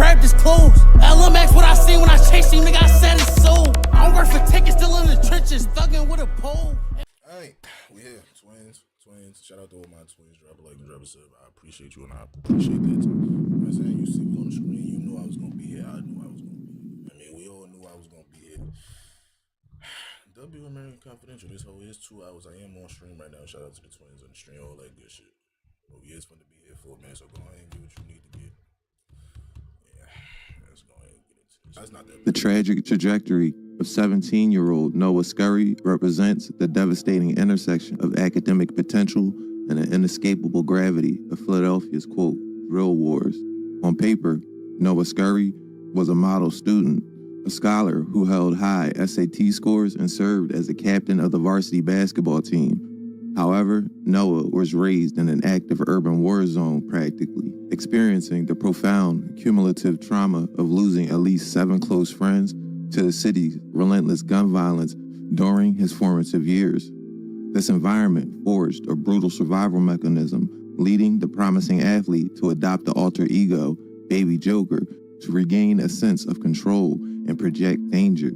grabbed his clothes. LMX, what I seen when I chased him, nigga, I said it's so. I don't work for tickets, still in the trenches, thugging with a pole. Alright, we here. Twins. Shout out to all my twins. Drop a like and drop a sub. I appreciate you and I appreciate that too. You know what I'm saying? You see me on the screen, you knew I was gonna be here. I knew I was gonna be here. I mean, we all knew I was gonna be here. W American Confidential. This whole is 2 hours. I am on stream right now. Shout out to the twins on the stream, all that good shit. Well, we is fun to be here for, man. So go ahead and get what you need to get. Yeah, let's go ahead and get into this. That's not that bad. The tragic trajectory of 17-year-old Noah Scurry represents the devastating intersection of academic potential and the inescapable gravity of Philadelphia's, quote, real wars. On paper, Noah Scurry was a model student, a scholar who held high SAT scores and served as the captain of the varsity basketball team. However, Noah was raised in an active urban war zone practically, experiencing the profound cumulative trauma of losing at least 7 close friends to the city's relentless gun violence during his formative years. This environment forged a brutal survival mechanism, leading the promising athlete to adopt the alter ego, Baby Joker, to regain a sense of control and project danger.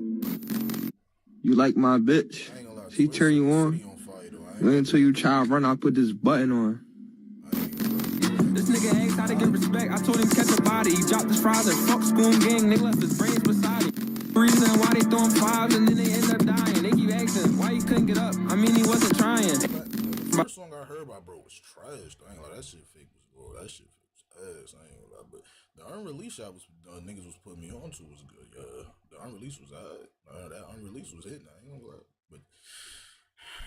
You like my bitch? She turn you on? Wait until you try to run, I'll put this button on. This nigga asked how to get respect. I told him catch a body. He dropped his fries and fuck Spoon Gang. They left his brains beside him. Reason why they throwing 5s and then they end up dying. They keep asking why he couldn't get up. I mean, he wasn't trying. The first song I heard by bro was trash. I ain't like that shit fake was good. That shit was ass. I ain't gonna lie. But the unreleased shot was niggas was putting me on to was good. The unreleased was that unreleased was hitting. I ain't gonna lie. But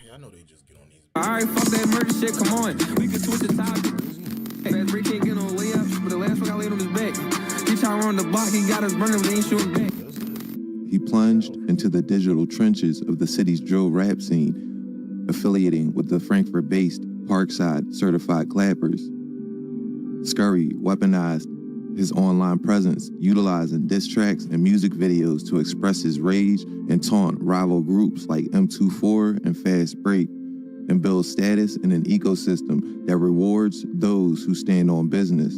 yeah, I know they just get on these. Alright, fuck that murder shit. Come on, we can switch the topic. Hey, Ray can't get no way up, but the last one I laid on his back. He tried to run the block. He got us running, but they ain't shooting back. He plunged into the digital trenches of the city's drill rap scene, affiliating with the Frankfurt-based Parkside Certified Clappers. Scurry weaponized his online presence, utilizing diss tracks and music videos to express his rage and taunt rival groups like M24 and Fast Break, and build status in an ecosystem that rewards those who stand on business.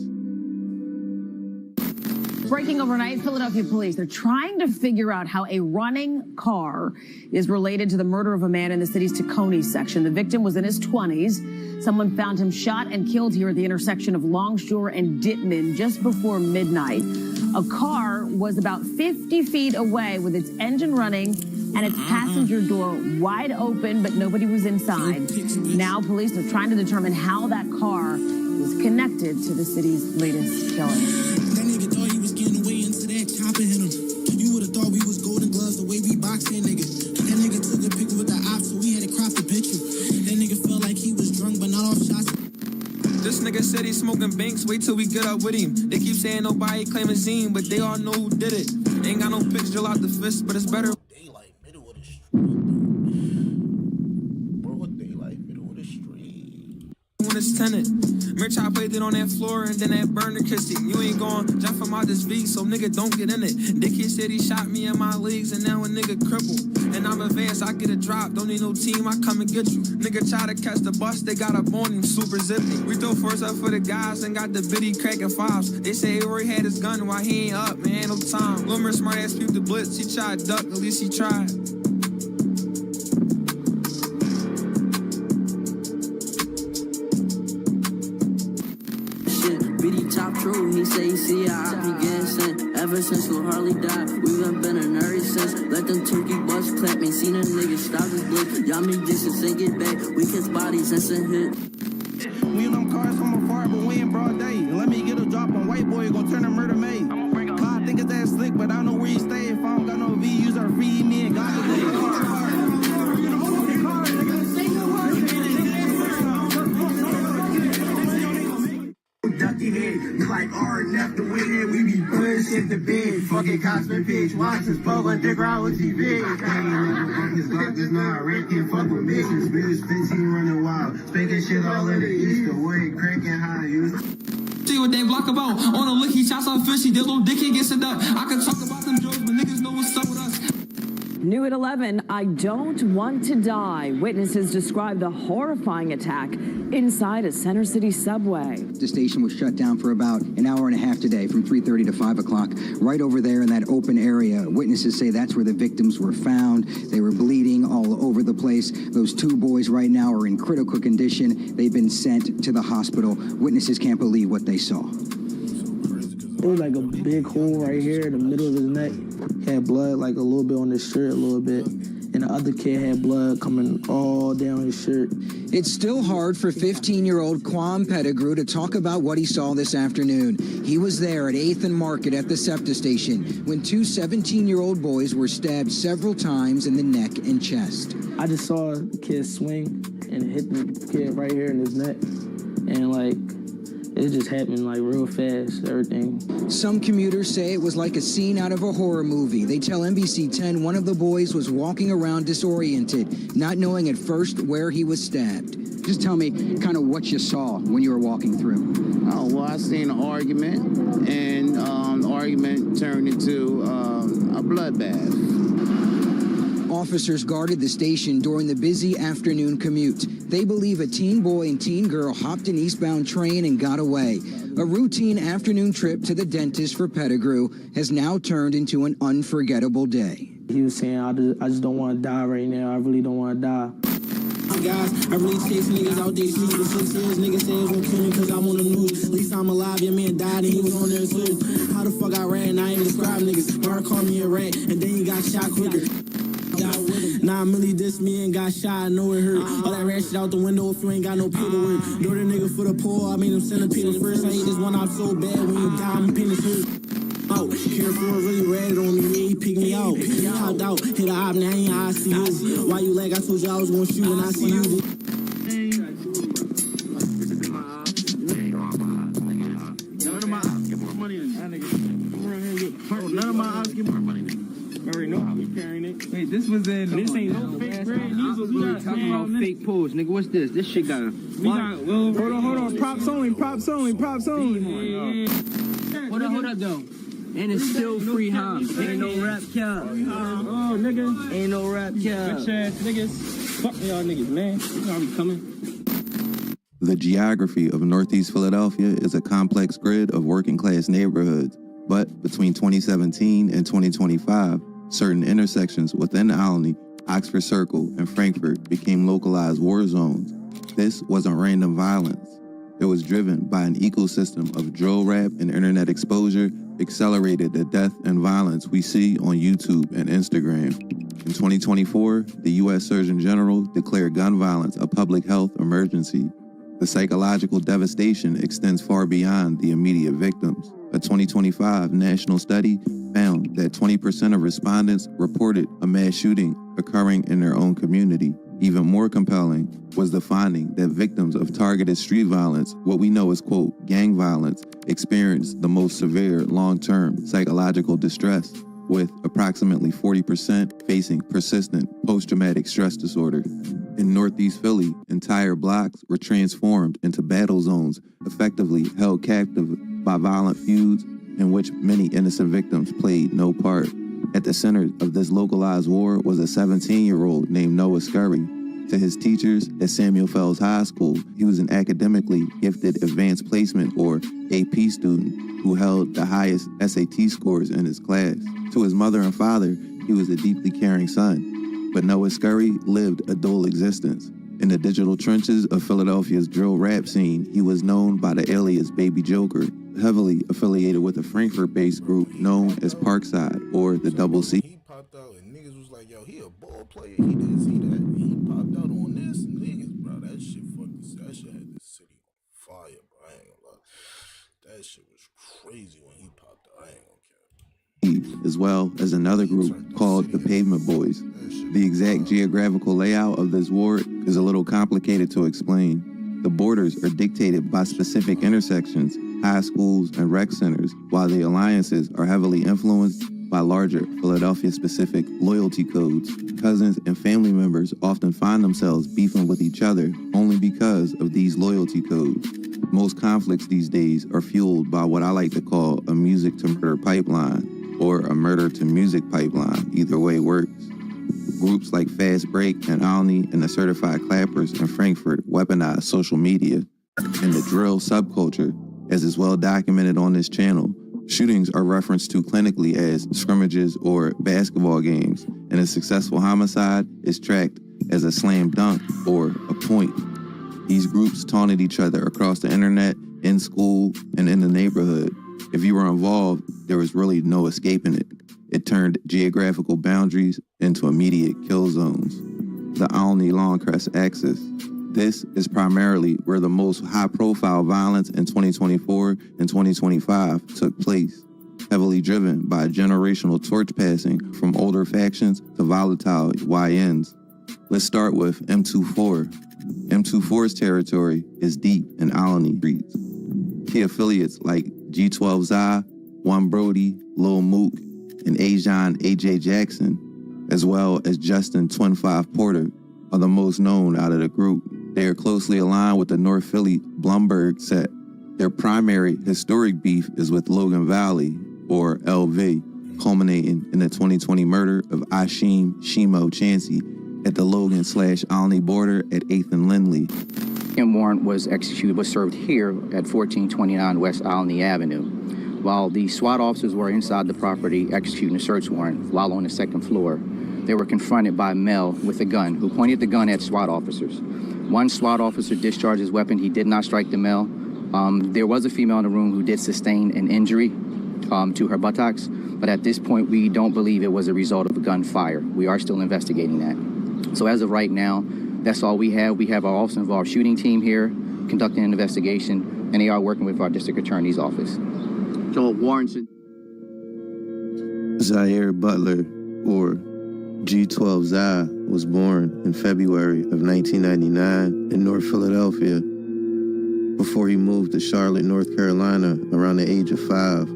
Breaking overnight, Philadelphia police, they're trying to figure out how a running car is related to the murder of a man in the city's Tacony section. The victim was in his 20s. Someone found him shot and killed here at the intersection of Longshore and Dittman just before midnight. A car was about 50 feet away with its engine running and its passenger door wide open, but nobody was inside. Now police are trying to determine how that car was connected to the city's latest killing. Hit him. You would have thought we was golden gloves the way we boxing, nigga. That nigga took a picture with the ops, so we had to crop the picture. That nigga felt like he was drunk, but not off shots. This nigga said he's smoking banks. Wait till we get up with him. They keep saying nobody claiming Zine, but they all know who did it. Ain't got no pics, drill out the fist, but it's better. Daylight, middle of the street. Bro, daylight, middle of the street. When it's tenant. Mitch, I played it on that floor and then that burner kissed him. You ain't gon' jump from out this V, so nigga don't get in it. Dickhead said he shot me in my legs and now a nigga crippled. And I'm advanced, I get a drop, don't need no team, I come and get you. Nigga try to catch the bus, they got up on him, super zippy. We throw first up for the guys and got the biddy cracking 5s. They say Rory had his gun while he ain't up, man, no time. Loomer smart ass peeped the blitz, he tried to duck, at least he tried. True, he say he see how I be getting sent. Ever since Lil Harley died, we been a nerdy since. Let them turkey bus clap, ain't seen a nigga stop his blick. Y'all me distance and get back, we catch bodies and send hit. We in them cars from afar, but we in broad day. And let me get a drop on white boy, gon' turn a murder maid. God think it's that slick, but I know where he stay. If I don't got no V, use our feed me and God like R and F the win, we be pushing the bed. Fucking Cosman bitch, watch us poke on dick around with TV. Fuck his Glock, just not ranking, fuck with me. Bitch 15 running wild, spanking shit all in the east, the way cranking high, you. See what they block about. On a lick, he shots on fishy, this little dickhead gets it up. I can talk about them jokes, but niggas know what's up with us. New at 11, I don't want to die. Witnesses describe the horrifying attack inside a Center City subway. The station was shut down for about an hour and a half today, from 3:30 to 5 o'clock. Right over there in that open area, witnesses say that's where the victims were found. They were bleeding all over the place. Those two boys right now are in critical condition. They've been sent to the hospital. Witnesses can't believe what they saw. It was like a big hole right here in the middle of his neck. He had blood like a little bit on his shirt, a little bit. And the other kid had blood coming all down his shirt. It's still hard for 15-year-old Kwame Pettigrew to talk about what he saw this afternoon. He was there at 8th and Market at the SEPTA station when two 17-year-old boys were stabbed several times in the neck and chest. I just saw the kid swing and hit the kid right here in his neck. And like, it just happened like real fast, everything. Some commuters say it was like a scene out of a horror movie. They tell NBC 10 one of the boys was walking around disoriented, not knowing at first where he was stabbed. Just tell me kind of what you saw when you were walking through. Oh, well, I seen an argument, and the argument turned into a bloodbath. Officers guarded the station during the busy afternoon commute. They believe a teen boy and teen girl hopped an eastbound train and got away. A routine afternoon trip to the dentist for Pettigrew has now turned into an unforgettable day. He was saying, I just don't want to die right now. I really don't want to die. Guys, I really chase niggas out there shooting for 6 years. Niggas say it's gonna kill me cause I'm on the news. At least I'm alive, your man died and he was on there too. How the fuck I ran? I ain't describe niggas. Mark called me a rat and then he got shot quicker. Nah, Millie dissed me and got shot, I know it hurt. All that rat shit out the window if you ain't got no paperwork. Know the nigga for the poor, I made him centipedes first. I hate this one out so bad when you die, my penis hurt. Out, careful, really ratted on me, yeah, he picked me out. Hopped out, hit a op, now ain't I see you. Why you like, I told you I was gonna shoot when I see you. None of my ops get more money than that nigga. None of my ops get more money than that. I already know how we carrying it. Wait, this was in. This ain't no fake bread. These was we talking about fake pulls, nigga. What's this? This shit got a. Hold on. Props only. Hold up, though. And it's still free hops. Ain't no rap cap. Oh, nigga. Ain't no rap cap. Bitch ass niggas. Fuck y'all niggas, man. You know how we coming. The geography of Northeast Philadelphia is a complex grid of working-class neighborhoods, but between 2017 and 2025, certain intersections within Alny, Oxford Circle, and Frankfurt became localized war zones. This wasn't random violence. It was driven by an ecosystem of drill rap and internet exposure accelerated the death and violence we see on YouTube and Instagram. In 2024, the U.S. Surgeon General declared gun violence a public health emergency. The psychological devastation extends far beyond the immediate victims. A 2025 national study found that 20% of respondents reported a mass shooting occurring in their own community. Even more compelling was the finding that victims of targeted street violence, what we know as, quote, gang violence, experienced the most severe long-term psychological distress, with approximately 40% facing persistent post-traumatic stress disorder. In Northeast Philly, entire blocks were transformed into battle zones, effectively held captive by violent feuds in which many innocent victims played no part. At the center of this localized war was a 17-year-old named Noah Scurry. To his teachers at Samuel Fells High School, he was an academically gifted advanced placement or AP student who held the highest SAT scores in his class. To his mother and father, he was a deeply caring son. But Noah Scurry lived a dual existence. In the digital trenches of Philadelphia's drill rap scene, he was known by the alias Baby Joker, heavily affiliated with a Frankfurt-based group known as Parkside, or the Double C. He popped out and niggas was like, yo, he a ball player, he didn't see that. He popped out on this, niggas, bro, that shit had the city on fire, bro, I ain't gonna lie. That shit was crazy when he popped out, I ain't gonna care. As well as another group called the Pavement Boys. The exact geographical layout of this ward is a little complicated to explain. The borders are dictated by specific intersections, high schools, and rec centers, while the alliances are heavily influenced by larger Philadelphia-specific loyalty codes. Cousins and family members often find themselves beefing with each other only because of these loyalty codes. Most conflicts these days are fueled by what I like to call a music-to-murder pipeline, or a murder-to-music pipeline. Either way works. Groups like Fast Break and Alney and the Certified Clappers in Frankfurt weaponize social media. In the drill subculture, as is well documented on this channel, shootings are referenced to clinically as scrimmages or basketball games, and a successful homicide is tracked as a slam dunk or a point. These groups taunted each other across the internet, in school, and in the neighborhood. If you were involved, there was really no escaping it. It turned geographical boundaries into immediate kill zones. The Alney-Longcrest axis. This is primarily where the most high-profile violence in 2024 and 2025 took place, heavily driven by generational torch passing from older factions to volatile YNs. Let's start with M24. M24's territory is deep in Alney streets. Key affiliates like G12Zy, One Brody, Lil Mook, and Ajon AJ Jackson, as well as Justin Twin 5 Porter, are the most known out of the group. They are closely aligned with the North Philly Blumberg set. Their primary historic beef is with Logan Valley, or LV, culminating in the 2020 murder of Ashim Shimo Chansey at the Logan/Alney border at 8th and Lindley. The warrant was served here at 1429 West Alney Avenue. While the SWAT officers were inside the property executing a search warrant while on the second floor, they were confronted by a male with a gun who pointed the gun at SWAT officers. One SWAT officer discharged his weapon. He did not strike the male. There was a female in the room who did sustain an injury to her buttocks, but at this point, we don't believe it was a result of a gunfire. We are still investigating that. So as of right now, that's all we have. We have our officer-involved shooting team here conducting an investigation, and they are working with our district attorney's office. So warrants. Zaire Butler, or G12Zy, was born in February of 1999 in North Philadelphia before he moved to Charlotte, North Carolina around the age of 5.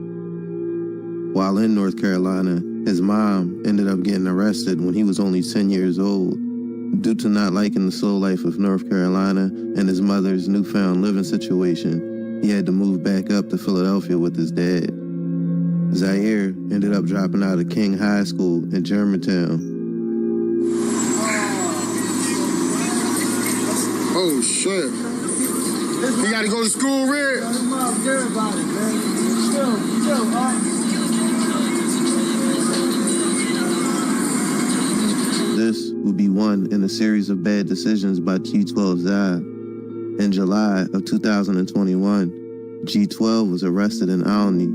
While in North Carolina, his mom ended up getting arrested when he was only 10 years old. Due to not liking the slow life of North Carolina and his mother's newfound living situation, he had to move back up to Philadelphia with his dad. Zaire ended up dropping out of King High School in Germantown. Oh shit. You gotta go to school, Red? Everybody, man. Chill, man. This would be one in a series of bad decisions by G12Zy. In July of 2021, G12 was arrested in Alney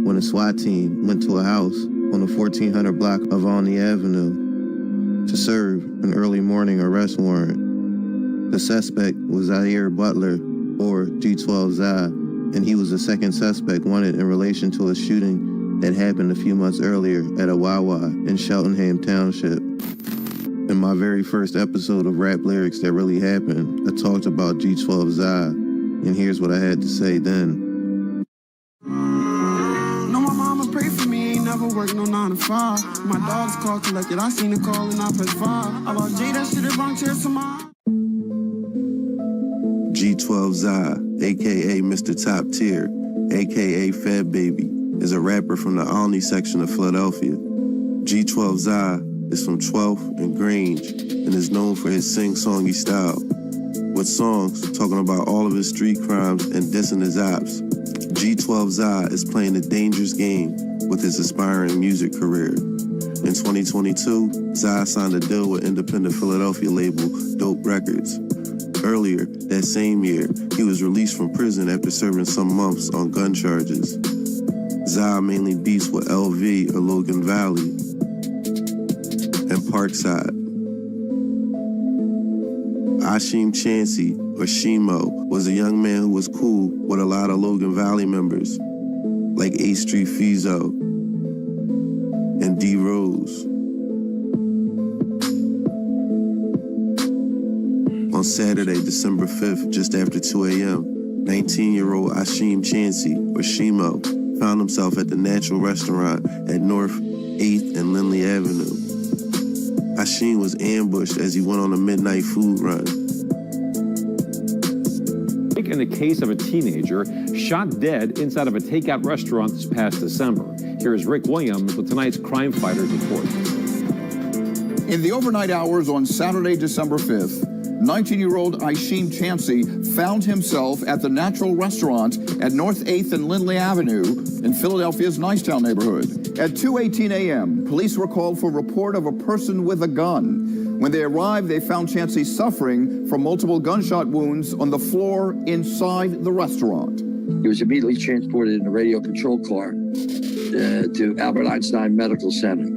when a SWAT team went to a house on the 1400 block of Alney Avenue to serve an early morning arrest warrant. The suspect was Zaire Butler, or G12Zy, and he was the second suspect wanted in relation to a shooting that happened a few months earlier at a Wawa in Cheltenham Township. In my very first episode of Rap Lyrics That Really Happened, I talked about G12Zy, and here's what I had to say then. No, my mama pray for me, ain't never worked no 9 to 5. My dog's call collected, I seen the call and I pressed 5. I lost J, that shit is wrong, tears to my... G12Zy, aka Mr. Top Tier, aka Fab Baby, is a rapper from the Alney section of Philadelphia. G12Zy is from 12th and Grange and is known for his sing-songy style, with songs talking about all of his street crimes and dissing his ops. G12Zy is playing a dangerous game with his aspiring music career. In 2022, Zy signed a deal with independent Philadelphia label Dope Records. Earlier that same year, he was released from prison after serving some months on gun charges. Zy mainly beefs with LV or Logan Valley and Parkside. Ashim Chansey, or Shimo, was a young man who was cool with a lot of Logan Valley members, like 8th Street Fizo and D Rose. On Saturday, December 5th, just after 2 a.m., 19-year-old Ashim Chansey, or Shimo, found himself at the Natural Restaurant at North 8th and Lindley Avenue. Ashim was ambushed as he went on a midnight food run. In the case of a teenager shot dead inside of a takeout restaurant this past December. Here is Rick Williams with tonight's Crime Fighters report. In the overnight hours on Saturday, December 5th, 19-year-old Aisheem Chansey found himself at the Natural Restaurant at North 8th and Lindley Avenue in Philadelphia's Nicetown neighborhood. At 2:18 a.m., police were called for a report of a person with a gun. When they arrived, they found Chansey suffering from multiple gunshot wounds on the floor inside the restaurant. He was immediately transported in a radio control car to Albert Einstein Medical Center,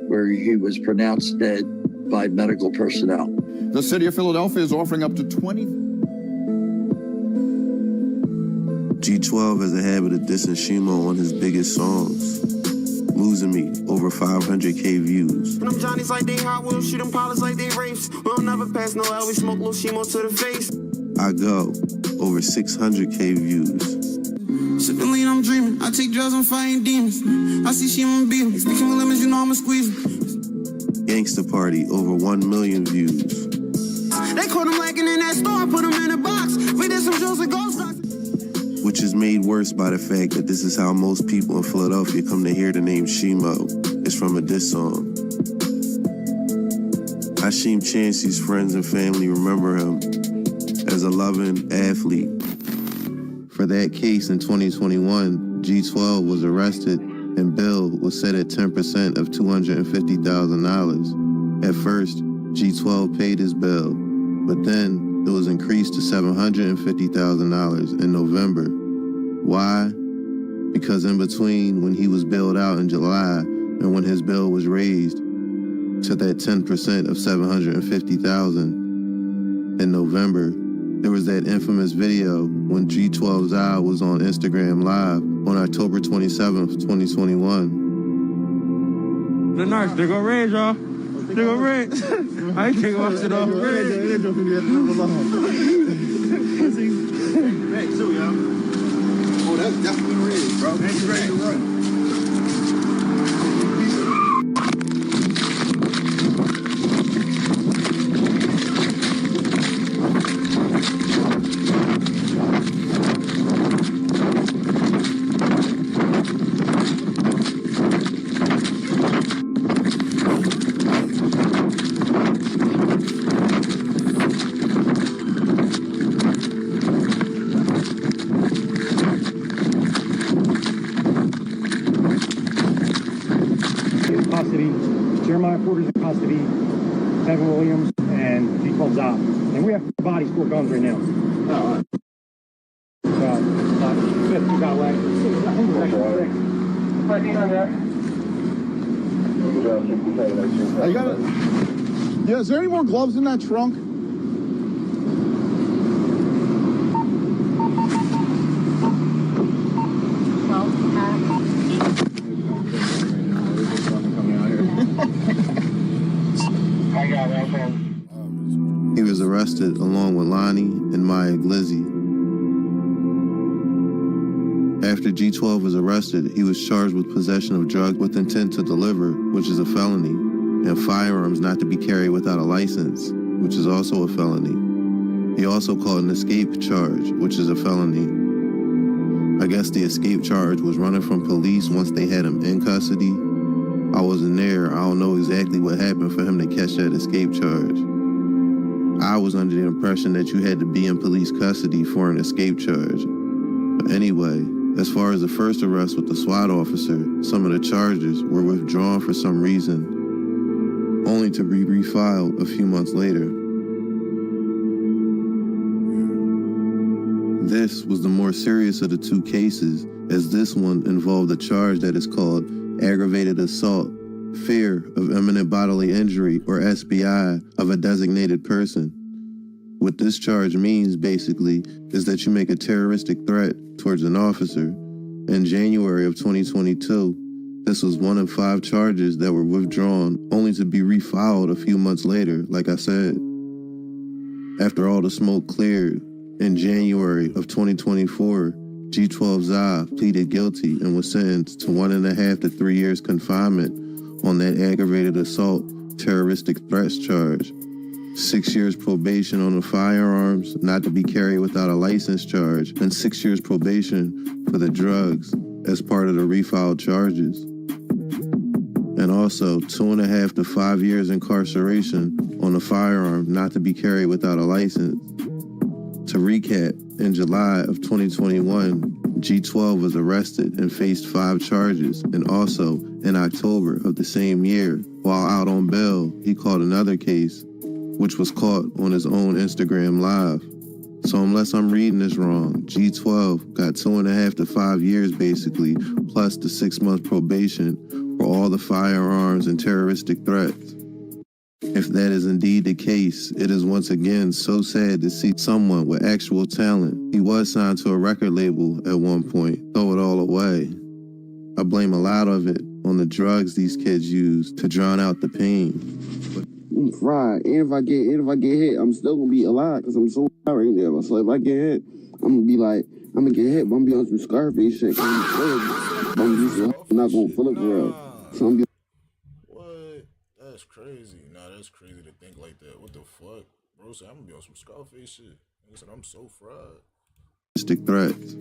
where he was pronounced dead by medical personnel. The city of Philadelphia is offering up to 20... G12 has a habit of dissing Shimo on his biggest songs. Losing Me, over 500K views. And them Johnnies like they hot, we don't shoot them pilots like they rapes. We don't never pass no L, we smoke little Shimo to the face. I Go, over 600K views. Sipping lean, I'm dreaming. I take drugs, I'm fighting demons. I see Shimo beating. Speaking with lemons, you know I'ma squeeze them. Gangsta Party, over 1 million views. They caught him lacking in that store, put him in a box. We did some drills and ghost stocks. Which is made worse by the fact that this is how most people in Philadelphia come to hear the name Shimo. It's from a diss song. Aisheem Chansey's friends and family remember him as a loving athlete. For that case in 2021, G12 was arrested and bail was set at 10% of $250,000. At first, G12 paid his bail, but then it was increased to $750,000 in November. Why? Because in between when he was bailed out in July and when his bail was raised to that 10% of $750,000 in November, there was that infamous video when G12's eye was on Instagram Live on October 27th, 2021. The nurse, they go red, y'all. They go red. I ain't taking my shit off. Red. Oh, that's definitely red, bro. That's ready to run. Jeremiah Porter's in custody, Kevin Williams, and G12 Zop. And we have 4 bodies, 4 guns right now. Oh, all right. Fifth, we got left. You got it. Yeah, is there any more gloves in that trunk? He was arrested along with Lonnie and Maya Glizzy. After G12 was arrested, he was charged with possession of drugs with intent to deliver, which is a felony, and firearms not to be carried without a license, which is also a felony. He also caught an escape charge, which is a felony. I guess the escape charge was running from police once they had him in custody. I wasn't there. I don't know exactly what happened for him to catch that escape charge. I was under the impression that you had to be in police custody for an escape charge. But anyway, as far as the first arrest with the SWAT officer, some of the charges were withdrawn for some reason, only to be refiled a few months later. This was the more serious of the 2 cases, as this one involved a charge that is called aggravated assault, fear of imminent bodily injury, or SBI, of a designated person. What this charge means, basically, is that you make a terroristic threat towards an officer. In January of 2022, this was one of 5 charges that were withdrawn, only to be refiled a few months later, like I said. After all the smoke cleared, in January of 2024, G12 Zah pleaded guilty and was sentenced to 1.5 to 3 years confinement on that aggravated assault terroristic threats charge, 6 years probation on the firearms not to be carried without a license charge, and 6 years probation for the drugs as part of the refiled charges. and also 2.5 to 5 years incarceration on a firearm not to be carried without a license. To recap, in July of 2021, G12 was arrested and faced 5 charges, and also in October of the same year, while out on bail, he caught another case, which was caught on his own Instagram Live. So unless I'm reading this wrong, G12 got 2.5 to 5 years basically, plus the 6-month probation for all the firearms and terroristic threats. If that is indeed the case, it is once again so sad to see someone with actual talent. He was signed to a record label at one point, throw it all away. I blame a lot of it on the drugs these kids use to drown out the pain. Fried. And if I get hit, I'm still gonna be alive because I'm so high right now. So if I get hit, I'm gonna be like, I'm gonna get hit, but I'm gonna be on some Scarface shit. I'm not gonna feel it for real. So I'm What? That's crazy. Nah, that's crazy to think like that. What the fuck? Bro said I'm gonna be on some Scarface shit. He said I'm so fried. Threats.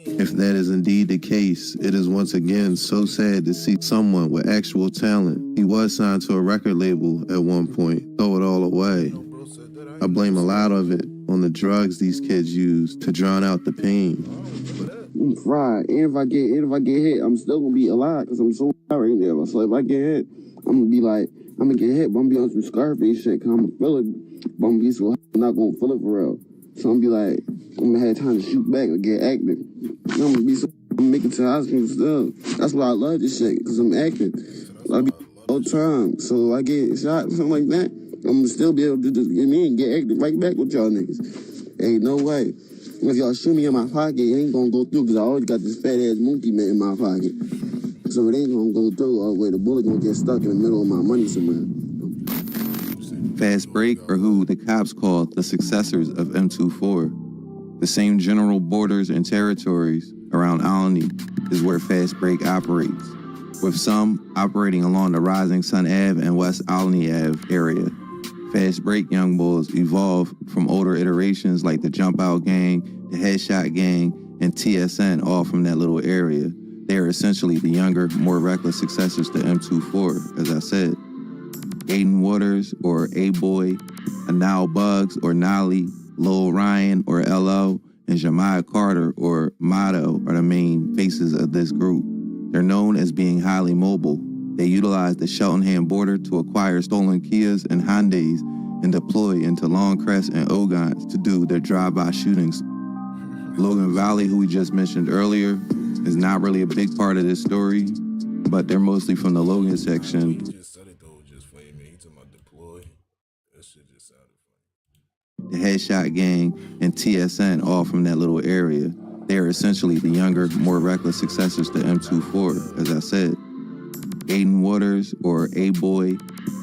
If that is indeed the case, it is once again so sad to see someone with actual talent. He was signed to a record label at one point, throw it all away. I blame a lot of it on the drugs these kids use to drown out the pain. Fried. And if I get hit, I'm still gonna be alive because I'm so high right now. So if I get hit, I'm gonna be like, I'm gonna get hit, but I'm gonna be on some Scarface shit because I'm gonna feel it, but I'm gonna be so high, I'm not gonna feel it for real. So I'm gonna be like, I'm gonna have time to shoot back or get active. I'm gonna be so, I'm making it to the hospital still. That's why I love this shit, because I'm acting. I be all the time. So I get shot or something like that, I'm gonna still be able to just get in and get active right back with y'all niggas. Ain't no way. If y'all shoot me in my pocket, it ain't gonna go through, because I always got this fat ass monkey man in my pocket. So it ain't gonna go through all the way. The bullet gonna get stuck in the middle of my money somewhere. Fast Break, or who the cops call the successors of M24. The same general borders and territories around Alny is where Fast Break operates, with some operating along the Rising Sun Ave and West Alny Ave area. Fast Break young bulls evolve from older iterations like the Jump Out Gang, the Headshot Gang, and TSN, all from that little area. They are essentially the younger, more reckless successors to M24, as I said. Aiden Waters, or A-Boy, Anal Bugs, or Nolly, Lil Ryan, or L.O., and Jemiah Carter, or Motto, are the main faces of this group. They're known as being highly mobile. They utilize the Cheltenham border to acquire stolen Kias and Hyundais and deploy into Longcrest and Ogons to do their drive-by shootings. Logan Valley, who we just mentioned earlier, is not really a big part of this story, but they're mostly from the Logan section. The Headshot Gang and TSN, all from that little area. They are essentially the younger, more reckless successors to M24, as I said. Aiden Waters, or A-Boy,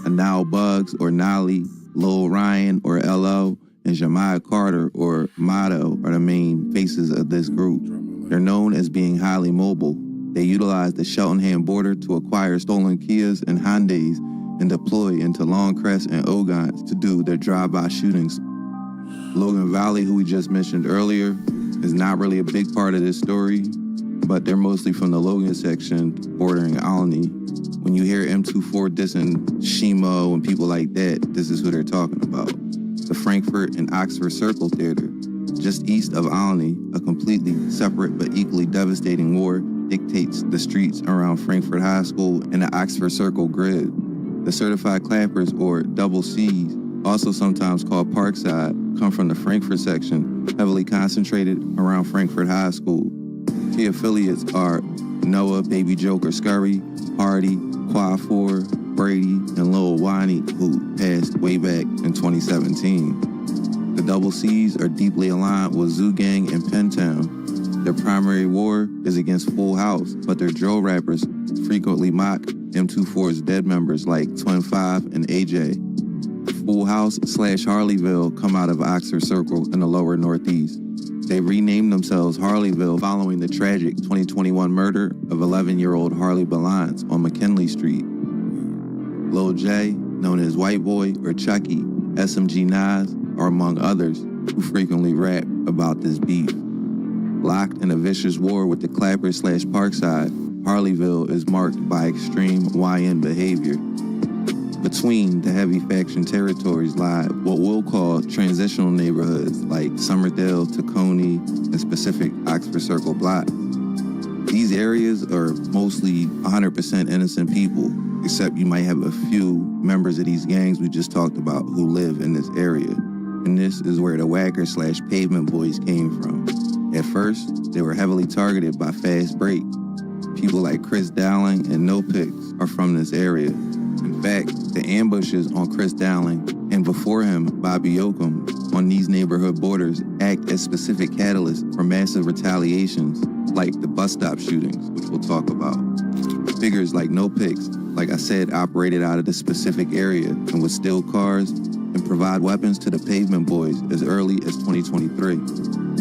Anal Bugs, or Nolly, Lil Ryan, or L.O., and Jemiah Carter, or Motto, are the main faces of this group. They're known as being highly mobile. They utilize the Cheltenham border to acquire stolen Kias and Hyundais and deploy into Longcrest and Ogons to do their drive-by shootings. Logan Valley, who we just mentioned earlier, is not really a big part of this story, but they're mostly from the Logan section bordering Alny. When you hear M24 dissing Shimo and people like that, this is who they're talking about. The Frankfurt and Oxford Circle Theater, just east of Alny, a completely separate but equally devastating war dictates the streets around Frankfurt High School and the Oxford Circle grid. The certified clappers, or double C's, also sometimes called Parkside, come from the Frankfurt section, heavily concentrated around Frankfurt High School. Key affiliates are Noah, Baby Joker Scurry, Hardy, Quafor, Brady, and Lil Wani, who passed way back in 2017. The double C's are deeply aligned with Zoo Gang and Pentown. Their primary war is against Full House, but their drill rappers frequently mock M24's dead members like Twin 5 and AJ. Full House / HarleyVille come out of Oxford Circle in the lower northeast. They renamed themselves HarleyVille following the tragic 2021 murder of 11-year-old Harley Balance on McKinley Street. Lil J, known as White Boy or Chucky, SMG Nas, are among others who frequently rap about this beef. Locked in a vicious war with the Clappers / Parkside, HarleyVille is marked by extreme YN behavior. Between the heavy faction territories lie what we'll call transitional neighborhoods like Somerdale, Tacony, and specific Oxford Circle block. These areas are mostly 100% innocent people, except you might have a few members of these gangs we just talked about who live in this area. And this is where the Wackers/Pavement Boys came from. At first, they were heavily targeted by Fast Break. People like Chris Dowling and No Picks are from this area. In fact, the ambushes on Chris Dowling and before him, Bobby Yoakum, on these neighborhood borders act as specific catalysts for massive retaliations like the bus stop shootings, which we'll talk about. Figures like No Picks, like I said, operated out of this specific area and would steal cars and provide weapons to the Pavement Boys as early as 2023.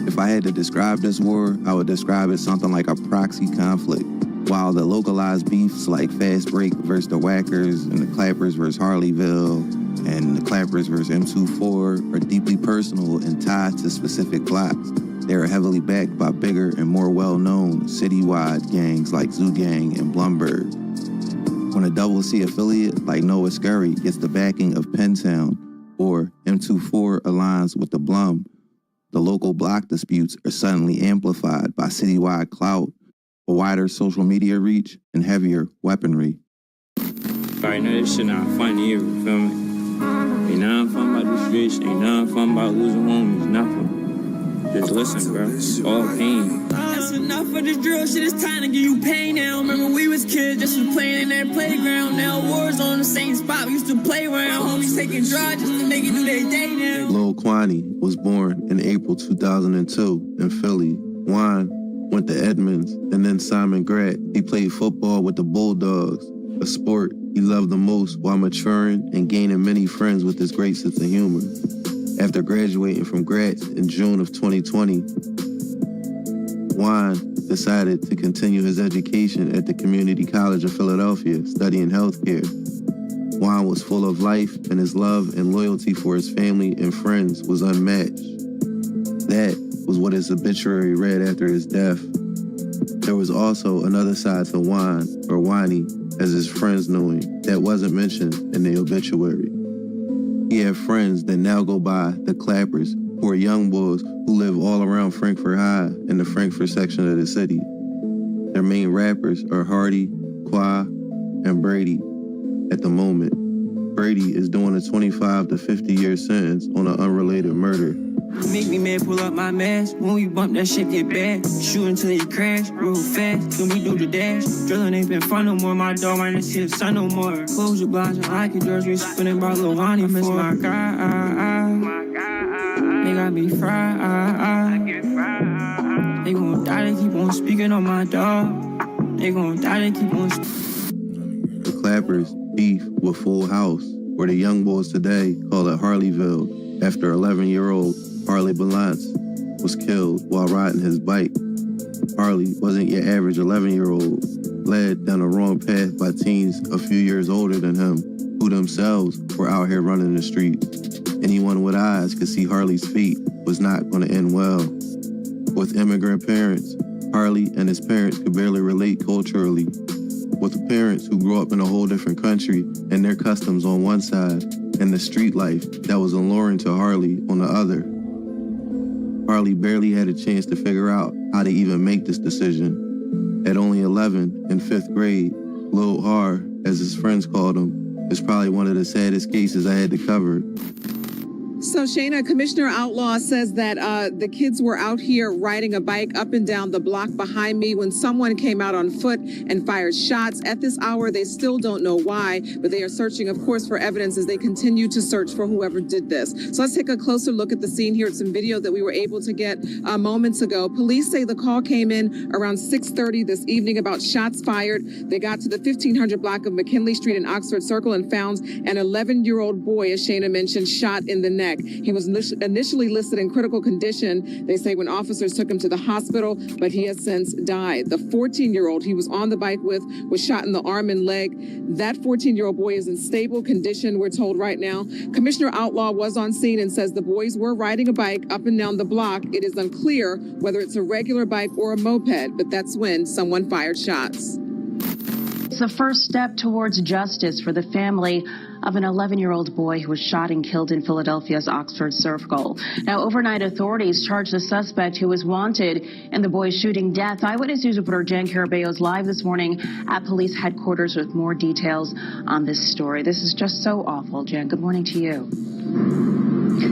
If I had to describe this war, I would describe it something like a proxy conflict. While the localized beefs like Fast Break versus the Wackers and the Clappers versus Harleyville and the Clappers versus M24 are deeply personal and tied to specific blocks, they are heavily backed by bigger and more well-known citywide gangs like Zoo Gang and Blumberg. When a Double C affiliate like Noah Scurry gets the backing of Pentown or M24 aligns with the Blum, the local block disputes are suddenly amplified by citywide clout, a wider social media reach, and heavier weaponry. Alright, know this shit not funny, you feel me? Ain't nothing fun about the streets, ain't nothing fun about losing homies, nothing. Just listen, bro, it's all pain. That's enough of this drill shit, it's time to give you pain now. Remember we was kids, just was playing in that playground. Now wars on the same spot, we used to play around. Homies taking drugs just to make it do their day now. Lil Kwani was born in April 2002 in Philly. Juan went to Edmonds, and then Simon Gratt. He played football with the Bulldogs, a sport he loved the most while maturing and gaining many friends with his great sense of humor. After graduating from Gratz in June of 2020, Juan decided to continue his education at the Community College of Philadelphia, studying healthcare. Juan was full of life, and his love and loyalty for his family and friends was unmatched. That was what his obituary read after his death. There was also another side to Juan, or Wani, as his friends knew him, that wasn't mentioned in the obituary. He had friends that now go by the Clappers, who are young boys who live all around Frankfurt High in the Frankfurt section of the city. Their main rappers are Hardy, Qua, and Brady. At the moment, Brady is doing a 25 to 50-year sentence on an unrelated murder. Make me mad, pull up my mask. When we bump, that shit get bad. Shoot until you crash, real fast. Then we do the dash. Drilling ain't been fun no more. My dog might not see the sun no more. Close your blinds and I can drugs. We spinning about Lil Wani. Miss my guy. They got me fried. They gon' die, they keep on speaking on my dog. They gon' die, they keep on speaking. The Clappers beef with Full House, where the young boys today call it HarleyVille, after 11-year-old Harley Balance was killed while riding his bike. Harley wasn't your average 11-year-old, led down the wrong path by teens a few years older than him, who themselves were out here running the street. Anyone with eyes could see Harley's fate was not going to end well. With immigrant parents, Harley and his parents could barely relate culturally. With the parents who grew up in a whole different country and their customs on one side, and the street life that was alluring to Harley on the other. Harley barely had a chance to figure out how to even make this decision. At only 11 in 5th grade, Lil Har, as his friends called him, is probably one of the saddest cases I had to cover. So, Shayna, Commissioner Outlaw says that the kids were out here riding a bike up and down the block behind me when someone came out on foot and fired shots. At this hour, they still don't know why, but they are searching, of course, for evidence as they continue to search for whoever did this. So let's take a closer look at the scene here. It's some video that we were able to get moments ago. Police say the call came in around 6:30 this evening about shots fired. They got to the 1500 block of McKinley Street in Oxford Circle and found an 11-year-old boy, as Shayna mentioned, shot in the neck. He was initially listed in critical condition, they say, when officers took him to the hospital, but he has since died. The 14-year-old he was on the bike with was shot in the arm and leg. That 14-year-old boy is in stable condition, we're told right now. Commissioner Outlaw was on scene and says the boys were riding a bike up and down the block. It is unclear whether it's a regular bike or a moped, but that's when someone fired shots. the first step towards justice for the family of an 11-year-old boy who was shot and killed in Philadelphia's Oxford Circle. Now, overnight, authorities charged the suspect who was wanted in the boy's shooting death. Eyewitness News reporter Jan Caraballo is live this morning at police headquarters with more details on this story. This is just so awful. Jan, good morning to you.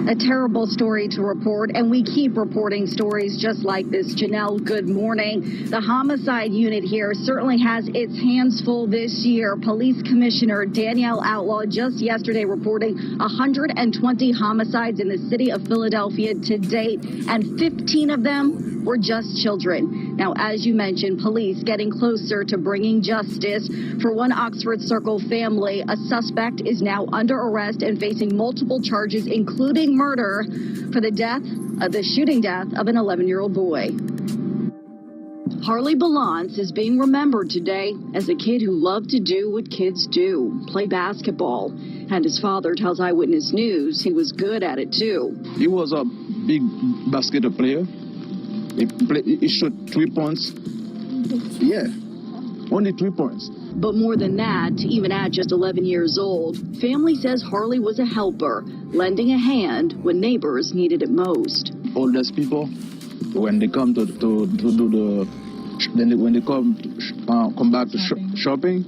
A terrible story to report, and we keep reporting stories just like this. Janelle, good morning. The homicide unit here certainly has its hands full this year. Police Commissioner Danielle Outlaw just yesterday reporting 120 homicides in the city of Philadelphia to date, and 15 of them were just children. Now, as you mentioned, police getting closer to bringing justice. For one Oxford Circle family, a suspect is now under arrest and facing multiple charges, including murder for the shooting death of an 11-year-old boy. Harley Balance is being remembered today as a kid who loved to do what kids do, play basketball. And his father tells Eyewitness News he was good at it, too. He was a big basketball player. He shot 3 points. Yeah, only 3 points. But more than that, even at just 11 years old, family says Harley was a helper, lending a hand when neighbors needed it most. Oldest people, when they come to do the, when they come back to shopping,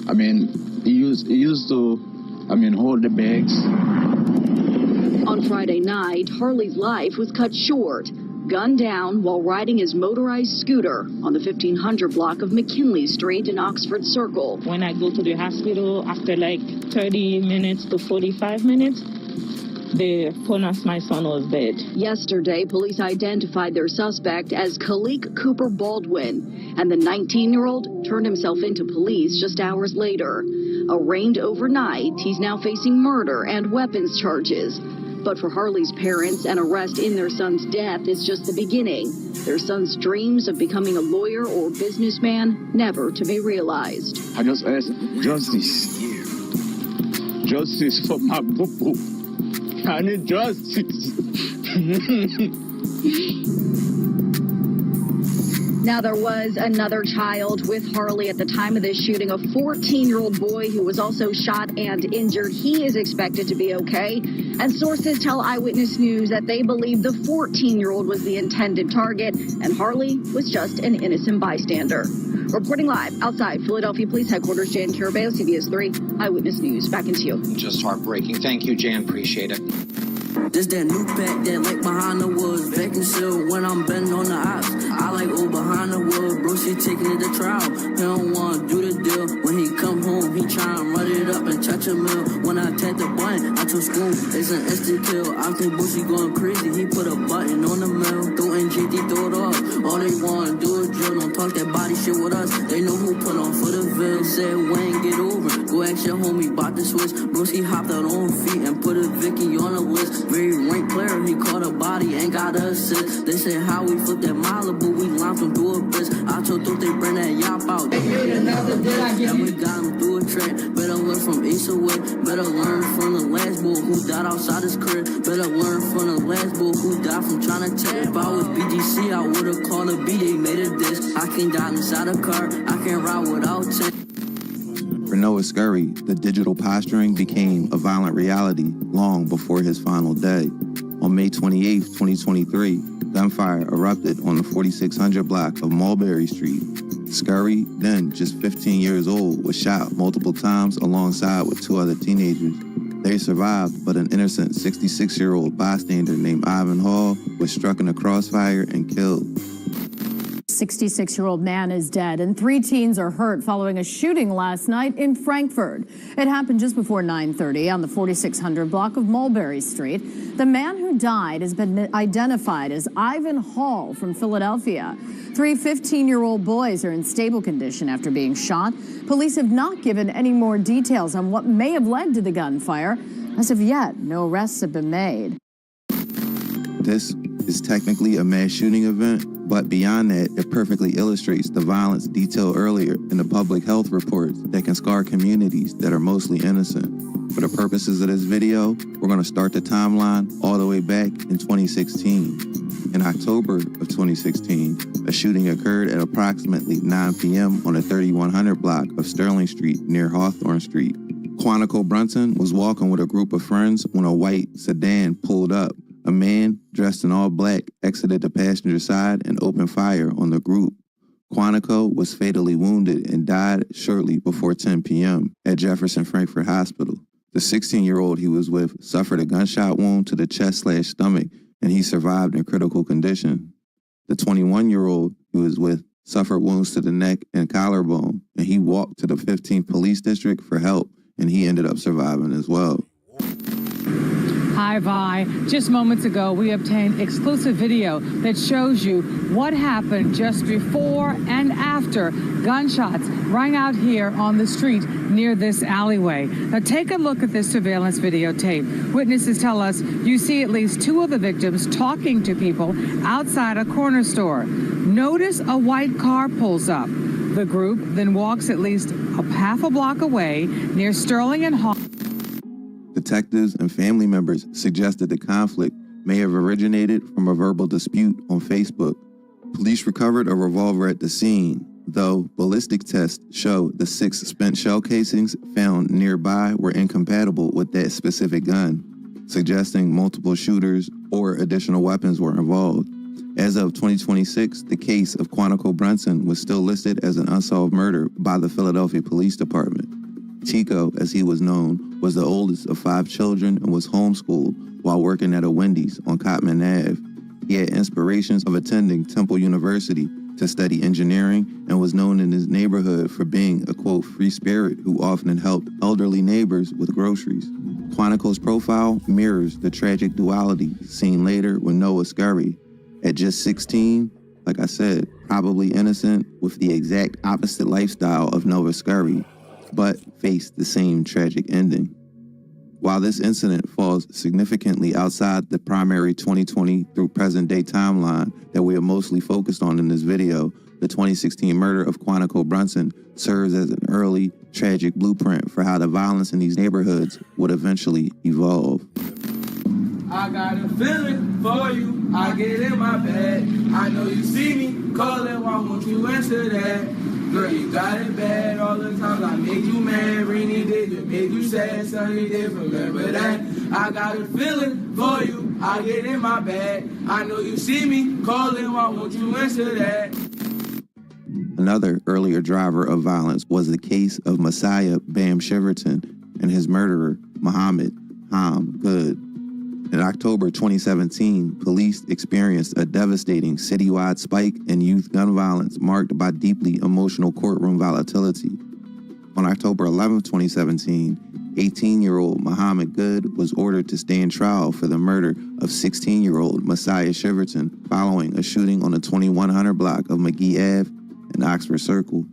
I mean, he used to, hold the bags. On Friday night, Harley's life was cut short. Gunned down while riding his motorized scooter on the 1500 block of McKinley Street in Oxford Circle. When I go to the hospital, after like 30 minutes to 45 minutes, they pronounced my son was dead. Yesterday, Police identified their suspect as Khalik Cooper Baldwin, and the 19-year-old turned himself into police just hours later. Arraigned overnight, he's now facing murder and weapons charges. But for Harley's parents, an arrest in their son's death is just the beginning. Their son's dreams of becoming a lawyer or businessman never to be realized. I just ask justice. Justice for my boo-boo. I need justice. Now, there was another child with Harley at the time of this shooting, a 14-year-old boy who was also shot and injured. He is expected to be okay. And sources tell Eyewitness News that they believe the 14-year-old was the intended target and Harley was just an innocent bystander. Reporting live outside Philadelphia Police Headquarters, Jan Caraballo, CBS 3 Eyewitness News. Back into you. Just heartbreaking. Thank you, Jan. Appreciate it. This that new pack that like behind the woods. Vacuum seal when I'm betting on the ops. I like old behind the wood. Bro, she taking it to trial. He don't want to do the deal. When he come home, he try and run it up and touch a mill. When I tap the button, I took school. It's an instant kill. I think Boosie going crazy. He put a button on the mill. Throw NGD, throw it off. All they want to do is drill. Don't talk that body shit with us. They know who put on for the Ville. Said Wayne, get over. Go ask your homie about the switch. Broski hopped out on feet and put a Vicky on the list. Very ranked player, he caught a body, ain't got a assist. They said how we flipped that Malibu, we launched him through a bitch. I told they bring that yop out. And we got him through a track. Better learn from Issa Wood. Better learn from the last bull who died outside his crib. Better learn from the last bull who died from trying to tap. If I was BGC, I would've called a B, they made a diss. I can't die inside a car, I can't ride without 10. For Noah Scurry, the digital posturing became a violent reality long before his final day. On May 28, 2023, gunfire erupted on the 4600 block of Mulberry Street. Scurry, then just 15 years old, was shot multiple times alongside with two other teenagers. They survived, but an innocent 66-year-old bystander named Ivan Hall was struck in a crossfire and killed. 66-year-old man is dead and 3 teens are hurt following a shooting last night in Frankfurt. It happened just before 9:30 on the 4600 block of Mulberry Street. The man who died has been identified as Ivan Hall from Philadelphia. 3 15-year-old boys are in stable condition after being shot. Police have not given any more details on what may have led to the gunfire. As of yet, no arrests have been made. This is technically a mass shooting event, but beyond that, it perfectly illustrates the violence detailed earlier in the public health reports that can scar communities that are mostly innocent. For the purposes of this video, we're going to start the timeline all the way back in 2016. In October of 2016, A shooting occurred at approximately 9 p.m. on the 3100 block of Sterling Street near Hawthorne Street. Quantico Brunson was walking with a group of friends when a white sedan pulled up. A man dressed in all black exited the passenger side and opened fire on the group. Quantico was fatally wounded and died shortly before 10 p.m. at Jefferson Frankfurt Hospital. The 16-year-old he was with suffered a gunshot wound to the chest/stomach, and he survived in critical condition. The 21-year-old he was with suffered wounds to the neck and collarbone, and he walked to the 15th Police District for help, and he ended up surviving as well. Hi, Vi. Just moments ago, we obtained exclusive video that shows you what happened just before and after gunshots rang out here on the street near this alleyway. Now, take a look at this surveillance videotape. Witnesses tell us you see at least two of the victims talking to people outside a corner store. Notice a white car pulls up. The group then walks at least a half a block away near Sterling and Hall. Detectives and family members suggested the conflict may have originated from a verbal dispute on Facebook. Police recovered a revolver at the scene, though ballistic tests show the 6 spent shell casings found nearby were incompatible with that specific gun, suggesting multiple shooters or additional weapons were involved. As of 2026, the case of Quantico Brunson was still listed as an unsolved murder by the Philadelphia Police Department. Chico, as he was known, was the oldest of 5 children and was homeschooled while working at a Wendy's on Cottman Ave. He had inspirations of attending Temple University to study engineering and was known in his neighborhood for being a, quote, free spirit who often helped elderly neighbors with groceries. Quantico's profile mirrors the tragic duality seen later with Noah Scurry. At just 16, like I said, probably innocent with the exact opposite lifestyle of Noah Scurry, but faced the same tragic ending. While this incident falls significantly outside the primary 2020 through present day timeline that we are mostly focused on in this video, the 2016 murder of Quantico Brunson serves as an early, tragic blueprint for how the violence in these neighborhoods would eventually evolve. I got a feeling for you, I get in my bed. I know you see me calling, why won't you answer that? Girl, you got it bad all the times I made you mad. Rainy days that made you sad, sunny days, remember that. I got a feeling for you, I get in my bed. I know you see me calling, why won't you answer that? Another earlier driver of violence was the case of Messiah Bam Shiverton and his murderer, Muhammad Ham Good. In October 2017, police experienced a devastating citywide spike in youth gun violence marked by deeply emotional courtroom volatility. On October 11, 2017, 18-year-old Muhammad Good was ordered to stand trial for the murder of 16-year-old Messiah Shiverton following a shooting on the 2100 block of McGee Ave and Oxford Circle.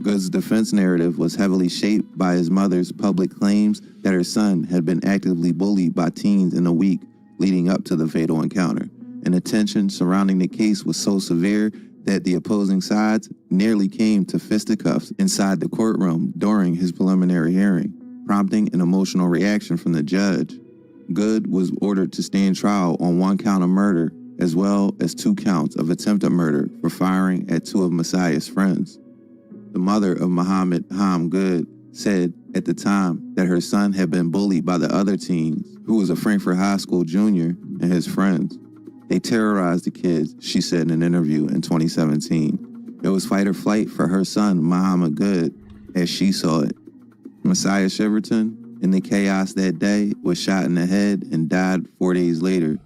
Good's defense narrative was heavily shaped by his mother's public claims that her son had been actively bullied by teens in the week leading up to the fatal encounter, and the tension surrounding the case was so severe that the opposing sides nearly came to fisticuffs inside the courtroom during his preliminary hearing, prompting an emotional reaction from the judge. Good was ordered to stand trial on 1 count of murder, as well as 2 counts of attempted murder for firing at 2 of Messiah's friends. The mother of Muhammad Ham Good said at the time that her son had been bullied by the other teens, who was a Frankfurt High School junior, and his friends. They terrorized the kids, she said in an interview in 2017. It was fight or flight for her son, Muhammad Good, as she saw it. Messiah Shiverton, in the chaos that day, was shot in the head and died 4 days later.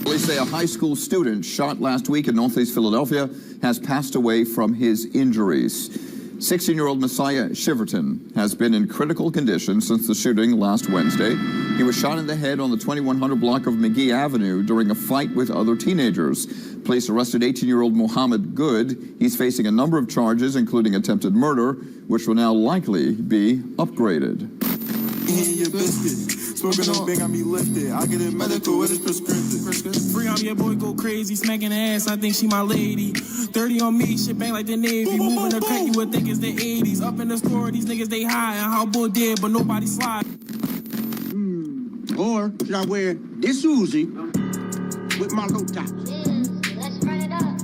Police say a high school student shot last week in northeast Philadelphia has passed away from his injuries. 16-year-old Messiah Shiverton has been in critical condition since the shooting last Wednesday. He was shot in the head on the 2100 block of McGee Avenue during a fight with other teenagers. Police arrested 18-year-old Muhammad Good. He's facing a number of charges, including attempted murder, which will now likely be upgraded. Smoking on big, I be lifted. I get it medical with his prescription. Free on your boy go crazy, smacking ass. I think she my lady. 30 on me, shit bang like the Navy. Moving the crack, you would think it's the 80s. Up in the store, these niggas they high. And how boy dead, but nobody slide. Or should I wear this Uzi with my low tops? Let's run it up.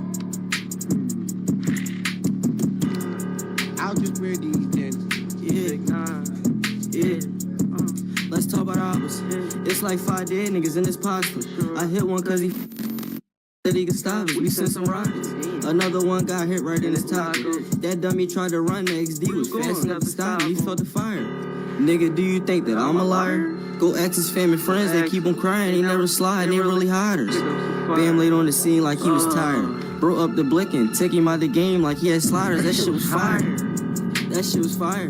Let's talk about ours. It's like 5 dead niggas in this posture. I hit one cause he said he could stop us. We sent some rockets. Another one got hit right in his top. That dummy tried to run, the XD was fast enough to stop him. He felt the fire. Nigga, do you think that I'm a liar? Go ask his family friends, they keep on crying. He never slide, they really hiders. Bam laid on the scene like he was tired. Bro up the blicking, take him out the game like he had sliders. That shit was fire. That shit was fire.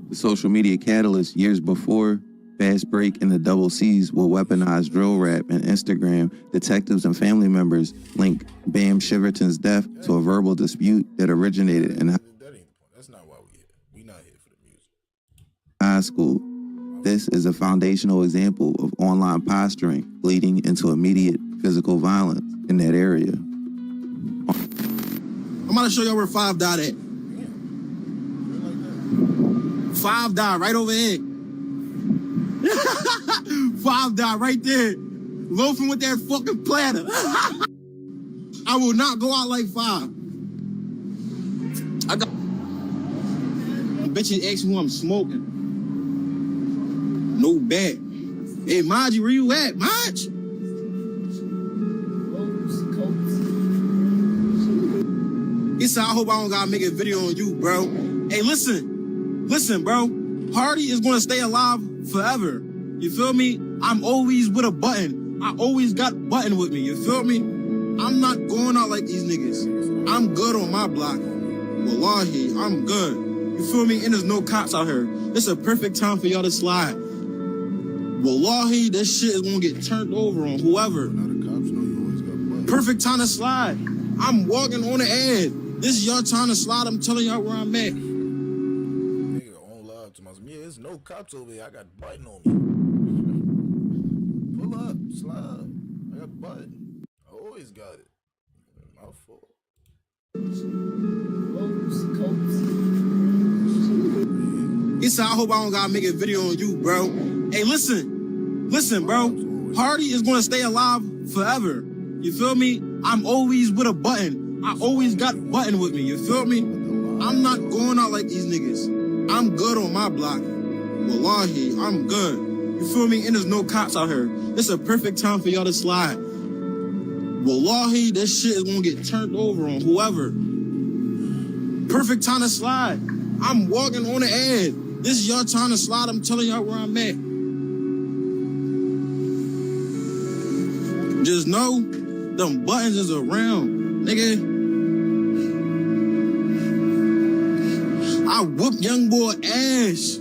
The social media catalyst years before Fast Break and the Double C's will weaponize drill rap and Instagram. Detectives and family members link Bam Shiverton's death to a verbal dispute that originated in That's not why we here. We not here for the music. high school. This is a foundational example of online posturing leading into immediate physical violence in that area. I'm about to show y'all where 5 died at. 5 died right over here. 5 died right there. Loafing with that fucking platter. I will not go out like 5. I got... Bitches ask me who I'm smoking. No bet. Hey, Maji, where you at, Maj? He said, I hope I don't gotta make a video on you, bro. Hey, listen, bro. Hardy is gonna stay alive forever. You feel me? I'm always with a button. I always got button with me. You feel me? I'm not going out like these niggas. I'm good on my block. Wallahi, I'm good. You feel me? And there's no cops out here. It's a perfect time for y'all to slide. Wallahi, this shit is gonna get turned over on whoever. Perfect time to slide. I'm walking on the edge. This is your time to slide. I'm telling y'all where I'm at. Nigga on live to myself. Yeah, there's no cops over here. I got button on me. Pull up, slide. I got button. I always got it. My fault. He said, I hope I don't gotta make a video on you, bro. Hey, listen, bro. Hardy is gonna stay alive forever. You feel me? I'm always with a button. I always got button with me. You feel me? I'm not going out like these niggas. I'm good on my block. Wallahi, I'm good. You feel me? And there's no cops out here. It's a perfect time for y'all to slide. Wallahi, this shit is gonna get turned over on whoever. Perfect time to slide. I'm walking on the edge. This is your time to slide. I'm telling y'all where I'm at. Just know, them buttons is around, nigga. I whooped young boy ass.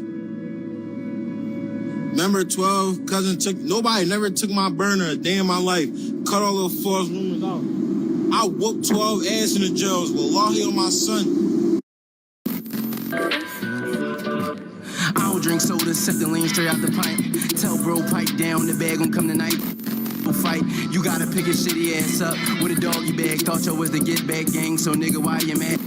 Remember 12, cousin nobody never took my burner a day in my life. Cut all the false rumors out. I whooped 12 ass in the jails. Wallahi on my son. I don't drink soda, sip the lean straight out the pipe. Tell bro, pipe down, the bag gon' come tonight. Fight, you gotta pick a shitty ass up with a doggy bag. Thought y'all was the get back gang, so nigga, why you mad?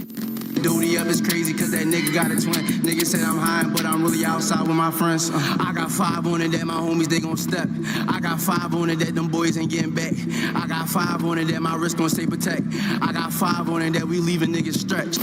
Doty up is crazy cause that nigga got a twin. Nigga said I'm high, but I'm really outside with my friends. I got 5 on it that my homies, they gon' step. I got 5 on it that them boys ain't getting back. I got 5 on it that my wrist gon' stay protect. I got 5 on it that we leaving niggas stretch.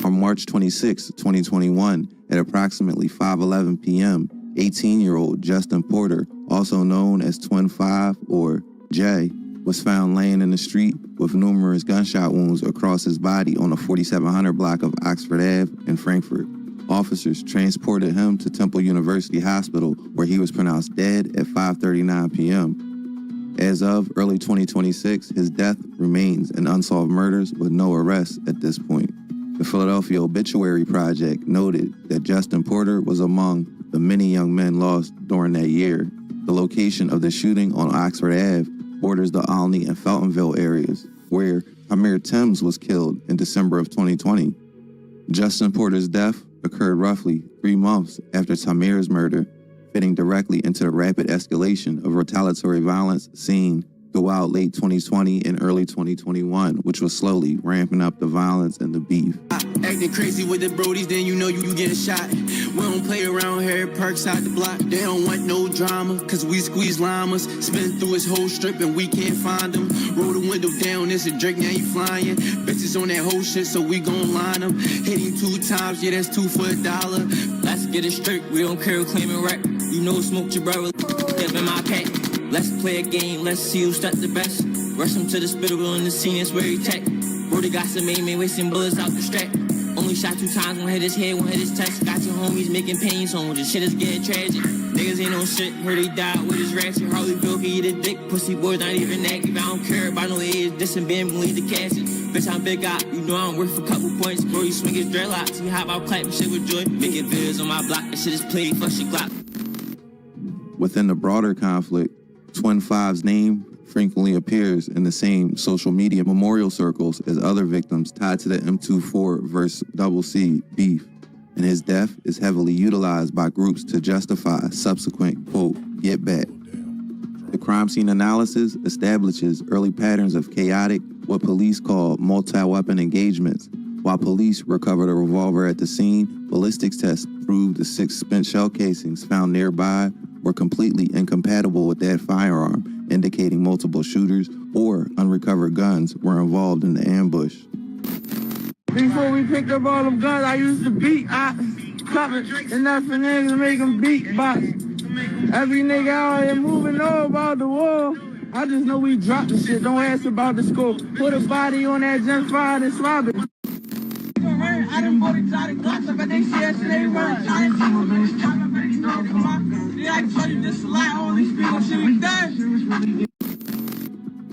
On March 26, 2021, at approximately 5:11 p.m., 18-year-old Justin Porter, also known as Twin 5 or Jay, was found laying in the street with numerous gunshot wounds across his body on the 4700 block of Oxford Ave in Frankfurt. Officers transported him to Temple University Hospital, where he was pronounced dead at 5:39 p.m. As of early 2026, his death remains an unsolved murders with no arrests at this point. The Philadelphia Obituary Project noted that Justin Porter was among the many young men lost during that year. The location of the shooting on Oxford Ave borders the Olney and Feltonville areas, where Amir Timms was killed in December of 2020. Justin Porter's death occurred roughly 3 months after Tamir's murder, fitting directly into the rapid escalation of retaliatory violence seen throughout late 2020 and early 2021, which was slowly ramping up the violence and the beef. Acting crazy with the brodies, then you know you getting shot. We don't play around here, perks out the block. They don't want no drama, cause we squeeze llamas. Spin through his whole strip and we can't find them. Roll the window down, it's a Drake, now you flying. Bitches on that whole shit, so we gon' line them. Hit him 2 times, yeah, that's 2 for $1. Let's get it straight, we don't care who claiming right. You know smoke your brother, step in my pack. Let's play a game, let's see who's stuck the best. Rush him to the spittle on the scene, it's where he tech. Brody got some aim, wasting bullets out the strap. Only shot 2 times, one hit his head, one hit his chest. Got your homies making pain songs, this shit is getting tragic. Niggas ain't no shit, heard he died with his ratchet. HarleyVille can eat a dick, pussy boys not even active. I don't care about no age, this and bam, leave the casket. Bitch, I'm big out, you know I'm worth a couple points. Bro, you swing his dreadlocks, he hop out clapping shit with joy. Making videos on my block, that shit is played, fuck shit Glock. Within the broader conflict, Twin Five's name frequently appears in the same social media memorial circles as other victims tied to the M24 vs. Double C beef, and his death is heavily utilized by groups to justify subsequent, quote, get back. The crime scene analysis establishes early patterns of chaotic, what police call multi-weapon engagements. While police recovered a revolver at the scene, ballistics tests proved the 6 spent shell casings found nearby were completely incompatible with that firearm, indicating multiple shooters or unrecovered guns were involved in the ambush. Before we picked up all them guns, I used to beat cover enough for niggas to make them beat box. Every nigga out here moving all about the wall. I just know we dropped the shit. Don't ask about the score. Put a body on that Gen 5 and swab it. I done bought exotic blocks up at they see that shit, they run. I tell you this lie, all these people shit we done.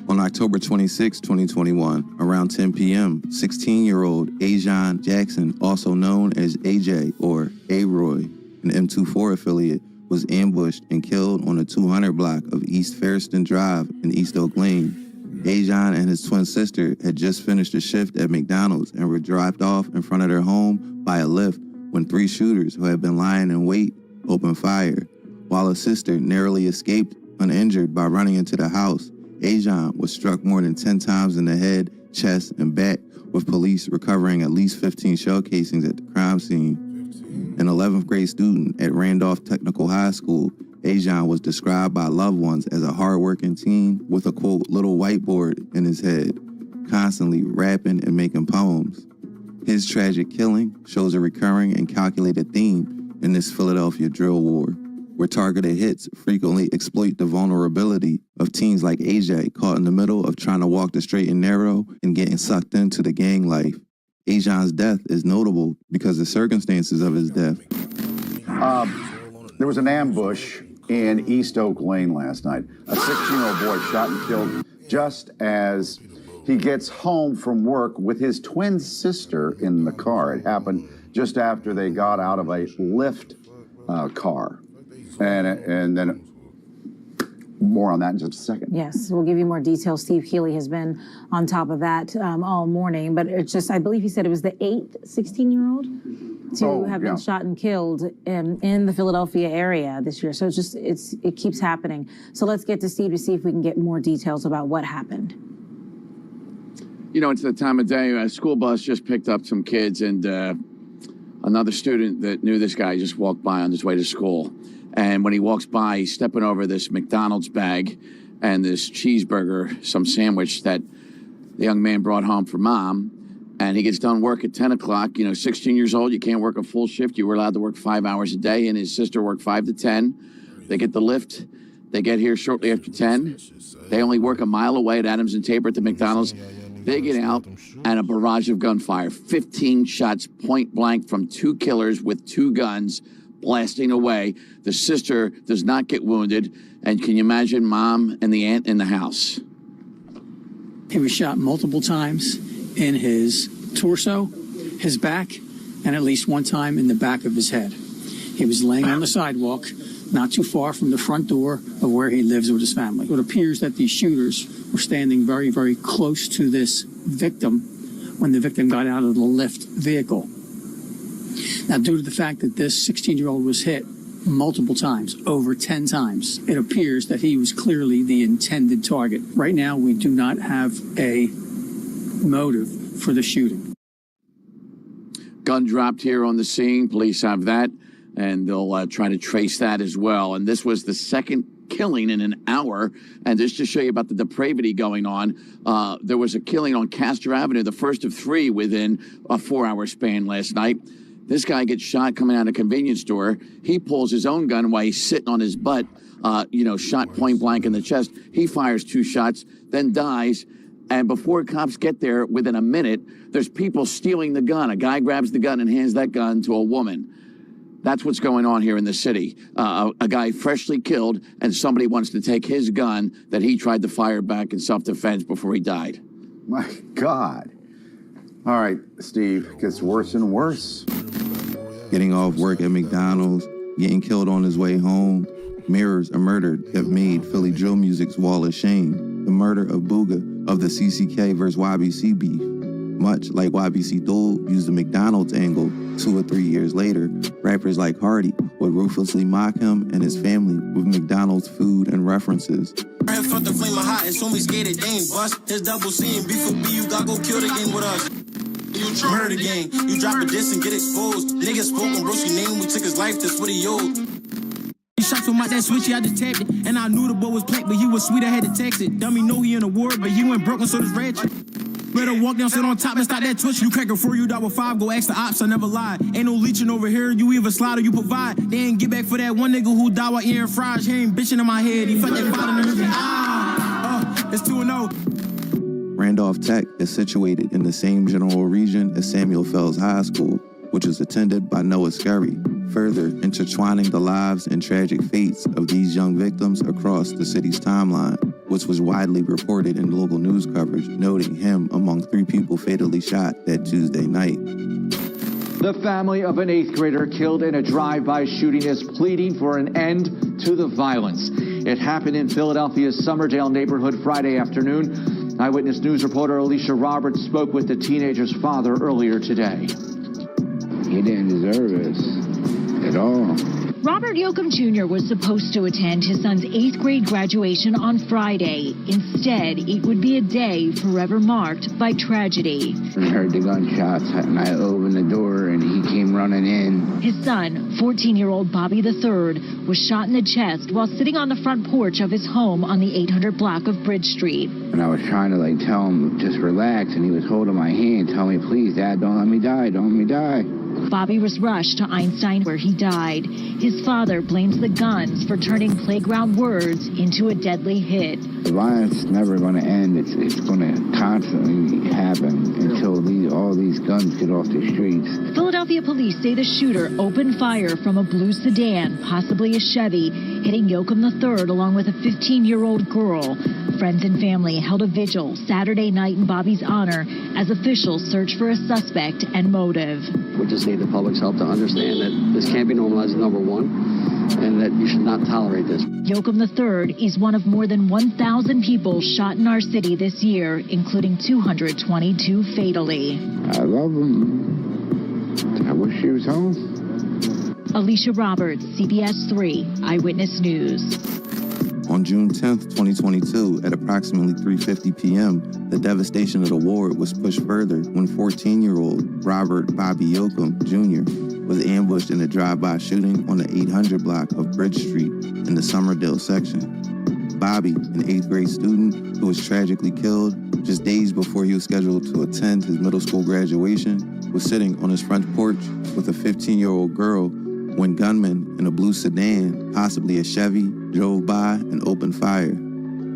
On October 26, 2021, around 10 p.m., 16-year-old Ajon Jackson, also known as AJ or A-Roy, an M24 affiliate, was ambushed and killed on the 200 block of East Ferriston Drive in East Oak Lane. Ajon and his twin sister had just finished a shift at McDonald's and were dropped off in front of their home by a Lyft when 3 shooters who had been lying in wait opened fire. While his sister narrowly escaped uninjured by running into the house, Ajon was struck more than 10 times in the head, chest, and back, with police recovering at least 15 shell casings at the crime scene. An 11th grade student at Randolph Technical High School, Ajon was described by loved ones as a hardworking teen with a, quote, little whiteboard in his head, constantly rapping and making poems. His tragic killing shows a recurring and calculated theme in this Philadelphia drill war, where targeted hits frequently exploit the vulnerability of teens like AJ caught in the middle of trying to walk the straight and narrow and getting sucked into the gang life. Ajon's death is notable because the circumstances of his death. There was an ambush in East Oak Lane last night. A 16-year-old boy shot and killed just as he gets home from work with his twin sister in the car. It happened just after they got out of a Lyft car. And then more on that in just a second. Yes, we'll give you more details. Steve Healy has been on top of that all morning, but it's just, I believe he said it was the 8th 16-year-old to have been shot and killed in the Philadelphia area this year. So it's just, it keeps happening. So let's get to Steve to see if we can get more details about what happened. You know, it's the time of day. A school bus just picked up some kids, and another student that knew this guy just walked by on his way to school. And when he walks by, he's stepping over this McDonald's bag and this cheeseburger, some sandwich that the young man brought home for mom. And he gets done work at 10 o'clock. You know, 16 years old, you can't work a full shift. You were allowed to work 5 hours a day. And his sister worked 5 to 10. They get the lift. They get here shortly after 10. They only work a mile away at Adams and Tabor at the McDonald's. They get out, and a barrage of gunfire. 15 shots point blank from 2 killers with 2 guns blasting away. The sister does not get wounded. And can you imagine mom and the aunt in the house? He was shot multiple times in his torso, his back, and at least one time in the back of his head. He was laying on the sidewalk, not too far from the front door of where he lives with his family. It appears that these shooters were standing very, very close to this victim when the victim got out of the Lyft vehicle. Now, due to the fact that this 16-year-old was hit multiple times, over 10 times. It appears that he was clearly the intended target. Right now, we do not have a motive for the shooting. Gun dropped here on the scene. Police have that, and they'll try to trace that as well. And this was the second killing in an hour. And just to show you about the depravity going on, there was a killing on Castor Avenue, the first of 3 within a 4-hour span last night. This guy gets shot coming out of a convenience store. He pulls his own gun while he's sitting on his butt, shot point blank in the chest. He fires 2 shots, then dies. And before cops get there, within a minute, there's people stealing the gun. A guy grabs the gun and hands that gun to a woman. That's what's going on here in the city. A guy freshly killed, and somebody wants to take his gun that he tried to fire back in self-defense before he died. My God. All right, Steve, it gets worse and worse. Getting off work at McDonald's, getting killed on his way home. Mirrors a murder that made Philly drill music's wall of shame. The murder of Booga of the CCK versus YBC beef. Much like YBC Dole used the McDonald's angle 2 or 3 years later, rappers like Hardy would ruthlessly mock him and his family with McDonald's food and references. I felt the flame of hot and so me scared it ain't bust. His double C and beef for B, you gotta go kill the game with us. You murder the gang, you drop a diss and get exposed. Niggas spoke on Broski name, we took his life, that's what he owed. He shot from out that switchy, I detected. And I knew the boy was black, but he was sweet, I had to text it. Dummy know he in a war, but he went broken, so this ratchet. Better walk down, sit on top and stop that twitch. You crack it 4, you die with 5, go ask the ops, I never lie. Ain't no leeching over here, you either slide or you provide. They ain't get back for that one nigga who died while eating fries. He ain't bitching in my head, he felt that fight in the it's 2-0. Randolph Tech is situated in the same general region as Samuel Fells High School, which is attended by Noah Scurry, further intertwining the lives and tragic fates of these young victims across the city's timeline, which was widely reported in local news coverage, noting him among 3 people fatally shot that Tuesday night. The family of an 8th grader killed in a drive-by shooting is pleading for an end to the violence. It happened in Philadelphia's Somerdale neighborhood Friday afternoon. Eyewitness News reporter Alicia Roberts spoke with the teenager's father earlier today. He didn't deserve this at all. Robert Yoakum Jr. was supposed to attend his son's 8th grade graduation on Friday. Instead, it would be a day forever marked by tragedy. I heard the gunshots and I opened the door and he came running in. His son, 14-year-old Bobby III, was shot in the chest while sitting on the front porch of his home on the 800 block of Bridge Street. And I was trying to tell him just relax, and he was holding my hand, telling me, please, Dad, don't let me die, don't let me die. Bobby was rushed to Einstein where he died. His father blames the guns for turning playground words into a deadly hit. The violence is never going to end. It's going to constantly happen until all these guns get off the streets. Philadelphia police say the shooter opened fire from a blue sedan, possibly a Chevy, hitting Yoakum III along with a 15-year-old girl. Friends and family held a vigil Saturday night in Bobby's honor as officials search for a suspect and motive. We just need the public's help to understand that this can't be normalized, number one, and that you should not tolerate this. Yoakum III is one of more than 1,000 people shot in our city this year, including 222 fatally. I love him. I wish he was home. Alicia Roberts, CBS 3 Eyewitness News. On June 10th, 2022, at approximately 3:50 p.m., the devastation of the war was pushed further when 14-year-old Robert Bobby Yoakum Jr. was ambushed in a drive-by shooting on the 800 block of Bridge Street in the Somerdale section. Bobby, an 8th grade student who was tragically killed just days before he was scheduled to attend his middle school graduation, was sitting on his front porch with a 15-year-old girl when gunmen in a blue sedan, possibly a Chevy, drove by and opened fire.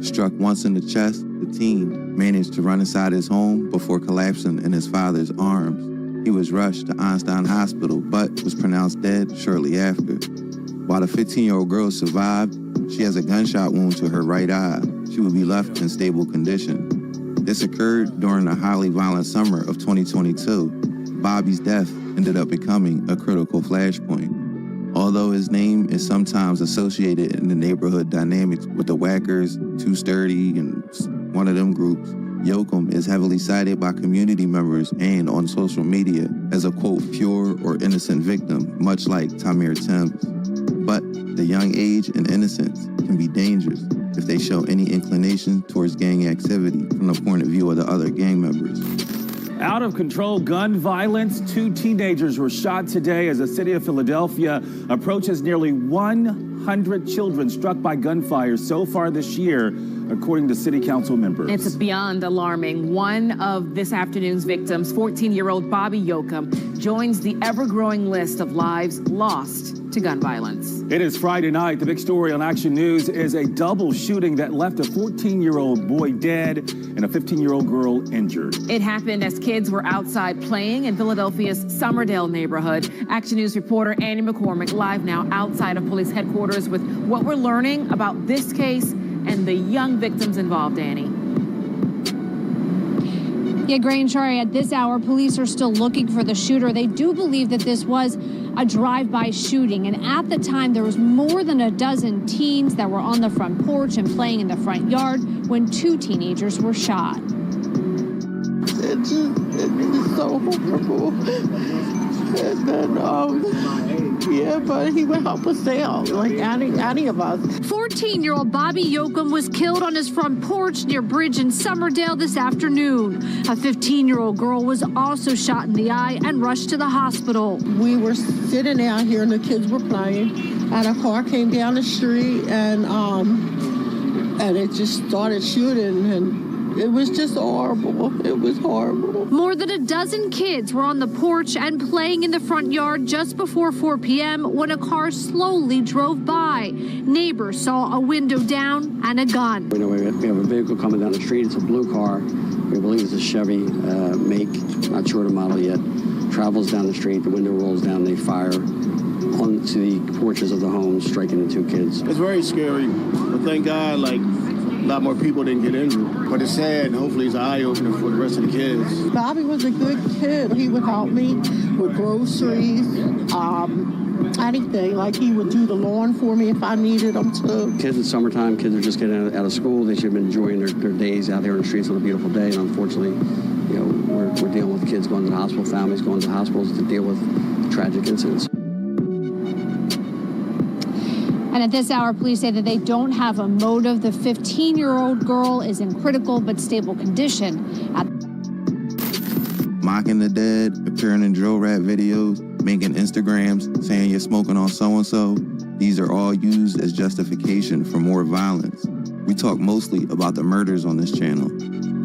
Struck once in the chest, the teen managed to run inside his home before collapsing in his father's arms. He was rushed to Einstein Hospital, but was pronounced dead shortly after. While the 15-year-old girl survived, she has a gunshot wound to her right eye. She will be left in stable condition. This occurred during the highly violent summer of 2022. Bobby's death ended up becoming a critical flashpoint. Although his name is sometimes associated in the neighborhood dynamics with the Wackers, Too Sturdy, and one of them groups, Yoakum is heavily cited by community members and on social media as a, quote, pure or innocent victim, much like Tamir Timms. But the young age and innocence can be dangerous if they show any inclination towards gang activity from the point of view of the other gang members. Out of control gun violence. 2 teenagers were shot today as the city of Philadelphia approaches nearly 100 children struck by gunfire so far this year, according to city council members. It's beyond alarming. One of this afternoon's victims, 14-year-old Bobby Yoakum, joins the ever-growing list of lives lost to gun violence. It is Friday night. The big story on Action News is a double shooting that left a 14-year-old boy dead and a 15-year-old girl injured. It happened as kids were outside playing in Philadelphia's Somerdale neighborhood. Action News reporter Annie McCormick live now outside of police headquarters with what we're learning about this case and the young victims involved, Annie. Yeah, Gray and Shari, at this hour, police are still looking for the shooter. They do believe that this was a drive-by shooting, and at the time there was more than a dozen teens that were on the front porch and playing in the front yard when 2 teenagers were shot. It's so horrible. And then, yeah, but he would help us out, like any of us. 14-year-old Bobby Yoakum was killed on his front porch near Bridge in Somerdale this afternoon. A 15-year-old girl was also shot in the eye and rushed to the hospital. We were sitting out here and the kids were playing, and a car came down the street and it just started shooting, and it was just horrible. It was horrible. More than a dozen kids were on the porch and playing in the front yard just before 4 p.m. when a car slowly drove by. Neighbors saw a window down and a gun. We know we have a vehicle coming down the street. It's a blue car. We believe it's a Chevy make, not sure the model yet. Travels down the street, the window rolls down, they fire onto the porches of the home, striking the 2 kids. It's very scary, but thank God, like, a lot more people didn't get injured. But it's sad, and hopefully it's an eye-opener for the rest of the kids. Bobby was a good kid. He would help me with groceries, anything. Like, he would do the lawn for me if I needed him to. Kids, it's summertime. Kids are just getting out of school. They should have been enjoying their days out there on the streets on a beautiful day. And unfortunately, you know, we're dealing with kids going to the hospital, families going to hospitals to deal with tragic incidents. And at this hour, police say that they don't have a motive. The 15-year-old girl is in critical but stable condition. Mocking the dead, appearing in drill rap videos, making Instagrams, saying you're smoking on so-and-so. These are all used as justification for more violence. We talk mostly about the murders on this channel,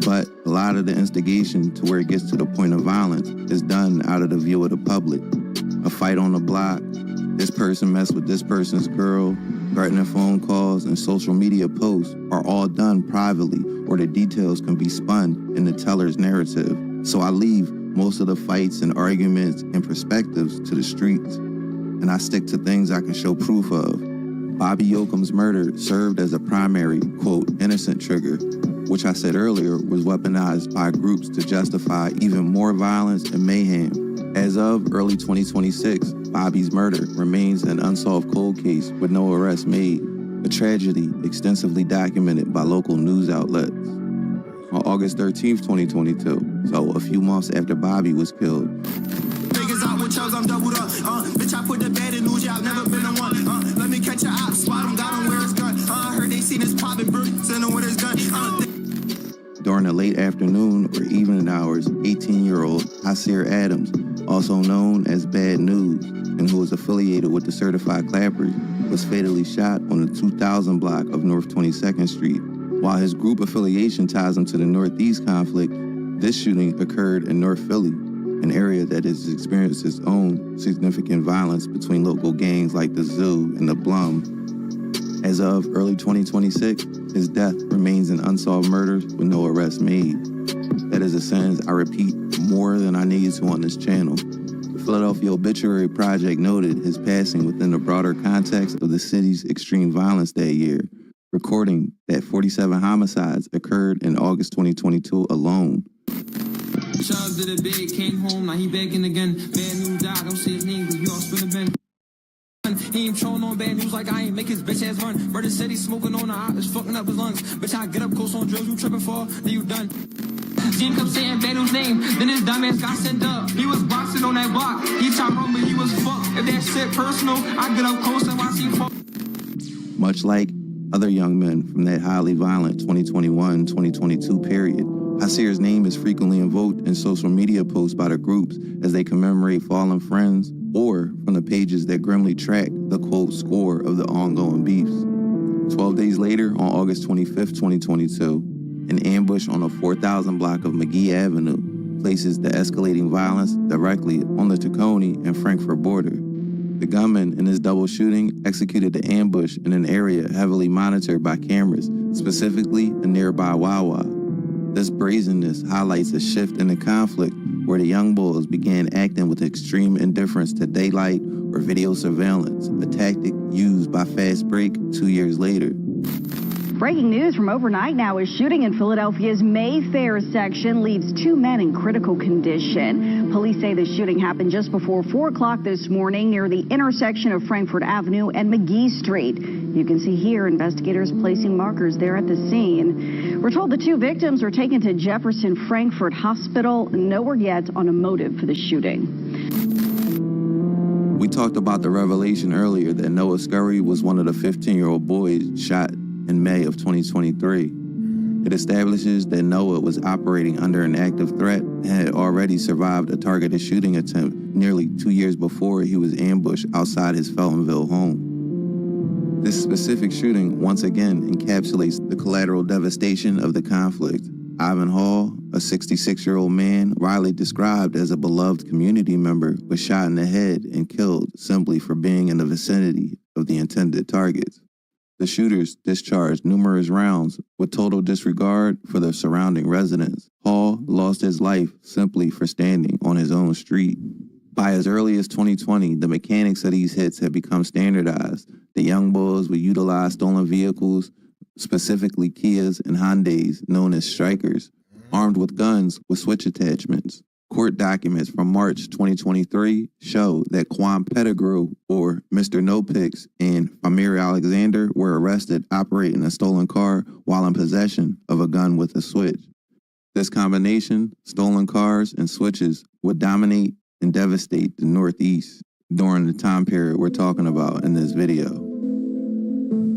but a lot of the instigation to where it gets to the point of violence is done out of the view of the public. A fight on the block, this person messed with this person's girl, threatening phone calls and social media posts are all done privately, or the details can be spun in the teller's narrative. So I leave most of the fights and arguments and perspectives to the streets, and I stick to things I can show proof of. Bobby Yoakum's murder served as a primary, quote, innocent trigger, which I said earlier was weaponized by groups to justify even more violence and mayhem. As of early 2026, Bobby's murder remains an unsolved cold case with no arrest made, a tragedy extensively documented by local news outlets. On August 13th, 2022, so a few months after Bobby was killed, Niggas out with chows, I'm doubled up. Bitch, I put the bad in news, yeah, I've never been on one. Let me catch your op, spot him, got him where his gun. I heard they seen his poppin', bro, send him with his gun. during the late afternoon or evening hours, 18-year-old Hasir Adams, also known as Bad News, and who was affiliated with the Certified Clappers, was fatally shot on the 2000 block of North 22nd Street. While his group affiliation ties him to the Northeast conflict, this shooting occurred in North Philly, an area that has experienced its own significant violence between local gangs like the Zoo and the Blum. As of early 2026, his death remains an unsolved murder with no arrest made. That is a sentence I repeat more than I need to on this channel. The Philadelphia Obituary Project noted his passing within the broader context of the city's extreme violence that year, recording that 47 homicides occurred in August 2022 alone. Charles did it big, came home, now he begging again. Bad News died, don't say his name, cause we all spin the bin. He ain't trolling on Bad News like I ain't make his bitch ass run. Murder said he's smoking on the op, it's fucking up his lungs. Bitch, I get up close on drills, you tripping for, then you done. Jim kept saying Bad News name, then his dumb ass got sent up. He was boxing on that block, he tried run, but he was fucked. If that shit shit personal. I get up close and watch you fall. Much like other young men from that highly violent 2021-2022 period, Hasir's name is frequently invoked in social media posts by the groups as they commemorate fallen friends or from the pages that grimly track the quote score of the ongoing beefs. 12 days later, on August 25th, 2022, an ambush on the 4000 block of McGee Avenue places the escalating violence directly on the Tacony and Frankfurt border. The gunman in this double shooting executed the ambush in an area heavily monitored by cameras, specifically a nearby Wawa. This brazenness highlights a shift in the conflict where the young bulls began acting with extreme indifference to daylight or video surveillance, a tactic used by Fast Break 2 years later. Breaking news from overnight now, a shooting in Philadelphia's Mayfair section leaves 2 men in critical condition. Police say the shooting happened just before 4 o'clock this morning near the intersection of Frankfurt Avenue and McGee Street. You can see here investigators placing markers there at the scene. We're told the 2 victims were taken to Jefferson Frankfurt Hospital. No word yet on a motive for the shooting. We talked about the revelation earlier that Noah Scurry was one of the 15-year-old boys shot in May of 2023. It establishes that Noah was operating under an active threat and had already survived a targeted shooting attempt nearly 2 years before he was ambushed outside his Feltonville home. This specific shooting once again encapsulates the collateral devastation of the conflict. Ivan Hall, a 66-year-old man Riley described as a beloved community member, was shot in the head and killed simply for being in the vicinity of the intended targets. The shooters discharged numerous rounds with total disregard for the surrounding residents. Hall lost his life simply for standing on his own street. By as early as 2020, the mechanics of these hits had become standardized. The young bulls would utilize stolen vehicles, specifically Kias and Hyundais, known as strikers, armed with guns with switch attachments. Court documents from March 2023 show that Quan Pettigrew, or Mr. No Picks, and Amir Alexander were arrested operating a stolen car while in possession of a gun with a switch. This combination, stolen cars and switches, would dominate and devastate the Northeast during the time period we're talking about in this video.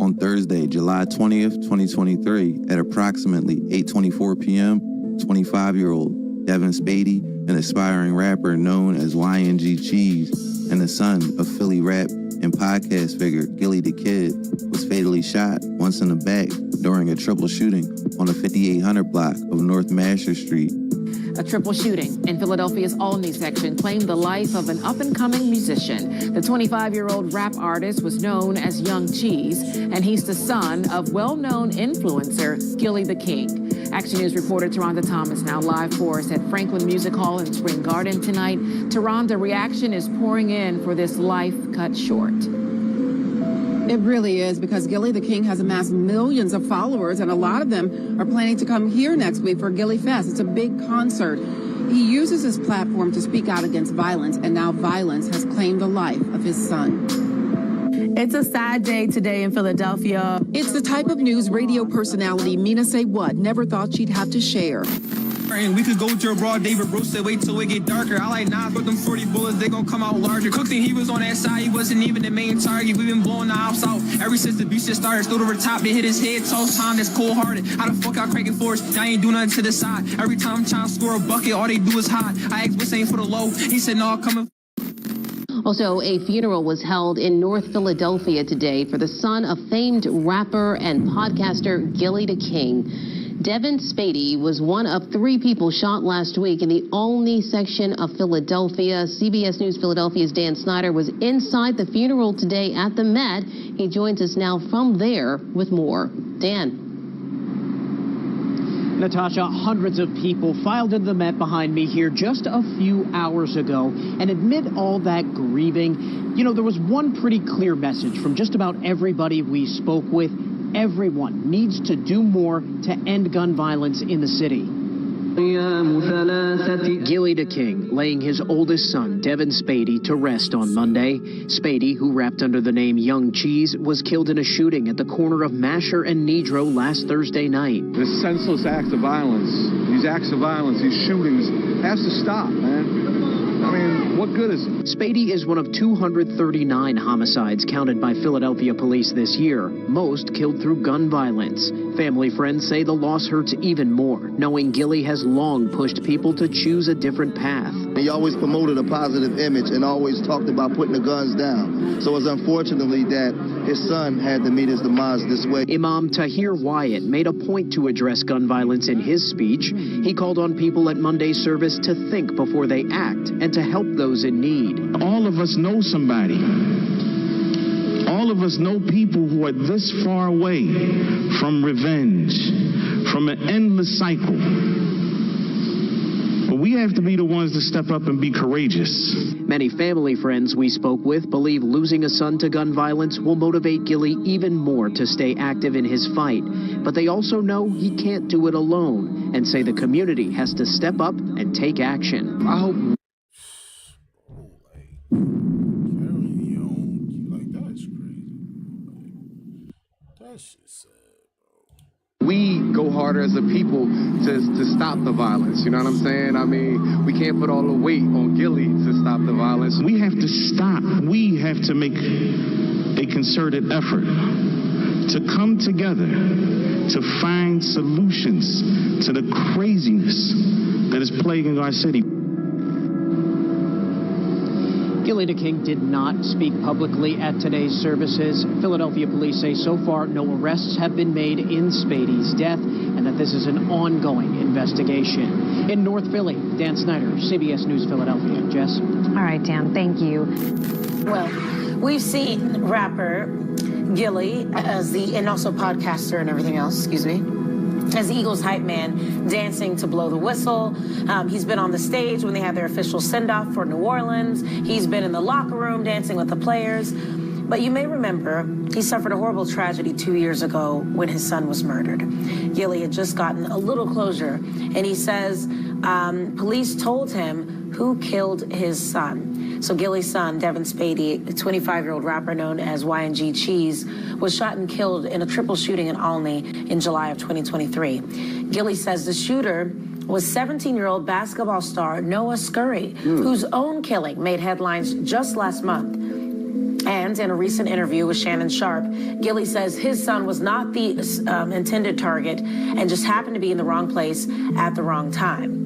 On Thursday, July 20th, 2023, at approximately 8:24 p.m., 25-year-old Devin Spady, an aspiring rapper known as YNG Cheese, and the son of Philly rap and podcast figure Gilly the Kid, was fatally shot once in the back during a triple shooting on the 5800 block of North Masher Street. A triple shooting in Philadelphia's Olney section claimed the life of an up-and-coming musician. The 25-year-old rap artist was known as Young Cheese, and he's the son of well-known influencer Gilly the King. Action News reporter Taronda Thomas now live for us at Franklin Music Hall in Spring Garden tonight. Taronda, reaction is pouring in for this life cut short. It really is, because Gilly the King has amassed millions of followers, and a lot of them are planning to come here next week for Gilly Fest. It's a big concert. He uses his platform to speak out against violence, and now violence has claimed the life of his son. It's a sad day today in Philadelphia. It's the type of news radio personality Mina Say What never thought she'd have to share. And we could go to a broad day, but bro said wait till it get darker. I like Nas with them 40 bullets, they gon' come out larger. Cook said he was on that side, he wasn't even the main target. We been blowing the house out ever since the beach just started. Stood over the top, it hit his head, tough time, that's cold hearted. How the fuck I cracking force? I ain't do nothing to the side. Every time I'm trying to score a bucket, all they do is hide. I asked what's ain't for the low, he said no, I'm coming. Also, a funeral was held in North Philadelphia today for the son of famed rapper and podcaster Gilly the King. Devin Spady was one of 3 people shot last week in the Olney section of Philadelphia. CBS News Philadelphia's Dan Snyder was inside the funeral today at the Met. He joins us now from there with more. Dan. Natasha, hundreds of people filed into the Met behind me here just a few hours ago. And amid all that grieving, you know, there was one pretty clear message from just about everybody we spoke with. Everyone needs to do more to end gun violence in the city. Gilly the King laying his oldest son, Devin Spady, to rest on Monday. Spady, who rapped under the name Young Cheese, was killed in a shooting at the corner of Masher and Nedrow last Thursday night. This senseless act of violence, these acts of violence, these shootings, has to stop, man. I mean, What good is it? Spady is one of 239 homicides counted by Philadelphia police this year, most killed through gun violence. Family friends say the loss hurts even more, knowing Gilly has long pushed people to choose a different path. He always promoted a positive image and always talked about putting the guns down. So it's unfortunately that his son had to meet his demise this way. Imam Tahir Wyatt made a point to address gun violence in his speech. He called on people at Monday's service to think before they act and to help those in need. All of us know somebody. All of us know people who are this far away from revenge, from an endless cycle. But we have to be the ones to step up and be courageous. Many family friends we spoke with believe losing a son to gun violence will motivate Gilly even more to stay active in his fight. But they also know he can't do it alone and say the community has to step up and take action. I hope. We go harder as a people to stop the violence, you know what I'm saying? I mean, we can't put all the weight on Gilly to stop the violence. We have to stop. We have to make a concerted effort to come together to find solutions to the craziness that is plaguing our city. Gilly the King did not speak publicly at today's services. Philadelphia police say so far no arrests have been made in Spady's death and that this is an ongoing investigation. In North Philly, Dan Snyder, CBS News Philadelphia. Jess? All right, Dan, thank you. Well, we've seen rapper Gilly and also podcaster and everything else, as the Eagles hype man, dancing to Blow the Whistle. He's been on the stage when they had their official send-off for New Orleans. He's been in the locker room dancing with the players. But you may remember he suffered a horrible tragedy 2 years ago when his son was murdered. Gilly had just gotten a little closure, and he says police told him who killed his son. So Gilly's son, Devin Spady, a 25-year-old rapper known as YNG Cheese, was shot and killed in a triple shooting in Olney in July of 2023. Gilly says the shooter was 17-year-old basketball star Noah Scurry, whose own killing made headlines just last month. And in a recent interview with Shannon Sharp, Gilly says his son was not the intended target and just happened to be in the wrong place at the wrong time.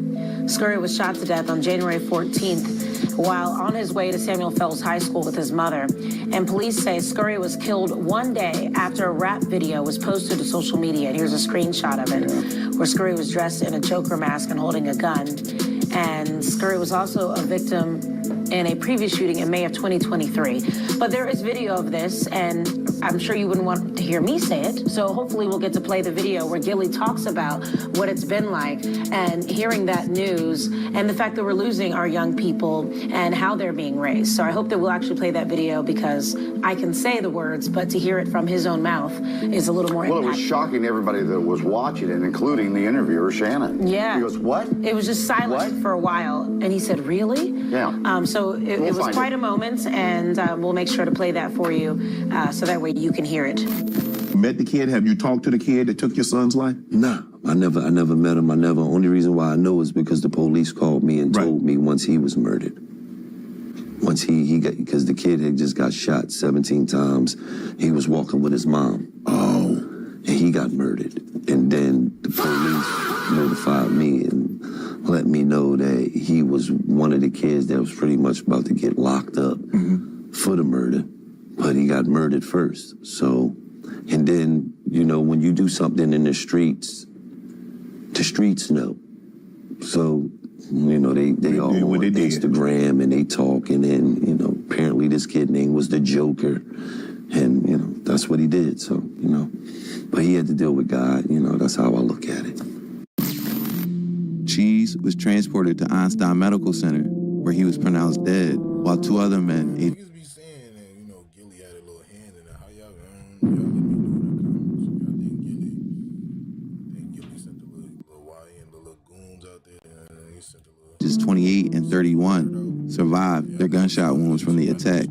Scurry was shot to death on January 14th while on his way to Samuel Fells High School with his mother. And police say Scurry was killed one day after a rap video was posted to social media. And here's a screenshot of it, where Scurry was dressed in a Joker mask and holding a gun. And Scurry was also a victim in a previous shooting in May of 2023. But there is video of this, and I'm sure you wouldn't want to hear me say it. So hopefully we'll get to play the video where Gilly talks about what it's been like and hearing that news and the fact that we're losing our young people and how they're being raised. So I hope that we'll actually play that video because I can say the words, but to hear it from his own mouth is a little more impactful. Well, it was shocking to everybody that was watching it, including the interviewer, Shannon. Yeah. He goes, what? It was just silent for a while. And he said, really? Yeah. So it was quite a moment, and we'll make sure to play that for you so that way you can hear it. Met the kid? Have you talked to the kid that took your son's life? Nah, I never met him. Only reason why I know is because the police called me and told me once he was murdered. Once he got, because the kid had just got shot 17 times. He was walking with his mom. Oh. And he got murdered. And then the police notified me and let me know that he was one of the kids that was pretty much about to get locked up for the murder. But he got murdered first. So, and then, you know, when you do something in the streets know. So, you know, they all on Instagram and they talk, and then, you know, apparently this kid name was the Joker, and, you know, that's what he did. So, you know, but he had to deal with God. You know, that's how I look at it. Cheese was transported to Einstein Medical Center, where he was pronounced dead, while two other men. Just 28 and 31 survived their gunshot wounds from the attack.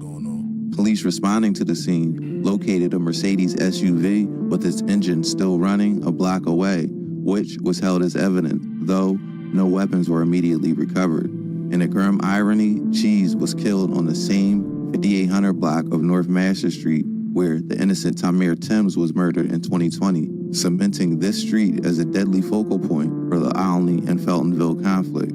Police responding to the scene located a Mercedes SUV with its engine still running a block away, which was held as evidence, though no weapons were immediately recovered. In a grim irony, Cheese was killed on the same 5800 block of North Master Street where the innocent Tamir Timms was murdered in 2020, cementing this street as a deadly focal point for the Olney and Feltonville conflict.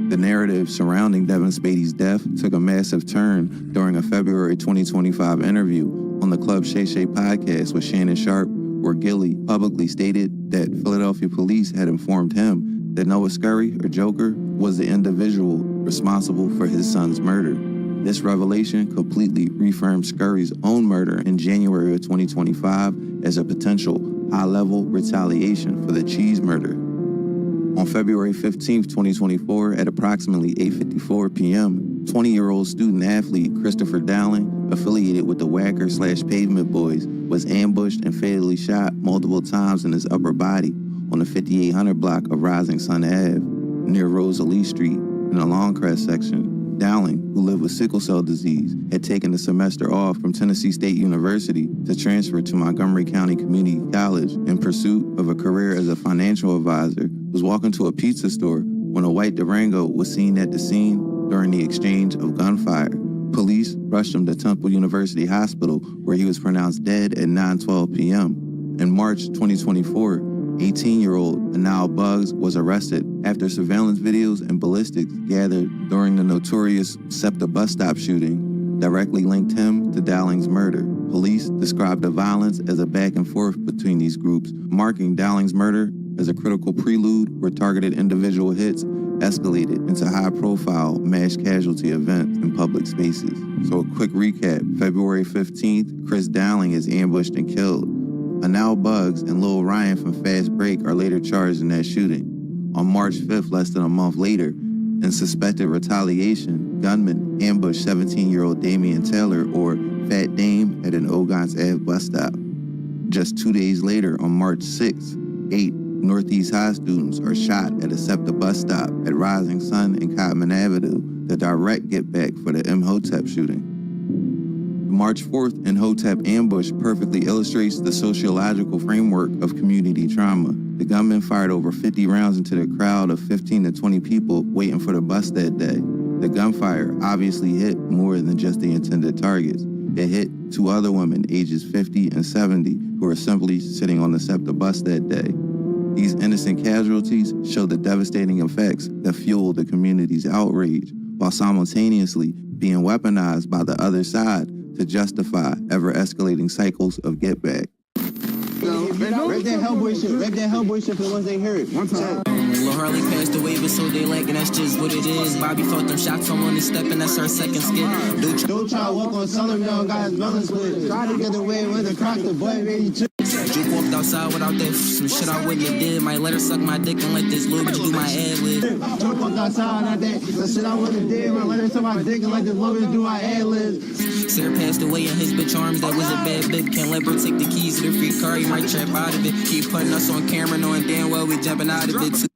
The narrative surrounding Devin Spade's death took a massive turn during a February 2025 interview on the Club Shay Shay podcast with Shannon Sharp, where Gilly publicly stated that Philadelphia police had informed him that Noah Scurry, or Joker, was the individual responsible for his son's murder. This revelation completely reaffirmed Scurry's own murder in January of 2025 as a potential high-level retaliation for the Cheese murder. On February 15, 2024, at approximately 8:54 p.m., 20-year-old student-athlete Christopher Dowling, affiliated with the Wackers/Pavement Boys, was ambushed and fatally shot multiple times in his upper body on the 5800 block of Rising Sun Ave, near Rosalie Street, in the Longcrest section. Dowling, who lived with sickle cell disease, had taken a semester off from Tennessee State University to transfer to Montgomery County Community College in pursuit of a career as a financial advisor, was walking to a pizza store when a white Durango was seen at the scene during the exchange of gunfire. Police rushed him to Temple University Hospital, where he was pronounced dead at 9:12 p.m. In March 2024, 18-year-old Anal Buggs was arrested after surveillance videos and ballistics gathered during the notorious SEPTA bus stop shooting directly linked him to Dowling's murder. Police described the violence as a back and forth between these groups, marking Dowling's murder as a critical prelude where targeted individual hits escalated into high-profile mass casualty events in public spaces. So a quick recap: February 15th, Chris Dowling is ambushed and killed. Anal Buggs and Lil Ryan from Fast Break are later charged in that shooting. On March 5th, less than a month later, in suspected retaliation, gunmen ambushed 17-year-old Damian Taylor, or Fat Dame, at an Ogons Ave bus stop. Just 2 days later, on March 6th, 8 Northeast High students are shot at a SEPTA bus stop at Rising Sun and Cotman Avenue, the direct get-back for the Imhotep shooting. The March 4th Imhotep ambush perfectly illustrates the sociological framework of community trauma. The gunman fired over 50 rounds into the crowd of 15 to 20 people waiting for the bus that day. The gunfire obviously hit more than just the intended targets. It hit 2 other women, ages 50 and 70, who were simply sitting on the SEPTA bus that day. These innocent casualties show the devastating effects that fueled the community's outrage, while simultaneously being weaponized by the other side to justify ever-escalating cycles of get-back. Rep that Hellboy shit for once they hear it. One time. Lil Harley passed away, but so they like, and that's just what it is. Bobby fought them shots on one step, and that's her second skit. Don't try to walk on Southern Young guys' melon split. Try to get away with a crock, the boy ready to. Juke walked outside without that, some shit I wouldn't have did. Might let her suck my dick and let this little bitch do my ad-lib. Juke walked outside without that, the shit I wouldn't have did. Might let her suck my dick and let this little bitch do my ad-lib. Sarah passed away in his bitch arms, that was a bad bit. Can't let bro take the keys to the free car, he might trap out of it. Keep putting us on camera, knowing damn well we jumping out of it too.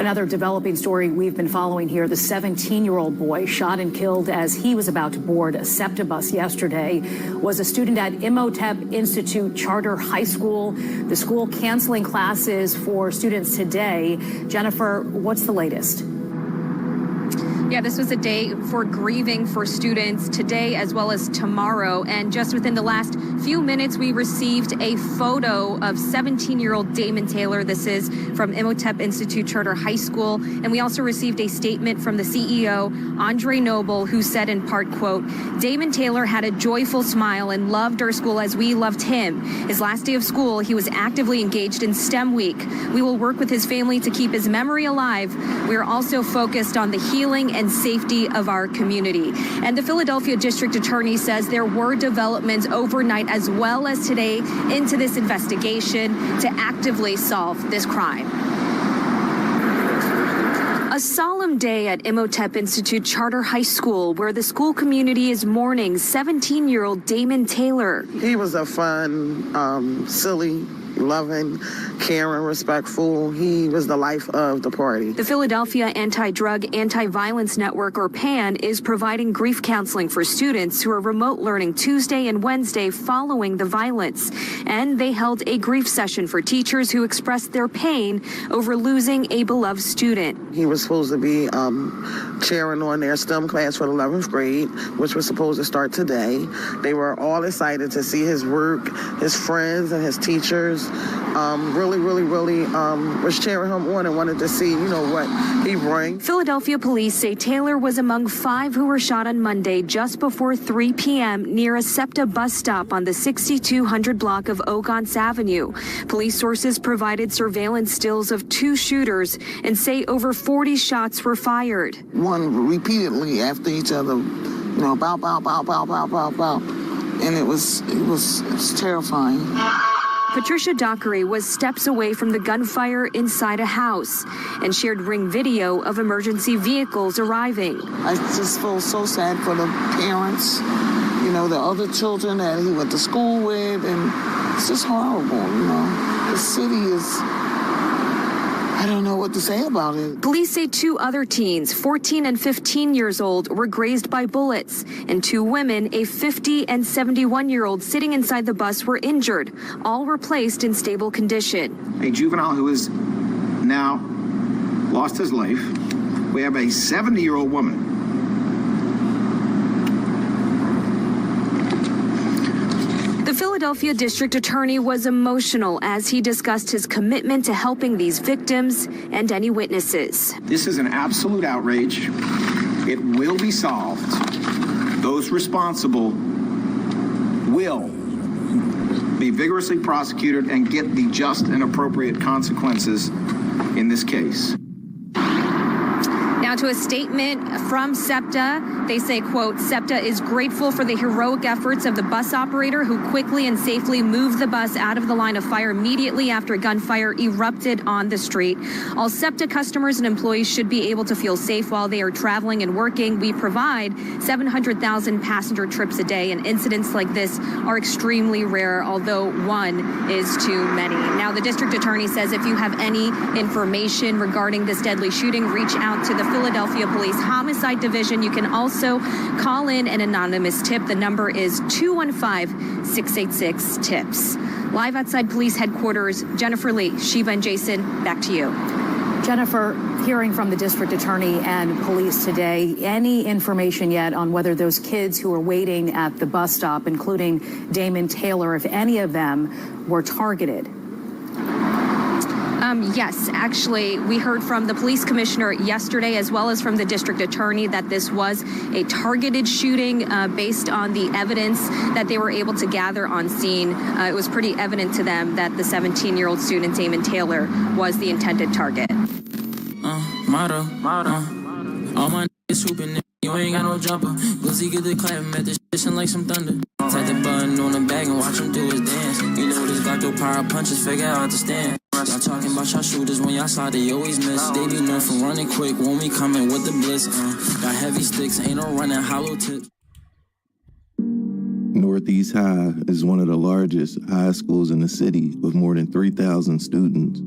Another developing story we've been following here, the 17-year-old boy shot and killed as he was about to board a SEPTA bus yesterday was a student at Imhotep Institute Charter High School. The school canceling classes for students today. Jennifer, what's the latest? Yeah, this was a day for grieving for students today as well as tomorrow. And just within the last few minutes, we received a photo of 17-year-old Damon Taylor. This is from Imhotep Institute Charter High School. And we also received a statement from the CEO, Andre Noble, who said in part, quote, Damon Taylor had a joyful smile and loved our school as we loved him. His last day of school, he was actively engaged in STEM Week. We will work with his family to keep his memory alive. We are also focused on the healing and safety of our community. And the Philadelphia District Attorney says there were developments overnight as well as today into this investigation to actively solve this crime. A solemn day at Imhotep Institute Charter High School where the school community is mourning 17-year-old Damon Taylor. He was a fun, silly, loving, caring, respectful. He was the life of the party. The Philadelphia Anti-Drug, Anti-Violence Network, or PAN, is providing grief counseling for students who are remote learning Tuesday and Wednesday following the violence. And they held a grief session for teachers who expressed their pain over losing a beloved student. He was supposed to be chairing on their STEM class for the 11th grade, which was supposed to start today. They were all excited to see his work, his friends and his teachers. Really was cheering him on and wanted to see, what he brings. Philadelphia police say Taylor was among 5 who were shot on Monday just before 3 p.m. near a SEPTA bus stop on the 6200 block of Ogontz Avenue. Police sources provided surveillance stills of 2 shooters and say over 40 shots were fired. One repeatedly after each other, bow, bow, bow, bow, bow, bow, bow. And it was terrifying. Patricia Dockery was steps away from the gunfire inside a house and shared Ring video of emergency vehicles arriving. I just feel so sad for the parents, the other children that he went to school with, and it's just horrible, The city is... I don't know what to say about it. Police say 2 other teens, 14 and 15 years old, were grazed by bullets, and 2 women, a 50 and 71-year-old sitting inside the bus, were injured. All were placed in stable condition. A juvenile who has now lost his life. We have a 70-year-old woman. The Philadelphia District Attorney was emotional as he discussed his commitment to helping these victims and any witnesses. This is an absolute outrage. It will be solved. Those responsible will be vigorously prosecuted and get the just and appropriate consequences in this case. Now to a statement from SEPTA. They say, quote, SEPTA is grateful for the heroic efforts of the bus operator who quickly and safely moved the bus out of the line of fire immediately after gunfire erupted on the street. All SEPTA customers and employees should be able to feel safe while they are traveling and working. We provide 700,000 passenger trips a day, and incidents like this are extremely rare, although one is too many. Now, the district attorney says if you have any information regarding this deadly shooting, reach out to the Philadelphia Police Homicide Division. You can also call in an anonymous tip. The number is 215-686-TIPS. Live outside police headquarters, Jennifer Lee, Sheba and Jason, back to you. Jennifer, hearing from the district attorney and police today, any information yet on whether those kids who were waiting at the bus stop, including Damon Taylor, if any of them were targeted? Yes, actually, we heard from the police commissioner yesterday as well as from the district attorney that this was a targeted shooting based on the evidence that they were able to gather on scene. It was pretty evident to them that the 17-year-old student, Damon Taylor, was the intended target. All my niggas hooping, you ain't got no jumper. Glizzy get the clap, met the shit like some thunder. Tap the button on the bag and watch him do his dance. You know this got your power punches, figure out the stand. Y'all talking about y'all shooters when y'all slide, they always miss. They be known for running quick, won't be coming with the blitz. Got heavy sticks, ain't no running hollow tips. Northeast High is one of the largest high schools in the city with more than 3,000 students.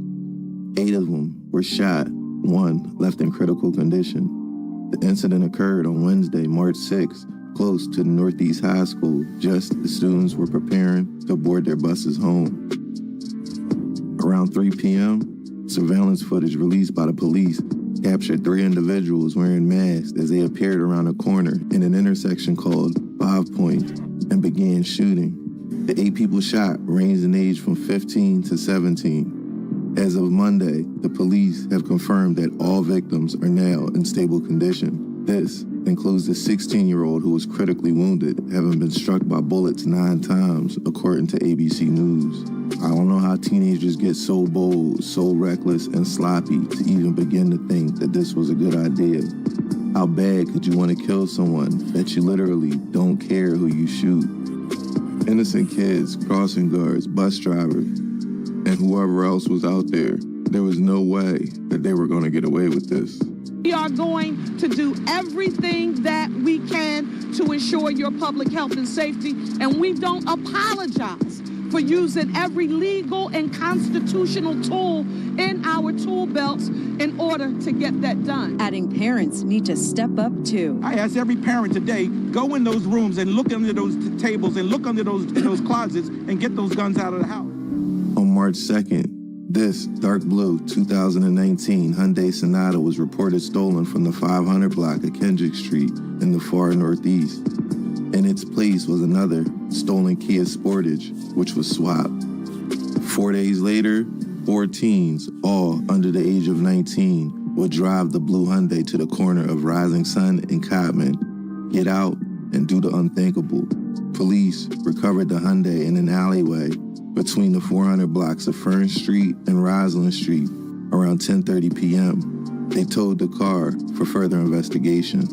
8 of them were shot, 1 left in critical condition. The incident occurred on Wednesday, March 6th, close to Northeast High School, just as students were preparing to board their buses home. Around 3 p.m., surveillance footage released by the police captured 3 individuals wearing masks as they appeared around a corner in an intersection called 5 Point and began shooting. The 8 people shot ranged in age from 15 to 17. As of Monday, the police have confirmed that all victims are now in stable condition. This includes the 16-year-old who was critically wounded, having been struck by bullets 9 times, according to ABC News. I don't know how teenagers get so bold, so reckless, and sloppy to even begin to think that this was a good idea. How bad could you want to kill someone that you literally don't care who you shoot? Innocent kids, crossing guards, bus drivers, and whoever else was out there, there was no way that they were going to get away with this. We are going to do everything that we can to ensure your public health and safety, and we don't apologize for using every legal and constitutional tool in our tool belts in order to get that done. Adding parents need to step up too. I ask every parent today, go in those rooms and look under those tables and look under those closets and get those guns out of the house. On March 2nd, this dark blue 2019 Hyundai Sonata was reported stolen from the 500 block of Kendrick Street in the far northeast. In its place was another stolen Kia Sportage, which was swapped. 4 days later, 4 teens, all under the age of 19, would drive the blue Hyundai to the corner of Rising Sun and Cotman, get out, and do the unthinkable. Police recovered the Hyundai in an alleyway between the 400 blocks of Fern Street and Roslyn Street around 10:30 p.m. They towed the car for further investigation.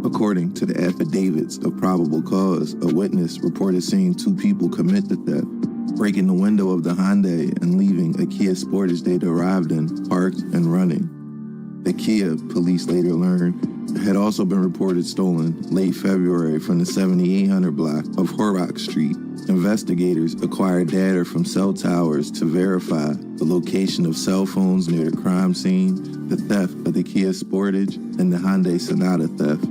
According to the affidavits of probable cause, a witness reported seeing 2 people commit the theft, breaking the window of the Hyundai and leaving a Kia Sportage they'd arrived in, parked and running. The Kia, police later learned, had also been reported stolen late February from the 7800 block of Horrock Street. Investigators acquired data from cell towers to verify the location of cell phones near the crime scene, the theft of the Kia Sportage, and the Hyundai Sonata theft.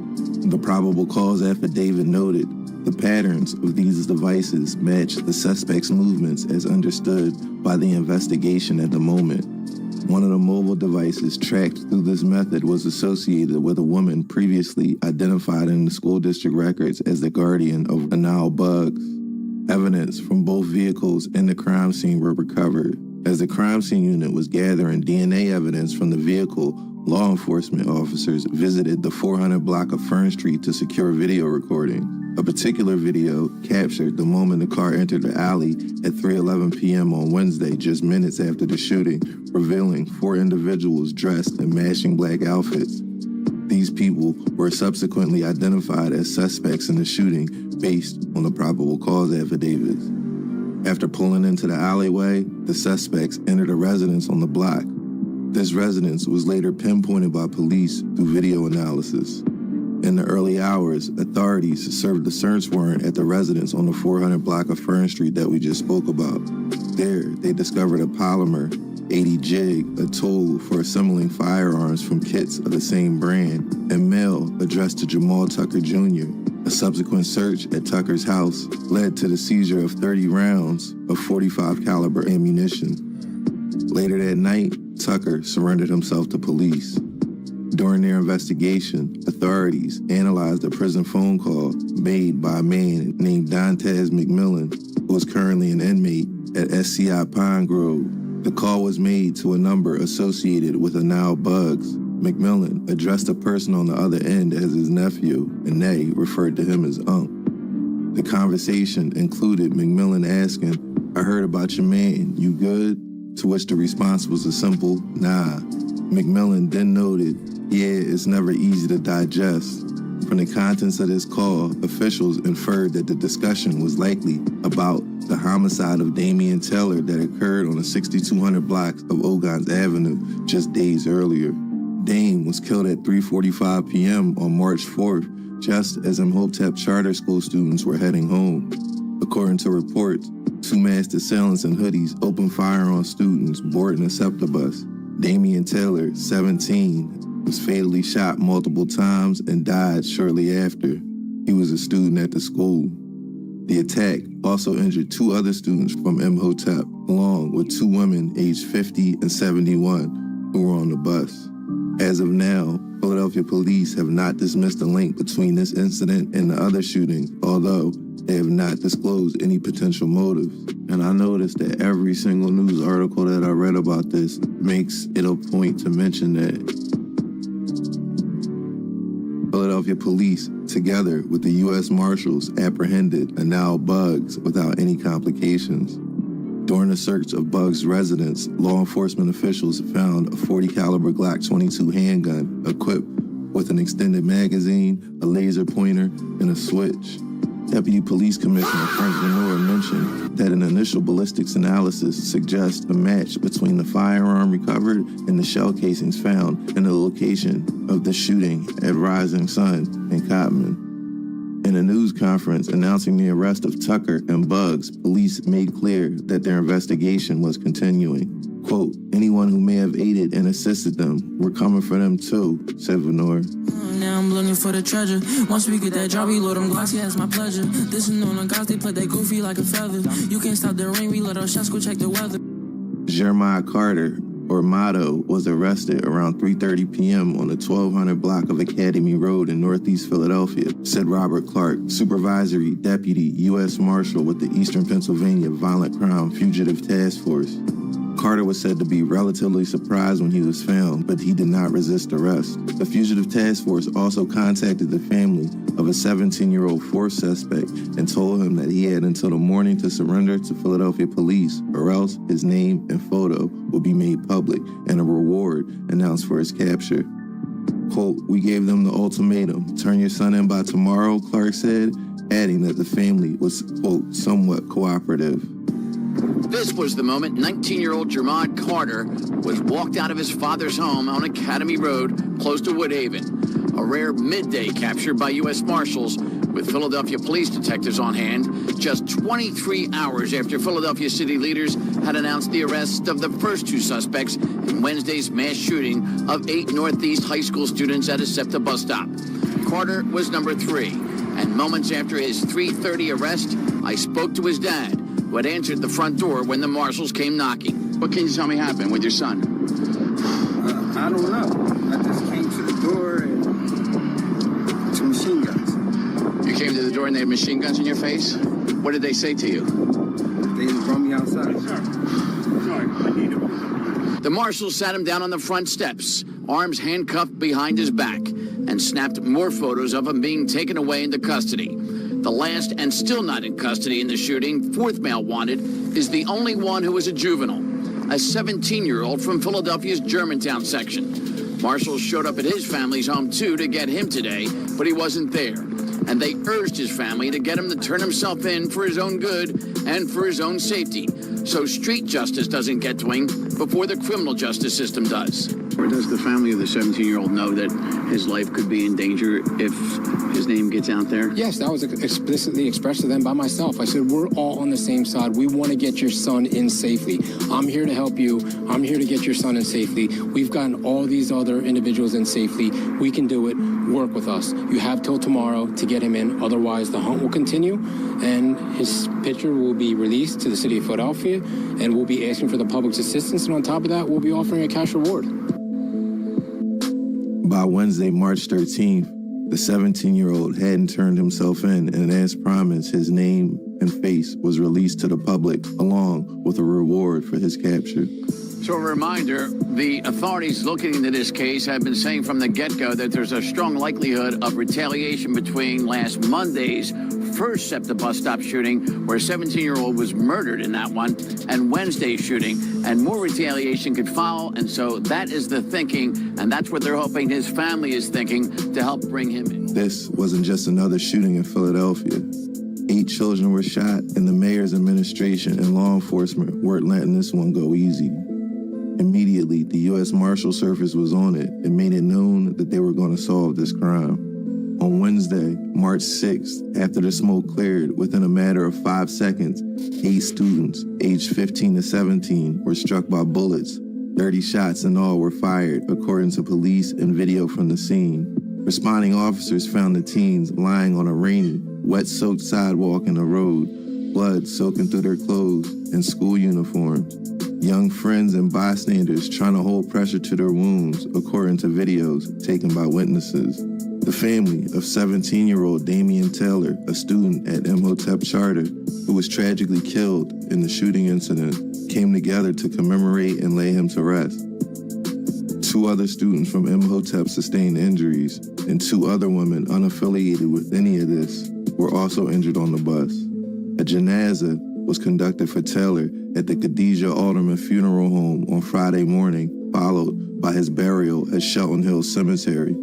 The probable cause affidavit noted the patterns of these devices matched the suspect's movements as understood by the investigation at the moment. One of the mobile devices tracked through this method was associated with a woman previously identified in the school district records as the guardian of Anal Bugs. Evidence from both vehicles in the crime scene were recovered. As the crime scene unit was gathering DNA evidence from the vehicle, law enforcement officers visited the 400 block of Fern Street to secure video recording. A particular video captured the moment the car entered the alley at 3:11 p.m. on Wednesday, just minutes after the shooting, revealing 4 individuals dressed in matching black outfits. These people were subsequently identified as suspects in the shooting based on the probable cause affidavits. After pulling into the alleyway, the suspects entered a residence on the block. This residence was later pinpointed by police through video analysis. In the early hours, authorities served a search warrant at the residence on the 400 block of Fern Street that we just spoke about. There, they discovered a polymer 80 jig, a tool for assembling firearms from kits of the same brand, and mail addressed to Jamal Tucker Jr. A subsequent search at Tucker's house led to the seizure of 30 rounds of .45 caliber ammunition. Later that night, Tucker surrendered himself to police. During their investigation, authorities analyzed a prison phone call made by a man named Dantes McMillan, who is currently an inmate at SCI Pine Grove. The call was made to a number associated with Anal Bugs. McMillan addressed the person on the other end as his nephew, and they referred to him as Unc. The conversation included McMillan asking, "I heard about your man, you good?" To which the response was a simple, "Nah." McMillan then noted, "Yeah, it's never easy to digest." From the contents of this call, officials inferred that the discussion was likely about the homicide of Damian Taylor that occurred on the 6200 block of Ogons Avenue just days earlier. Dame was killed at 3:45 p.m. on March 4th, just as Imhotep charter school students were heading home. According to reports, 2 masked assailants in hoodies opened fire on students boarding a SEPTA bus. Damian Taylor, 17, was fatally shot multiple times and died shortly after. He was a student at the school. The attack also injured 2 other students from Imhotep, along with 2 women aged 50 and 71 who were on the bus. As of now, Philadelphia police have not dismissed the link between this incident and the other shootings, although they have not disclosed any potential motives. And I noticed that every single news article that I read about this makes it a point to mention that Philadelphia police, together with the U.S. Marshals, apprehended Anal Buggs without any complications. During a search of Buggs' residence, law enforcement officials found a .40 caliber Glock 22 handgun equipped with an extended magazine, a laser pointer, and a switch. Deputy Police Commissioner Frank Venor mentioned that an initial ballistics analysis suggests a match between the firearm recovered and the shell casings found in the location of the shooting at Rising Sun in Cotman. In a news conference announcing the arrest of Tucker and Buggs, police made clear that their investigation was continuing. Quote, anyone who may have aided and assisted them, we're coming for them too, said Venor. Now I'm looking for the treasure. Once we get that job, we load them Glocks, yeah, it's my pleasure. This is known on guys, they play that goofy like a feather. You can't stop the rain, we let our shots go check the weather. Jeremiah Carter, or Motto, was arrested around 3:30 p.m. on the 1200 block of Academy Road in Northeast Philadelphia, said Robert Clark, Supervisory Deputy U.S. Marshal with the Eastern Pennsylvania Violent Crime Fugitive Task Force. Carter was said to be relatively surprised when he was found, but he did not resist arrest. The Fugitive Task Force also contacted the family of a 17-year-old fourth suspect and told him that he had until the morning to surrender to Philadelphia police, or else his name and photo would be made public and a reward announced for his capture. Quote, we gave them the ultimatum, turn your son in by tomorrow, Clark said, adding that the family was, quote, somewhat cooperative. This was the moment 19-year-old Jermod Carter was walked out of his father's home on Academy Road, close to Woodhaven. A rare midday capture by U.S. Marshals, with Philadelphia police detectives on hand, just 23 hours after Philadelphia city leaders had announced the arrest of the first 2 suspects in Wednesday's mass shooting of 8 Northeast high school students at a SEPTA bus stop. Carter was number 3, and moments after his 3:30 arrest, I spoke to his dad, who had answered the front door when the marshals came knocking. What can you tell me happened with your son? I don't know. I just came to the door and 2 machine guns. You came to the door and they had machine guns in your face? What did they say to you? They just brought me outside. The marshals sat him down on the front steps, arms handcuffed behind his back, and snapped more photos of him being taken away into custody. The last and still not in custody in the shooting, 4th male wanted, is the only one who is a juvenile, a 17-year-old from Philadelphia's Germantown section. Marshals showed up at his family's home, too, to get him today, but he wasn't there. And they urged his family to get him to turn himself in for his own good and for his own safety, so street justice doesn't get to him before the criminal justice system does. Or does the family of the 17-year-old know that his life could be in danger if his name gets out there? Yes, that was explicitly expressed to them by myself. I said, we're all on the same side. We want to get your son in safely. I'm here to help you. I'm here to get your son in safely. We've gotten all these other individuals in safely. We can do it. Work with us. You have till tomorrow to get him in. Otherwise, the hunt will continue, and his picture will be released to the city of Philadelphia, and we'll be asking for the public's assistance. And on top of that, we'll be offering a cash reward. By Wednesday, March 13th, the 17-year-old hadn't turned himself in, and as promised, his name and face was released to the public, along with a reward for his capture. So a reminder, the authorities looking into this case have been saying from the get-go that there's a strong likelihood of retaliation between last Monday's first SEPTA bus stop shooting, where a 17-year-old was murdered in that one, and Wednesday's shooting, and more retaliation could follow. And so that is the thinking, and that's what they're hoping his family is thinking to help bring him in. This wasn't just another shooting in Philadelphia. 8 children were shot, and the mayor's administration and law enforcement weren't letting this one go easy. Immediately, the U.S. Marshal Service was on it and made it known that they were going to solve this crime. On Wednesday, March 6th, after the smoke cleared, within a matter of 5 seconds, 8 students, aged 15 to 17, were struck by bullets 30 shots in all were fired, according to police and video from the scene. Responding officers found the teens lying on a rainy, wet-soaked sidewalk in the road, blood soaking through their clothes and school uniforms. Young friends and bystanders trying to hold pressure to their wounds, according to videos taken by witnesses. The family of 17-year-old Damian Taylor, a student at Imhotep Charter, who was tragically killed in the shooting incident, came together to commemorate and lay him to rest. 2 other students from Imhotep sustained injuries, and 2 other women unaffiliated with any of this were also injured on the bus. A janazah was conducted for Taylor at the Khadijah Alderman Funeral Home on Friday morning, followed by his burial at Shelton Hill Cemetery.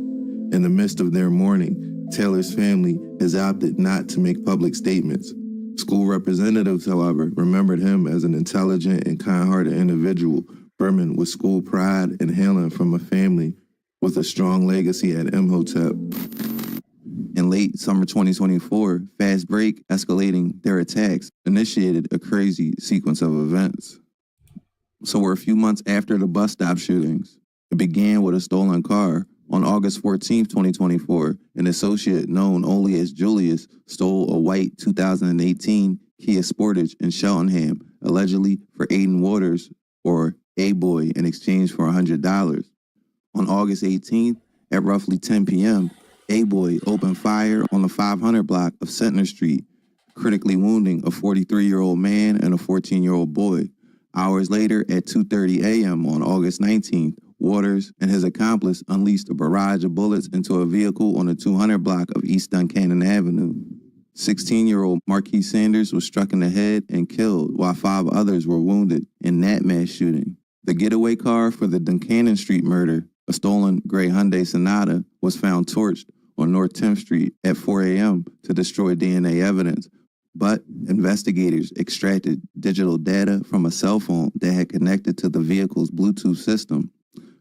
In the midst of their mourning, Taylor's family has opted not to make public statements. School representatives, however, remembered him as an intelligent and kind-hearted individual, brimming with school pride and hailing from a family with a strong legacy at Imhotep. In late summer 2024, Fast Break, escalating their attacks, initiated a crazy sequence of events. So we're a few months after the bus stop shootings. It began with a stolen car. On August 14, 2024, an associate known only as Julius stole a white 2018 Kia Sportage in Cheltenham, allegedly for Aiden Waters, or A-Boy, in exchange for $100. On August 18th, at roughly 10 p.m., A-Boy opened fire on the 500 block of Centner Street, critically wounding a 43-year-old man and a 14-year-old boy. Hours later, at 2:30 a.m. on August 19th, Waters and his accomplice unleashed a barrage of bullets into a vehicle on the 200 block of East Duncannon Avenue. 16-year-old Marquis Sanders was struck in the head and killed, while 5 others were wounded in that mass shooting. The getaway car for the Duncannon Street murder, a stolen gray Hyundai Sonata, was found torched on North 10th Street at 4 a.m. to destroy DNA evidence, but investigators extracted digital data from a cell phone that had connected to the vehicle's Bluetooth system.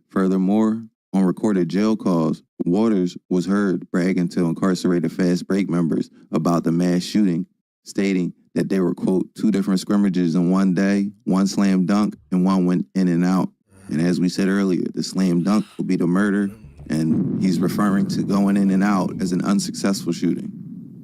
Furthermore, on recorded jail calls, Waters was heard bragging to incarcerated Fast Break members about the mass shooting, stating that they were, quote, 2 different scrimmages in one day, 1 slam dunk, and 1 went in and out. And as we said earlier, the slam dunk will be the murder, and he's referring to going in and out as an unsuccessful shooting.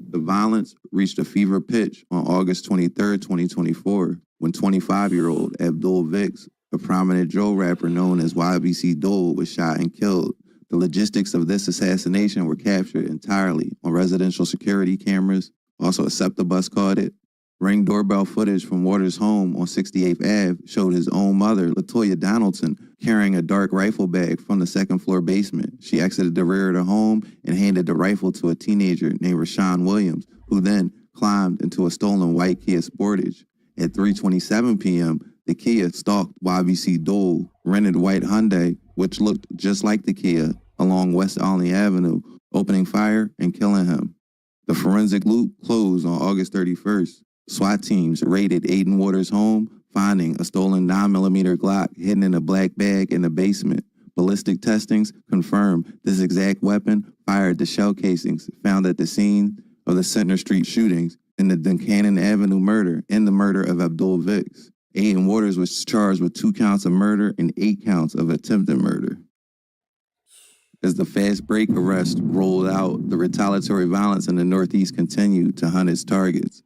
The violence reached a fever pitch on August 23, 2024, when 25-year-old Abdul Vicks, a prominent drill rapper known as YBC Dole, was shot and killed. The logistics of this assassination were captured entirely on residential security cameras. Also, a SEPTA bus caught it. Ring doorbell footage from Waters' home on 68th Ave showed his own mother, LaToya Donaldson, carrying a dark rifle bag from the second-floor basement. She exited the rear of the home and handed the rifle to a teenager named Rashawn Williams, who then climbed into a stolen white Kia Sportage. At 3:27 p.m., the Kia stalked YBC Dole, rented white Hyundai, which looked just like the Kia, along West Olney Avenue, opening fire and killing him. The forensic loop closed on August 31st. SWAT teams raided Aiden Waters' home, finding a stolen 9mm Glock hidden in a black bag in the basement. Ballistic testings confirmed this exact weapon fired the shell casings found at the scene of the Centner Street shootings and the Duncannon Avenue murder and the murder of Abdul Vicks. Aiden Waters was charged with 2 counts of murder and 8 counts of attempted murder. As the Fast Break arrest rolled out, the retaliatory violence in the Northeast continued to hunt its targets.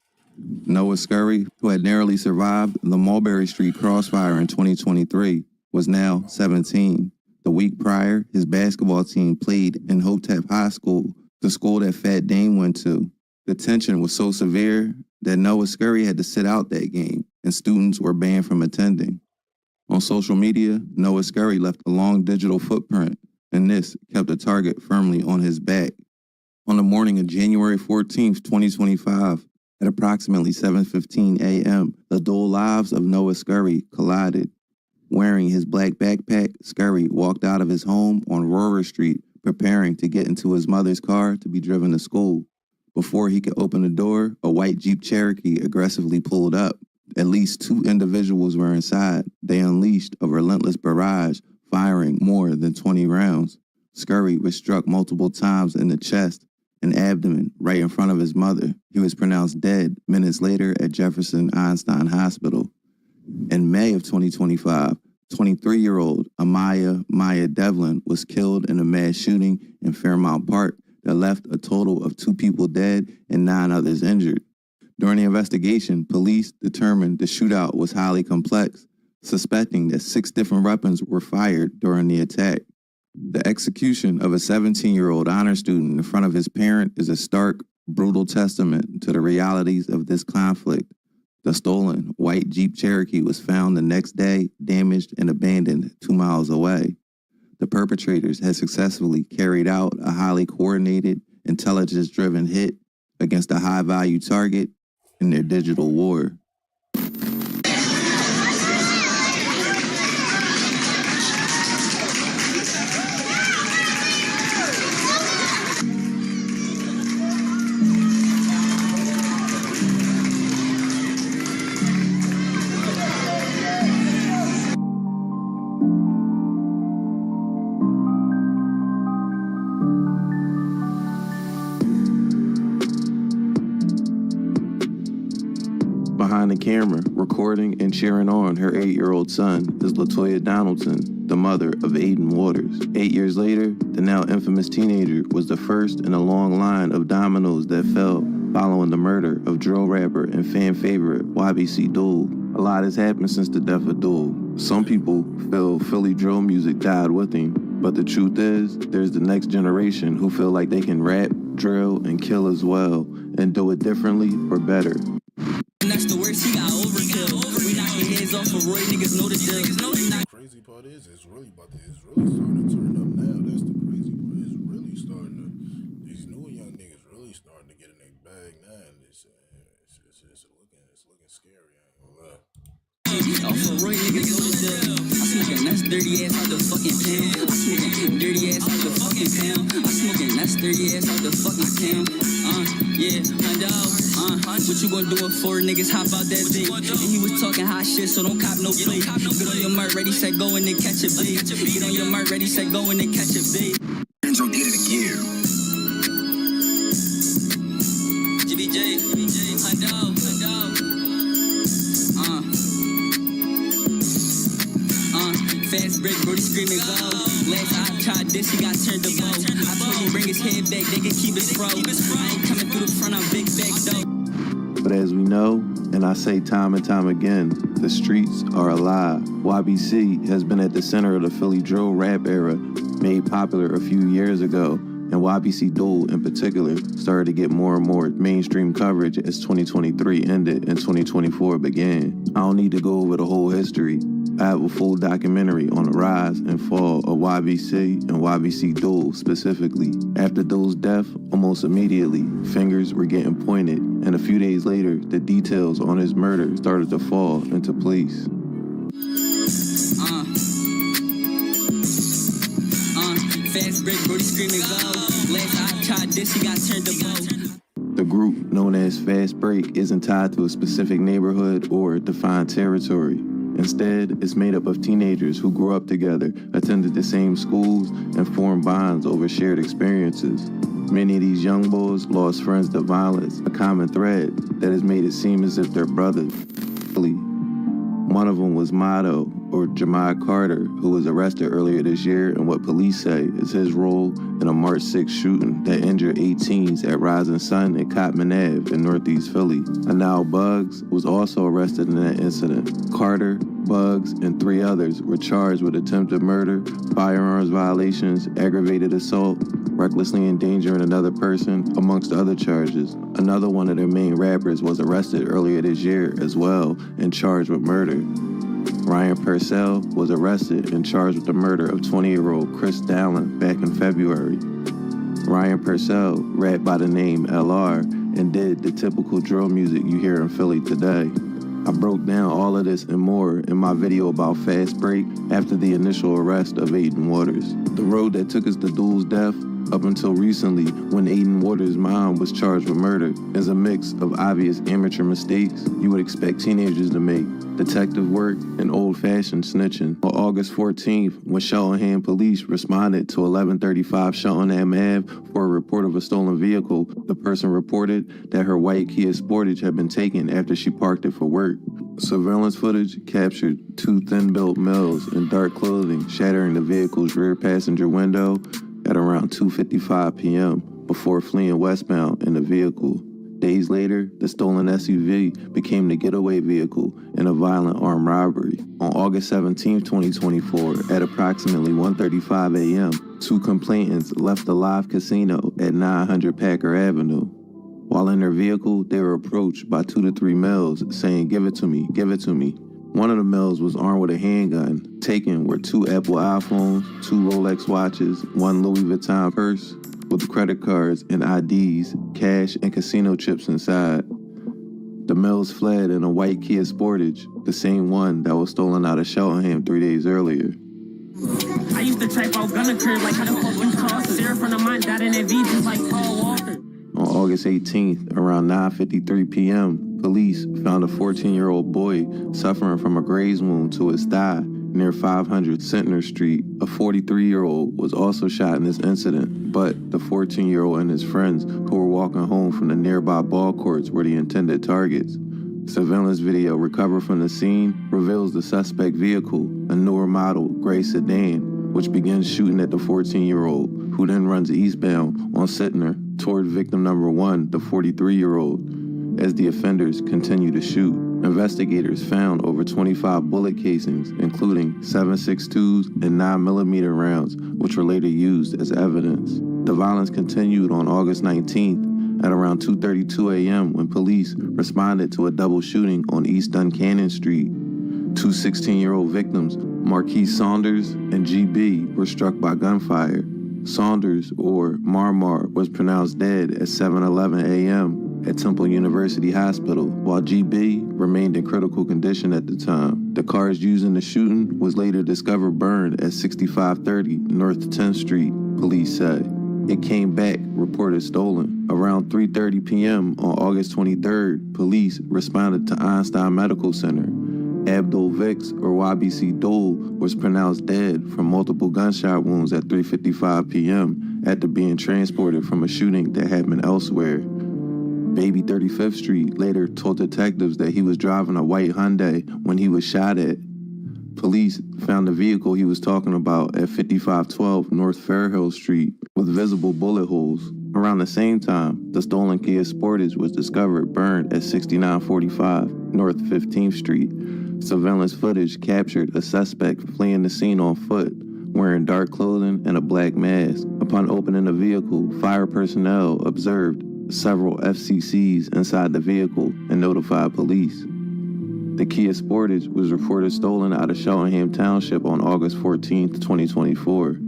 Noah Scurry, who had narrowly survived the Mulberry Street crossfire in 2023, was now 17. The week prior, his basketball team played in Hotep High School, the school that Fat Dame went to. The tension was so severe that Noah Scurry had to sit out that game, and students were banned from attending. On social media, Noah Scurry left a long digital footprint, and this kept the target firmly on his back. On the morning of January 14, 2025, at approximately 7:15 a.m., the dual lives of Noah Scurry collided. Wearing his black backpack, Scurry walked out of his home on Rohrer Street, preparing to get into his mother's car to be driven to school. Before he could open the door, a white Jeep Cherokee aggressively pulled up. At least 2 individuals were inside. They unleashed a relentless barrage, firing more than 20 rounds. Scurry was struck multiple times in the chest and abdomen right in front of his mother. He was pronounced dead minutes later at Jefferson Einstein Hospital. In May of 2025, 23-year-old Amaya Maya Devlin was killed in a mass shooting in Fairmount Park that left a total of 2 people dead and 9 others injured. During the investigation, police determined the shootout was highly complex, suspecting that 6 different weapons were fired during the attack. The execution of a 17-year-old honor student in front of his parent is a stark, brutal testament to the realities of this conflict. The stolen white Jeep Cherokee was found the next day, damaged and abandoned 2 miles away. The perpetrators had successfully carried out a highly coordinated, intelligence-driven hit against a high-value target in their digital war. Behind the camera, recording and cheering on her 8-year-old son is LaToya Donaldson, the mother of Aiden Waters. 8 years later, the now infamous teenager was the first in a long line of dominoes that fell following the murder of drill rapper and fan favorite YBC Duel. A lot has happened since the death of Duel. Some people feel Philly drill music died with him, but the truth is, there's the next generation who feel like they can rap, drill, and kill as well, and do it differently or better. And that's the worst, he got overkill. We knock your heads off for Roy, niggas know the deal. The crazy part is, it's really starting to turn up now. That's the crazy part. It's really starting to, these newer young niggas really starting to get in their bag now. And it's looking scary. I ain't gonna lie. Off for Roy, niggas know the deal. I smoking, that's dirty ass out the fucking town. I smoking, dirty ass out the fucking town. I smoking, that's dirty ass out the fucking town. Yeah, what you gonna do it for? Niggas hop out that bitch. And he was talking hot shit, so don't cop no play. Get on your mark, ready, set, go in and catch a beat. Get on your mark, ready, set, go in and catch a beat. Enzo did it again. GBJ, Hundo. Fast break, Brody screaming go. Last I tried this, he got turned to bow. I told him bring his head back, they can keep his pro. I ain't coming through the front, I'm big back though. But as we know, and I say time and time again, the streets are alive. YBC has been at the center of the Philly drill rap era, made popular a few years ago, and YBC Duel in particular started to get more and more mainstream coverage as 2023 ended and 2024 began. I don't need to go over the whole history. I have a full documentary on the rise and fall of YBC and YBC Duel specifically. After Duel's death, almost immediately, fingers were getting pointed, and a few days later, the details on his murder started to fall into place. Fast break, Brody screaming go. Last I tried this, he got turned to bow. The group, known as Fast Break, isn't tied to a specific neighborhood or defined territory. Instead, it's made up of teenagers who grew up together, attended the same schools, and formed bonds over shared experiences. Many of these young boys lost friends to violence, a common thread that has made it seem as if they're brothers. One of them was Motto, or Jemiah Carter, who was arrested earlier this year in what police say is his role in a March 6 shooting that injured 18s at Rising Sun and Cotman Ave in Northeast Philly. Anal Bugs was also arrested in that incident. Carter, Bugs, and 3 others were charged with attempted murder, firearms violations, aggravated assault, recklessly endangering another person, amongst other charges. Another one of their main rappers was arrested earlier this year as well and charged with murder. Ryan Purcell was arrested and charged with the murder of 20-year-old Chris Dallin back in February. Ryan Purcell rapped by the name LR and did the typical drill music you hear in Philly today. I broke down all of this and more in my video about Fast Break after the initial arrest of Aiden Waters. The road that took us to Duel's death up until recently when Aiden Waters' mom was charged with murder, is a mix of obvious amateur mistakes you would expect teenagers to make, detective work, and old-fashioned snitching. On August 14th, when Cheltenham police responded to 1135 Cheltenham Ave for a report of a stolen vehicle, the person reported that her white Kia Sportage had been taken after she parked it for work. Surveillance footage captured two thin-built males in dark clothing shattering the vehicle's rear passenger window at around 2:55 p.m. before fleeing westbound in the vehicle. Days later, the stolen SUV became the getaway vehicle in a violent armed robbery. On August 17, 2024, at approximately 1:35 a.m., two complainants left the live casino at 900 Packer Avenue. While in their vehicle, they were approached by 2 to 3 males saying, "Give it to me, give it to me." One of the males was armed with a handgun. Taken were 2 Apple iPhones, 2 Rolex watches, 1 Louis Vuitton purse with credit cards and IDs, cash, and casino chips inside. The males fled in a white Kia Sportage, the same one that was stolen out of Cheltenham 3 days earlier. I used to type out gunner curve like how the fuck you toss. Sarah from the mind died in that V just like Paul Walker. On August 18th, around 9:53 p.m., police found a 14-year-old boy suffering from a graze wound to his thigh near 500 Centner Street. A 43-year-old was also shot in this incident, but the 14-year-old and his friends who were walking home from the nearby ball courts were the intended targets. Surveillance video recovered from the scene reveals the suspect vehicle, a newer model gray sedan, which begins shooting at the 14-year-old, who then runs eastbound on Centner toward victim number 1, the 43-year-old, as the offenders continue to shoot. Investigators found over 25 bullet casings, including 7.62s and 9mm rounds, which were later used as evidence. The violence continued on August 19th at around 2:32 a.m. when police responded to a double shooting on East Duncannon Street. 2 16-year-old victims, Marquise Saunders and GB, were struck by gunfire. Saunders, or Marmar, was pronounced dead at 7:11 a.m. at Temple University Hospital, while GB remained in critical condition at the time. The cars used in the shooting was later discovered burned at 6530 North 10th Street, police said. It came back reported stolen. Around 3:30 p.m. on August 23rd, police responded to Einstein Medical Center. Abdul Vicks, or YBC Dole, was pronounced dead from multiple gunshot wounds at 3:55 p.m. after being transported from a shooting that had been elsewhere. Baby 35th Street later told detectives that he was driving a white Hyundai when he was shot at. Police found the vehicle he was talking about at 5512 North Fairhill Street with visible bullet holes. Around the same time, the stolen Kia Sportage was discovered burned at 6945 North 15th Street. Surveillance footage captured a suspect fleeing the scene on foot, wearing dark clothing and a black mask. Upon opening the vehicle, fire personnel observed several FCCs inside the vehicle and notified police. The Kia Sportage was reported stolen out of Cheltenham Township on August 14, 2024.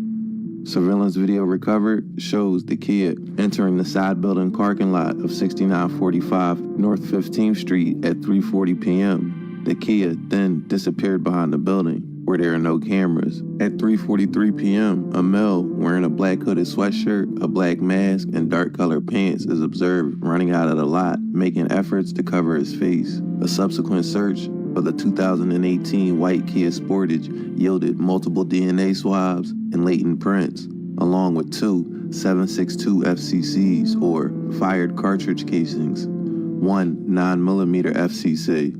Surveillance video recovered shows the Kia entering the side building parking lot of 6945 North 15th Street at 3:40 p.m. The Kia then disappeared behind the building, where there are no cameras. At 3:43 p.m., a male wearing a black hooded sweatshirt, a black mask, and dark-colored pants is observed running out of the lot, making efforts to cover his face. A subsequent search for the 2018 white Kia Sportage yielded multiple DNA swabs and latent prints, along with 2 7.62 FCCs, or fired cartridge casings, 1 9mm FCC,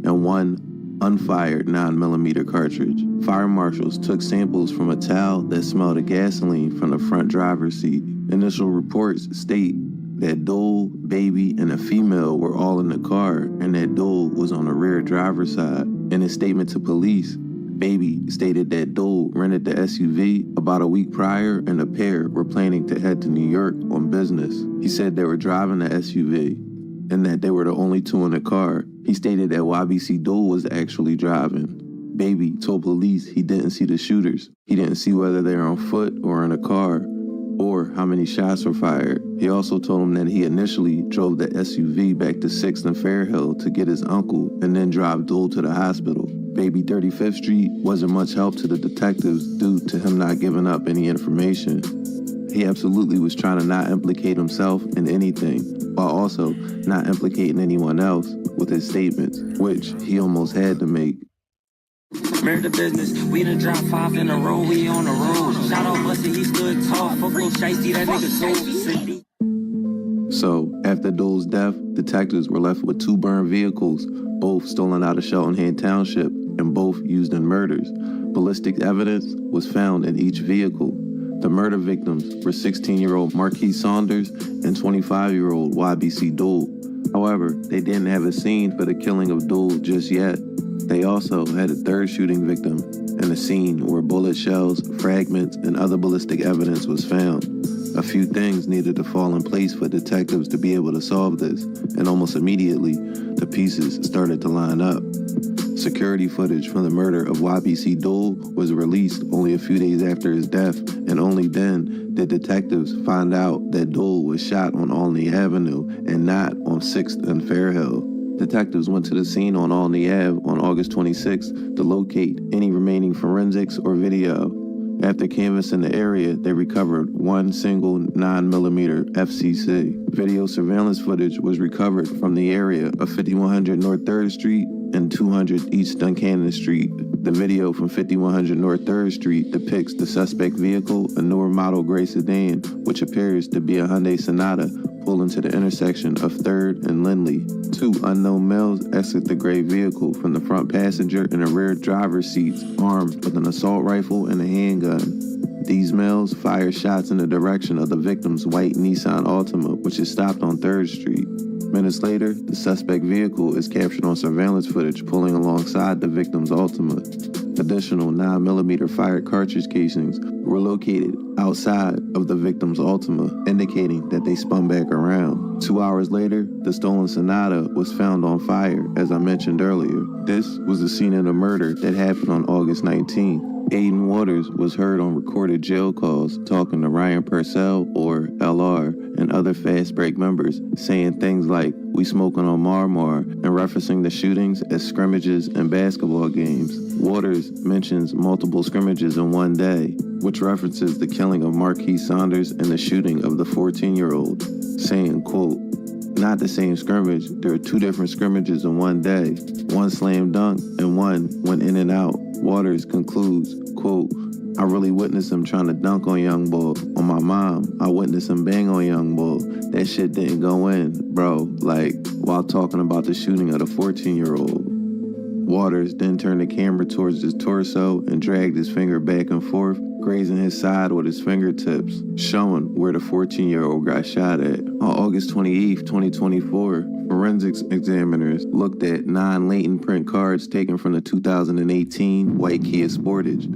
and 1 unfired 9mm cartridge. Fire marshals took samples from a towel that smelled of gasoline from the front driver's seat. Initial reports state that Dole, Baby, and a female were all in the car, and that Dole was on the rear driver's side. In a statement to police, Baby stated that Dole rented the SUV about a week prior, and the pair were planning to head to New York on business. He said they were driving the SUV, and that they were the only two in the car. He stated that YBC Dole was actually driving. Baby told police he didn't see the shooters. He didn't see whether they were on foot or in a car, or how many shots were fired. He also told him that he initially drove the SUV back to 6th and Fairhill to get his uncle and then drive Dole to the hospital. Baby 35th Street wasn't much help to the detectives due to him not giving up any information. he absolutely was trying to not implicate himself in anything, while also not implicating anyone else with his statements, which he almost had to make. Murder business, we done dropped 5 in a row, we on the road. Shout out Bussy, he stood tall, fuck Lil Shiesty, that nigga so. So, after Dole's death, detectives were left with 2 burned vehicles, both stolen out of Sheltonham Township and both used in murders. Ballistic evidence was found in each vehicle. The murder victims were 16-year-old Marquise Saunders and 25-year-old YBC Dole. However, they didn't have a scene for the killing of Dole just yet. They also had a third shooting victim and a scene where bullet shells, fragments, and other ballistic evidence was found. A few things needed to fall in place for detectives to be able to solve this, and almost immediately, the pieces started to line up. Security footage from the murder of YBC Dole was released only a few days after his death, and only then did detectives find out that Dole was shot on Olney Avenue and not on 6th and Fairhill. Detectives went to the scene on Olney Ave on August 26th to locate any remaining forensics or video. After canvassing the area, they recovered one single 9mm FCC. Video surveillance footage was recovered from the area of 5100 North 3rd Street and 200 East Duncannon Street. The video from 5100 North 3rd Street depicts the suspect vehicle, a newer model gray sedan, which appears to be a Hyundai Sonata, pull into the intersection of 3rd and Lindley. 2 unknown males exit the gray vehicle from the front passenger and the rear driver's seats, armed with an assault rifle and a handgun. These males fire shots in the direction of the victim's white Nissan Altima, which is stopped on 3rd Street. Minutes later, the suspect vehicle is captured on surveillance footage pulling alongside the victim's Altima. Additional 9mm fired cartridge casings were located outside of the victim's Altima, indicating that they spun back around. 2 hours later, the stolen Sonata was found on fire, as I mentioned earlier. This was the scene of the murder that happened on August 19th. Aiden Waters was heard on recorded jail calls talking to Ryan Purcell, or LR, and other Fast Break members, saying things like, "We smoking on Marmar," and referencing the shootings as scrimmages and basketball games. Waters mentions multiple scrimmages in one day, which references the killing of Marquise Saunders and the shooting of the 14-year-old, saying, quote, "Not the same scrimmage. There are 2 different scrimmages in one day. One slam dunk and one went in and out." Waters concludes, quote, "I really witnessed him trying to dunk on Young Bull. On my mom, I witnessed him bang on Young Bull. That shit didn't go in, bro." Like, while talking about the shooting of the 14-year-old. Waters then turned the camera towards his torso and dragged his finger back and forth, grazing his side with his fingertips, showing where the 14-year-old got shot at. On August 28, 2024, forensics examiners looked at 9 latent print cards taken from the 2018 white Kia Sportage.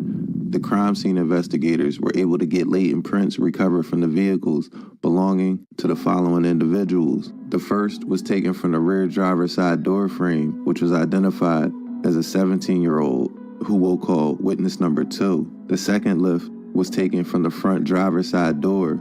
The crime scene investigators were able to get latent prints recovered from the vehicles belonging to the following individuals. The first was taken from the rear driver's side door frame, which was identified as a 17-year-old, who we'll call witness number 2. The second lift was taken from the front driver's side door,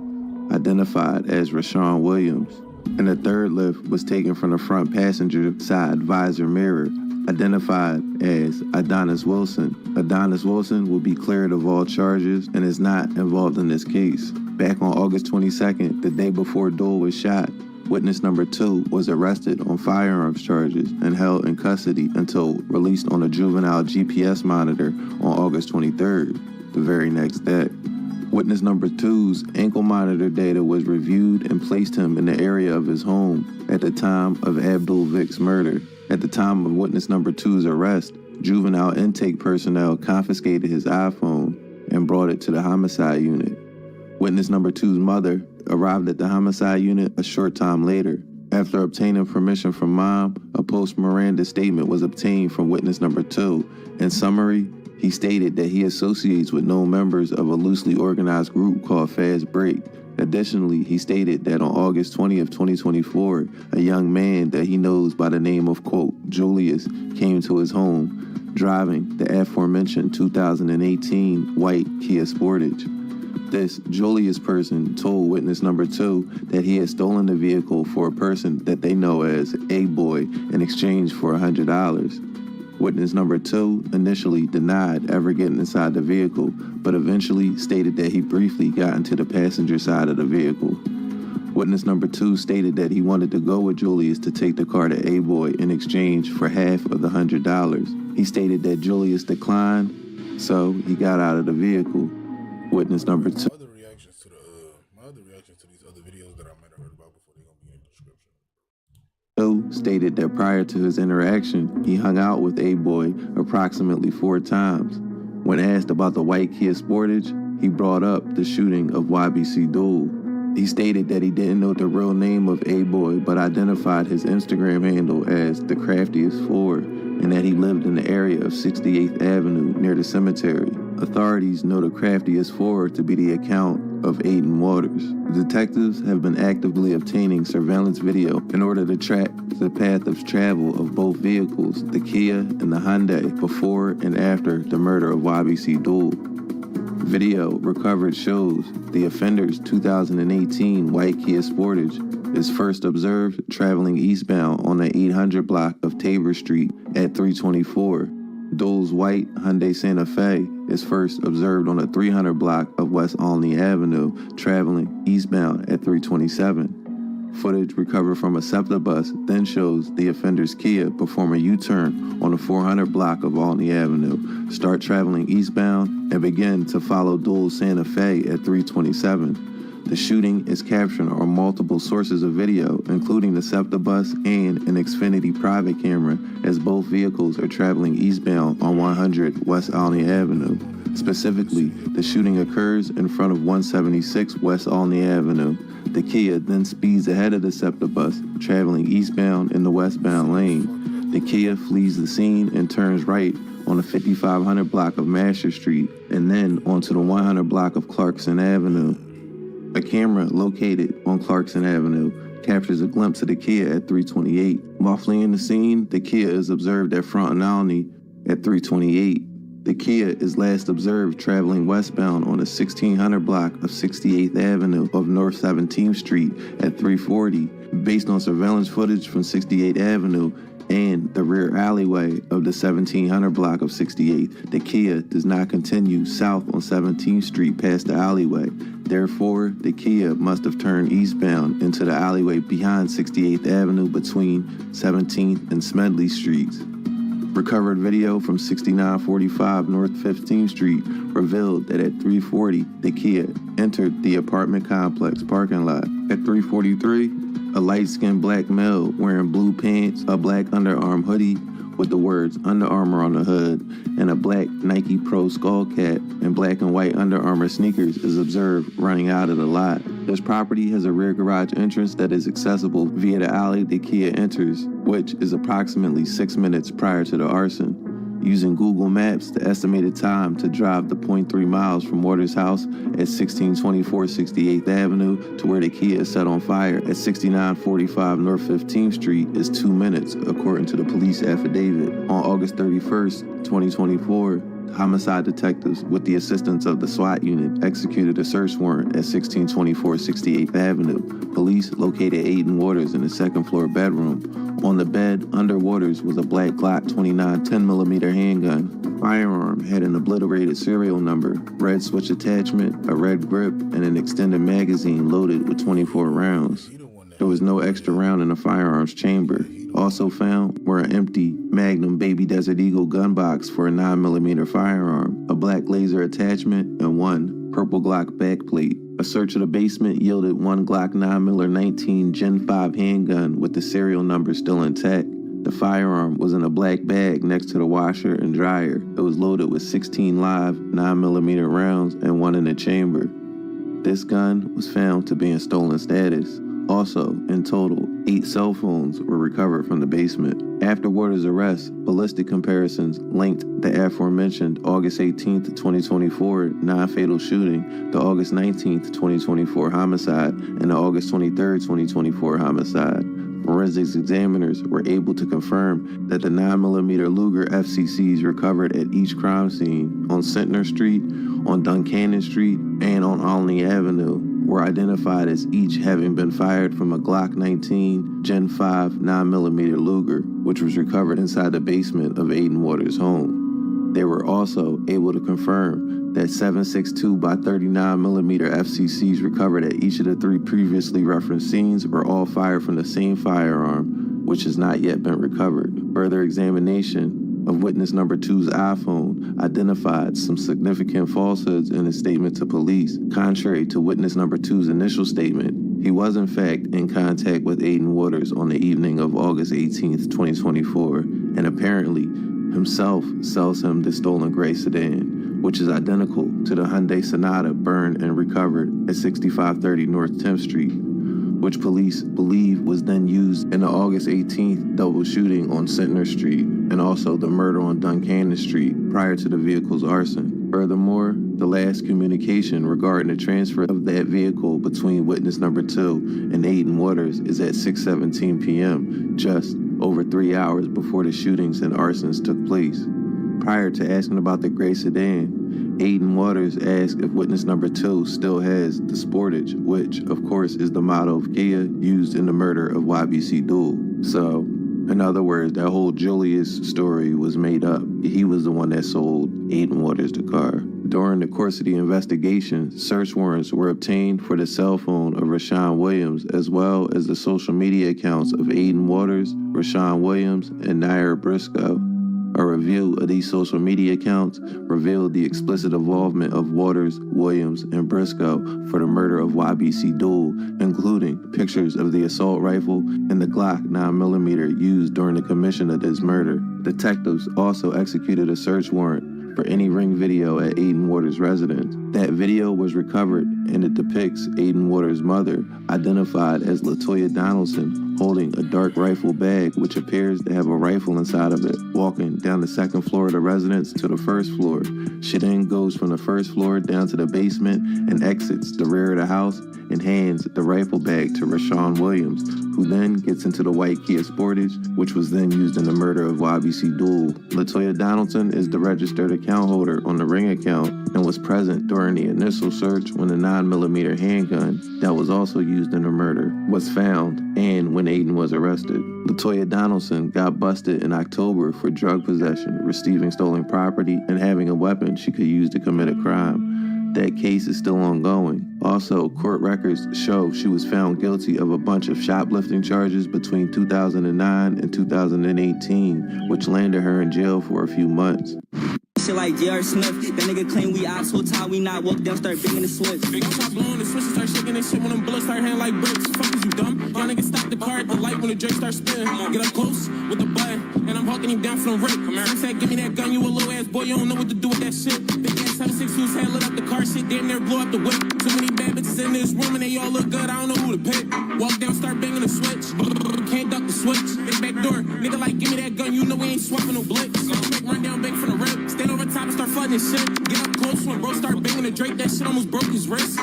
identified as Rashawn Williams. And the third lift was taken from the front passenger side visor mirror, identified as Adonis Wilson. Adonis Wilson will be cleared of all charges and is not involved in this case. Back on August 22nd, the day before Dole was shot, witness number 2 was arrested on firearms charges and held in custody until released on a juvenile GPS monitor on August 23rd, the very next day. Witness number 2's ankle monitor data was reviewed and placed him in the area of his home at the time of Abdul Vic's murder. At the time of witness number 2's arrest, juvenile intake personnel confiscated his iPhone and brought it to the homicide unit. Witness number 2's mother arrived at the homicide unit a short time later. After obtaining permission from mom, a post-Miranda statement was obtained from witness number 2. In summary, he stated that he associates with known members of a loosely organized group called Fast Break. Additionally, he stated that on August 20th, 2024, a young man that he knows by the name of, quote, Julius, came to his home, driving the aforementioned 2018 white Kia Sportage. This Julius person told witness number 2 that he had stolen the vehicle for a person that they know as A-Boy in exchange for $100. Witness number 2 initially denied ever getting inside the vehicle, but eventually stated that he briefly got into the passenger side of the vehicle. Witness number 2 stated that he wanted to go with Julius to take the car to A-Boy in exchange for half of the $100. He stated that Julius declined, so he got out of the vehicle. Witness number 2. Stated that prior to his interaction, he hung out with A-Boy approximately 4 times. When asked about the white Kia Sportage, he brought up the shooting of YBC Duel. He stated that he didn't know the real name of A-Boy, but identified his Instagram handle as The Craftiest 4, and that he lived in the area of 68th Avenue near the cemetery. Authorities know the Craftiest 4 to be the account of Aiden Waters. The detectives have been actively obtaining surveillance video in order to track the path of travel of both vehicles, the Kia and the Hyundai, before and after the murder of YBC Duel. Video recovered shows the offender's 2018 white Kia Sportage is first observed traveling eastbound on the 800 block of Tabor Street at 324. Duel's white Hyundai Santa Fe is first observed on the 300 block of West Olney Avenue, traveling eastbound at 327. Footage recovered from a SEPTA bus then shows the offender's Kia perform a U-turn on the 400 block of Olney Avenue, start traveling eastbound, and begin to follow Duel's Santa Fe at 327. The shooting is captured on multiple sources of video, including the SEPTA bus and an Xfinity private camera, as both vehicles are traveling eastbound on 100 West Olney Avenue. Specifically, the shooting occurs in front of 176 West Olney Avenue. The Kia then speeds ahead of the SEPTA bus, traveling eastbound in the westbound lane. The Kia flees the scene and turns right on the 5500 block of Masher Street, and then onto the 100 block of Clarkson Avenue. A camera located on Clarkson Avenue captures a glimpse of the Kia at 328. While fleeing the scene, the Kia is observed at Front and Olney at 328. The Kia is last observed traveling westbound on the 1600 block of 68th Avenue of North 17th Street at 340. Based on surveillance footage from 68th Avenue and the rear alleyway of the 1700 block of 68th, the Kia does not continue south on 17th Street past the alleyway. Therefore, the Kia must have turned eastbound into the alleyway behind 68th Avenue between 17th and Smedley Streets. Recovered video from 6945 North 15th Street revealed that at 340, the Kia entered the apartment complex parking lot. At 343, a light-skinned black male wearing blue pants, a black underarm hoodie with the words Under Armour on the hood, and a black Nike Pro skull cap and black and white Under Armour sneakers is observed running out of the lot. This property has a rear garage entrance that is accessible via the alley the Kia enters, which is approximately 6 minutes prior to the arson. Using Google Maps, the estimated time to drive the 0.3 miles from Waters' house at 1624 68th Avenue to where the Kia is set on fire at 6945 North 15th Street is 2 minutes, according to the police affidavit. On August 31st, 2024, homicide detectives, with the assistance of the SWAT unit, executed a search warrant at 1624 68th Avenue. Police located Aiden Waters in the second-floor bedroom. On the bed, under Waters, was a black Glock 29 10mm handgun. Firearm had an obliterated serial number, red switch attachment, a red grip, and an extended magazine loaded with 24 rounds. There was no extra round in the firearms chamber. Also found were an empty Magnum Baby Desert Eagle gun box for a 9mm firearm, a black laser attachment, and one purple Glock backplate. A search of the basement yielded one Glock 9mm 19 Gen 5 handgun with the serial number still intact. The firearm was in a black bag next to the washer and dryer. It was loaded with 16 live 9mm rounds and one in the chamber. This gun was found to be in stolen status. Also, in total, 8 cell phones were recovered from the basement. After Waters' arrest, ballistic comparisons linked the aforementioned August 18th, 2024 non-fatal shooting, the August 19th, 2024 homicide, and the August 23rd, 2024 homicide. Forensics examiners were able to confirm that the 9mm Luger FCCs recovered at each crime scene on Centner Street, on Duncannon Street, and on Olney Avenue were identified as each having been fired from a Glock 19 Gen 5 9mm Luger, which was recovered inside the basement of Aiden Waters' home. They were also able to confirm that 7.62 by 39mm FCCs recovered at each of the 3 previously referenced scenes were all fired from the same firearm, which has not yet been recovered. Further examination of witness number 2's iPhone identified some significant falsehoods in his statement to police. Contrary to witness number 2's initial statement, he was in fact in contact with Aiden Waters on the evening of August 18th, 2024, and apparently himself sells him the stolen gray sedan, which is identical to the Hyundai Sonata burned and recovered at 6530 North 10th Street, which police believe was then used in the August 18th double shooting on Centner Street and also the murder on Duncannon Street prior to the vehicle's arson. Furthermore, the last communication regarding the transfer of that vehicle between witness number 2 and Aiden Waters is at 6:17 p.m., just over 3 hours before the shootings and arsons took place. Prior to asking about the gray sedan, Aiden Waters asked if witness number 2 still has the Sportage, which, of course, is the model of Kia used in the murder of YBC Duel. So, in other words, that whole Julius story was made up. He was the one that sold Aiden Waters the car. During the course of the investigation, search warrants were obtained for the cell phone of Rashawn Williams, as well as the social media accounts of Aiden Waters, Rashawn Williams, and Nair Briscoe. A review of these social media accounts revealed the explicit involvement of Waters, Williams, and Briscoe for the murder of YBC Duel, including pictures of the assault rifle and the Glock 9mm used during the commission of this murder. Detectives also executed a search warrant for any ring video at Aiden Waters' residence. That video was recovered and it depicts Aiden Waters' mother, identified as LaToya Donaldson, holding a dark rifle bag which appears to have a rifle inside of it, walking down the second floor of the residence to the first floor. She then goes from the first floor down to the basement and exits the rear of the house and hands the rifle bag to Rashawn Williams, who then gets into the white Kia Sportage, which was then used in the murder of YBC Duel. LaToya Donaldson is the registered account holder on the ring account and was present during the initial search when the 9mm handgun that was also used in the murder was found and when Aiden was arrested. LaToya Donaldson got busted in October for drug possession, receiving stolen property, and having a weapon she could use to commit a crime. That case is still ongoing. Also, court records show she was found guilty of a bunch of shoplifting charges between 2009 and 2018, which landed her in jail for a few months. Shit like J.R. Smith, that nigga claim we ops, whole time we not walk down, start banging the switch. Big start blowing the switch and start shaking that shit when them bullets start hitting like bricks. Fuck is you dumb? Y'all niggas stop the car at the light when the Drake starts spinning. Get up close with the button, and I'm hawking him down from the rape. He said, give me that gun, you a little ass boy, you don't know what to do with that shit. Big ass 7.62's head lit up the car, shit damn near blew up the whip. Too many bad bitches in this room and they all look good, I don't know who to pick. Walk down, start banging the switch, can't duck the switch. Big back door, nigga like, give me that gun, you know we ain't swapping no blitz. Run down bang from the rip, stand over top and start flooding this shit. Get up close when bro start banging the Drake, that shit almost broke his wrist.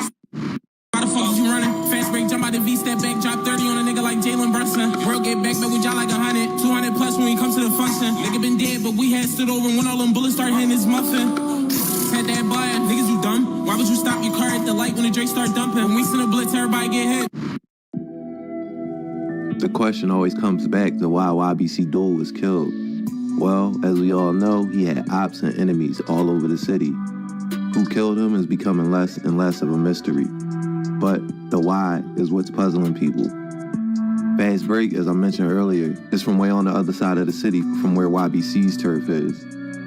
How the fuck is you running? Fast break, jump out the V, step back, drop 30 on a nigga like Jalen Brunson. Bro get back, but we drop like 100, 200 plus when we come to the function. Nigga been dead, but we had stood over when all them bullets start hitting his muffin. Had that boy, niggas you dumb? Why would you stop your car at the light when the Drake start dumping? When we send a blitz, everybody get hit. The question always comes back to why YBC Duel was killed. Well, as we all know, he had ops and enemies all over the city. Who killed him is becoming less and less of a mystery. But the why is what's puzzling people. Fast Break, as I mentioned earlier, is from way on the other side of the city from where YBC's turf is.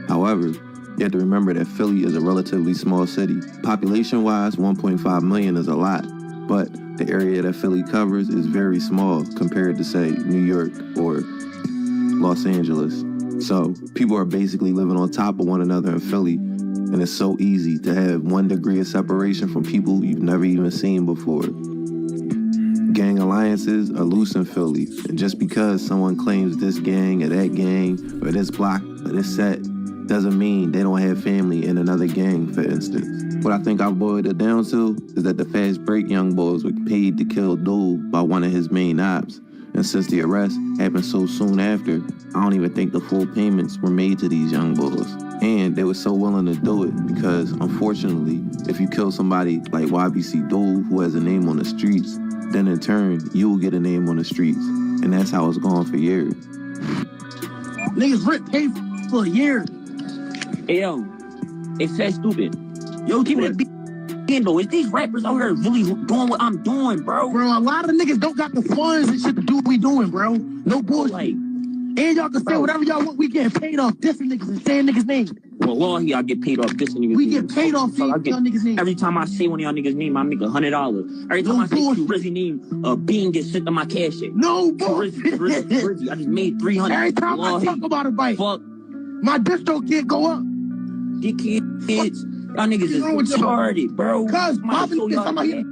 However, you have to remember that Philly is a relatively small city. Population-wise, 1.5 million is a lot, but the area that Philly covers is very small compared to, say, New York or Los Angeles. So people are basically living on top of one another in Philly, and it's so easy to have 1 degree of separation from people you've never even seen before. Gang alliances are loose in Philly, and just because someone claims this gang or that gang or this block or this set doesn't mean they don't have family in another gang, for instance. What I think I've boiled it down to is that the Fast Break young boys were paid to kill Duel by one of his main ops, And since the arrest happened so soon after, I don't even think the full payments were made to these young boys. And they were so willing to do it because, unfortunately, if you kill somebody like YBC Dole, who has a name on the streets, then in turn, you'll get a name on the streets. And that's how it's gone for years. Niggas rent paid for a year. Hey, yo, it's that stupid. Yo, keep it though. Is these rappers out here really doing what I'm doing, bro? Bro, a lot of niggas don't got the funds and shit to do what we doing, bro. No bullshit. Like, and y'all can say whatever y'all want. We getting paid off dissing niggas and saying niggas' names. Wallahi, I get paid off dissing niggas' We names. get paid off saying y'all niggas' names. Every time I say one of y'all niggas' name, I make $100. Every time I say Rizzy name, a bean gets sent to my cash app. No bullshit. Rizzy, I just made 300. Every time I talk about a bike, my distro can't go up. Dickheads. Y'all niggas is retarded, bro. Cuz, somebody.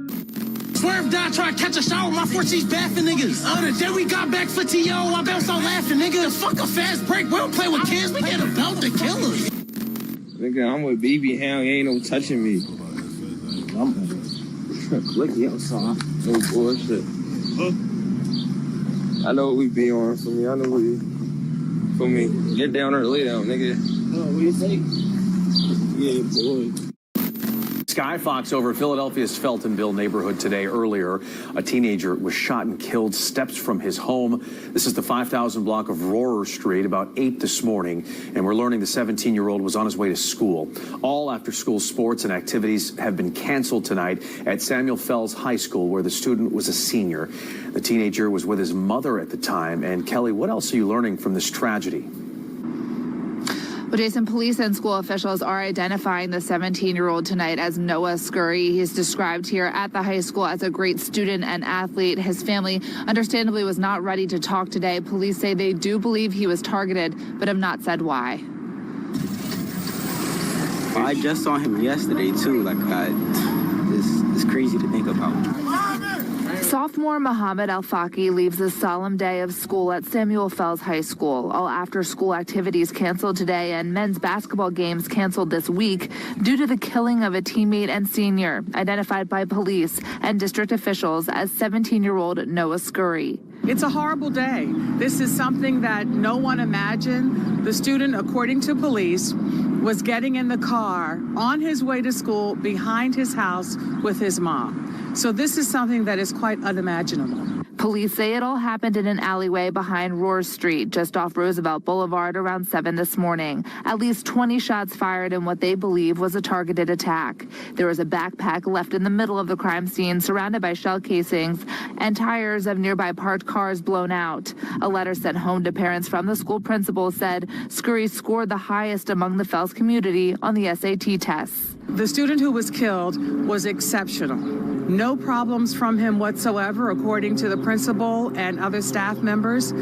Swerve died trying to catch a shower. My 4G's baffing niggas. The day we got back for TO, I bounced out laughing, nigga. Fuck a fast break. We don't play with kids. We get about to kill us. Nigga, I'm with BB Hound. You ain't no touching me. Look, yo, son. No bullshit. I know what we be on for me. I know what you. For me. Get down or lay down, nigga. What do you say? Yeah, boy. Skyfox over Philadelphia's Feltonville neighborhood today. Earlier, a teenager was shot and killed steps from his home. This is the 5,000 block of Rohrer Street, about 8 this morning, and we're learning the 17-year-old was on his way to school. All after-school sports and activities have been canceled tonight at Samuel Fells High School, where the student was a senior. The teenager was with his mother at the time. And Kelly, what else are you learning from this tragedy? Well, Jason, police and school officials are identifying the 17-year-old tonight as Noah Scurry. He's described here at the high school as a great student and athlete. His family understandably was not ready to talk today. Police say they do believe he was targeted, but have not said why. I just saw him yesterday, too. Like, it's crazy to think about. Sophomore Muhammad Al-Faki leaves a solemn day of school at Samuel Fells High School. All after-school activities canceled today and men's basketball games canceled this week due to the killing of a teammate and senior, identified by police and district officials as 17-year-old Noah Scurry. It's a horrible day. This is something that no one imagined. The student, according to police, was getting in the car on his way to school behind his house with his mom. So this is something that is quite unimaginable. Police say it all happened in an alleyway behind Rohrer Street, just off Roosevelt Boulevard, around 7 this morning. At least 20 shots fired in what they believe was a targeted attack. There was a backpack left in the middle of the crime scene, surrounded by shell casings and tires of nearby parked cars blown out. A letter sent home to parents from the school principal said Scurry scored the highest among the Fells community on the SAT tests. The student who was killed was exceptional. No problems from him whatsoever, according to the principal and other staff members.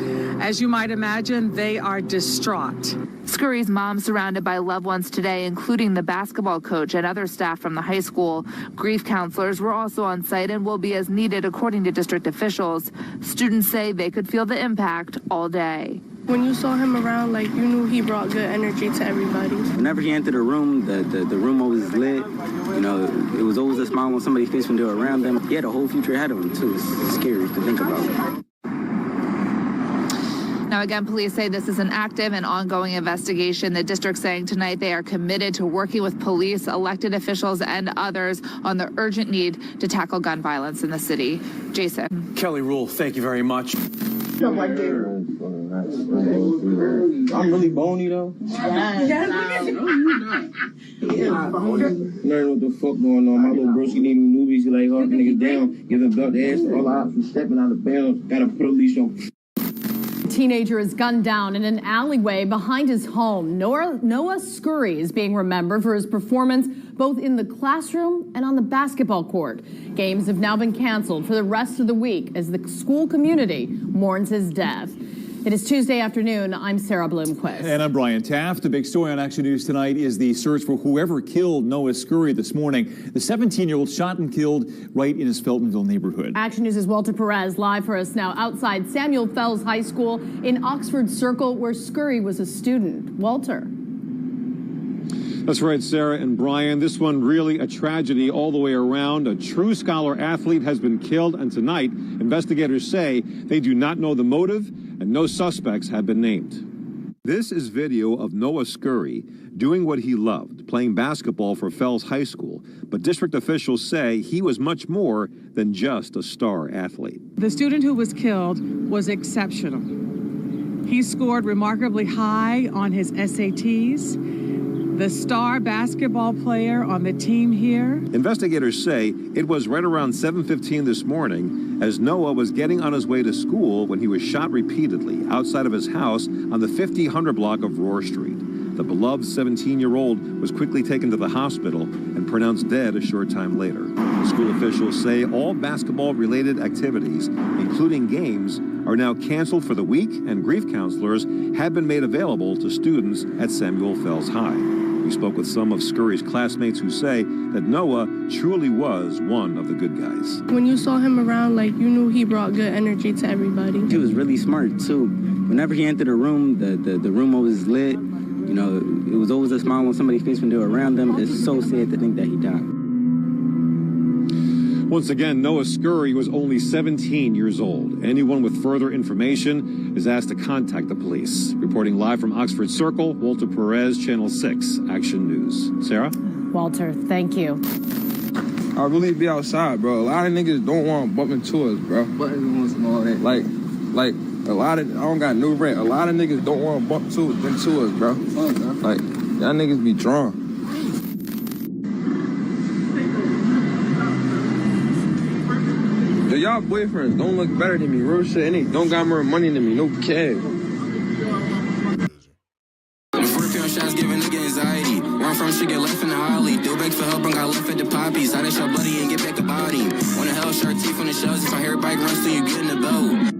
As you might imagine, they are distraught. Scurry's mom surrounded by loved ones today, including the basketball coach and other staff from the high school. Grief counselors were also on site and will be as needed, according to district officials. Students say they could feel the impact all day. When you saw him around, like, you knew he brought good energy to everybody. Whenever he entered a room, the room always lit. You know, it was always a smile on somebody's face when they were around them. He had a whole future ahead of him, too. It's scary to think about. Now, again, police say this is an active and ongoing investigation. The district saying tonight they are committed to working with police, elected officials, and others on the urgent need to tackle gun violence in the city. Jason. Kelly Rule, thank you very much. I'm really bony though. Learn what the fuck going on. My little broski needing newbies like hawking niggas down, giving belt ass all out from stepping out of bounds. Gotta put a leash on. Teenager is gunned down in an alleyway behind his home. Noah Scurry is being remembered for his performance both in the classroom and on the basketball court. Games have now been canceled for the rest of the week as the school community mourns his death. It is Tuesday afternoon. I'm Sarah Bloomquist. And I'm Brian Taft. The big story on Action News tonight is the search for whoever killed Noah Scurry this morning. The 17-year-old shot and killed right in his Feltonville neighborhood. Action News' Walter Perez live for us now outside Samuel Fells High School in Oxford Circle, where Scurry was a student. Walter. That's right, Sarah and Brian. This one really a tragedy all the way around. A true scholar athlete has been killed, and tonight, investigators say they do not know the motive and no suspects have been named. This is video of Noah Scurry doing what he loved, playing basketball for Fells High School. But district officials say he was much more than just a star athlete. The student who was killed was exceptional. He scored remarkably high on his SATs. The star basketball player on the team here. Investigators say it was right around 7:15 this morning as Noah was getting on his way to school when he was shot repeatedly outside of his house on the 50-100 block of Roar Street. The beloved 17-year-old was quickly taken to the hospital and pronounced dead a short time later. School officials say all basketball-related activities, including games, are now canceled for the week, and grief counselors have been made available to students at Samuel Fells High. We spoke with some of Scurry's classmates who say that Noah truly was one of the good guys. When you saw him around, like, you knew he brought good energy to everybody. He was really smart, too. Whenever he entered a room, the room always lit. You know, it was always a smile when somebody's face when they were around them. It's so sad to think that he died. Once again, Noah Scurry was only 17 years old. Anyone with further information is asked to contact the police. Reporting live from Oxford Circle, Walter Perez, Channel 6, Action News. Sarah? Walter, thank you. I really be outside, bro. A lot of niggas don't want to bump into us, bro. Like, a lot of, I don't got no rent. A lot of niggas don't want to bump into us, bro. Like, y'all niggas be drawn. Y'all boyfriends don't look better than me, real shit, and they don't got more money than me, no cash. 4 shots giving nigga anxiety. Where I'm from, shit get left in the holly. Do beg for help and got left at the poppies. I done shot bloody and get back a body. Wanna hell shark teeth on the shells. If I hear a bike run, so you get in the belt.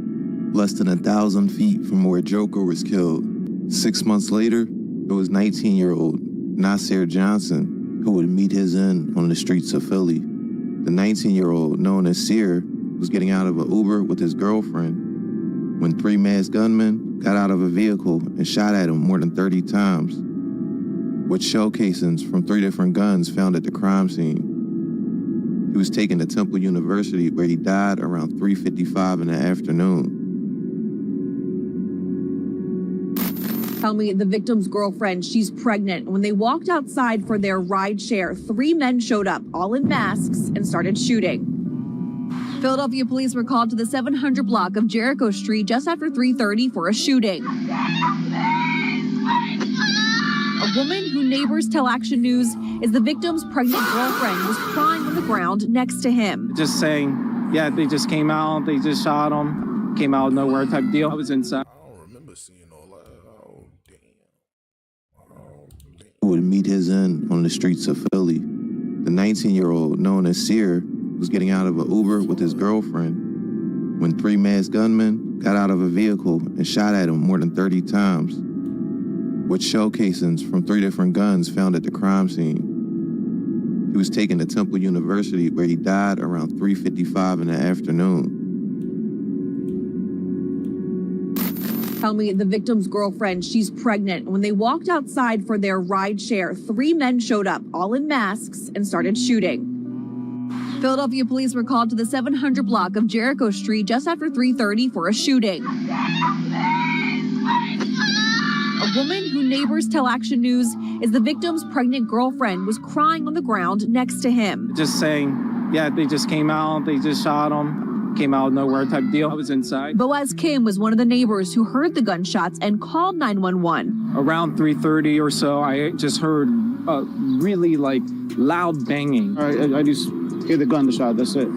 Less than 1,000 feet from where Joker was killed. 6 months later, it was 19-year-old Nasir Johnson who would meet his end on the streets of Philly. The 19-year-old, known as Sear, was getting out of an Uber with his girlfriend when 3 masked gunmen got out of a vehicle and shot at him more than 30 times, with shell casings from 3 different guns found at the crime scene. He was taken to Temple University, where he died around 3:55 in the afternoon. Tell me the victim's girlfriend, she's pregnant. When they walked outside for their ride share, 3 men showed up, all in masks, and started shooting. Philadelphia police were called to the 700 block of Jericho Street just after 3:30 for a shooting. A woman who neighbors tell Action News is the victim's pregnant girlfriend was crying on the ground next to him. Just saying, yeah, they just came out, they just shot him, came out of nowhere type deal. I was inside. Who would meet his end on the streets of Philly. The 19-year-old, known as Sear, was getting out of an Uber with his girlfriend when 3 masked gunmen got out of a vehicle and shot at him more than 30 times, with shell casings from 3 different guns found at the crime scene. He was taken to Temple University, where he died around 3:55 in the afternoon. Tell me the victim's girlfriend, she's pregnant. When they walked outside for their ride share, 3 men showed up, all in masks, and started shooting. Philadelphia police were called to the 700 block of Jericho Street just after 3:30 for a shooting. A woman who neighbors tell Action News is the victim's pregnant girlfriend was crying on the ground next to him. Just saying, yeah, they just came out, they just shot him, came out of nowhere type deal. I was inside. Boaz Kim was one of the neighbors who heard the gunshots and called 911. Around 3:30 or so, I just heard really loud banging. I just hear the gunshot, that's it.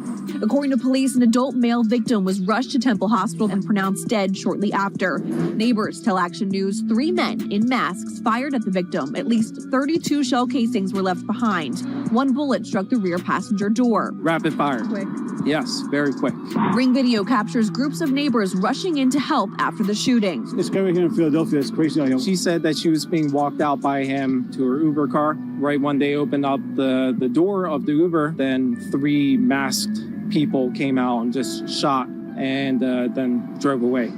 According to police, an adult male victim was rushed to Temple Hospital and pronounced dead shortly after. Neighbors tell Action News 3 men in masks fired at the victim. At least 32 shell casings were left behind. 1 bullet struck the rear passenger door. Rapid fire. Quick. Yes, very quick. Ring video captures groups of neighbors rushing in to help after the shooting. It's scary here in Philadelphia. It's crazy. She said that she was being walked out by him to her Uber car. Right when they opened up the door of the Uber, then 3 masked people came out and just shot and then drove away.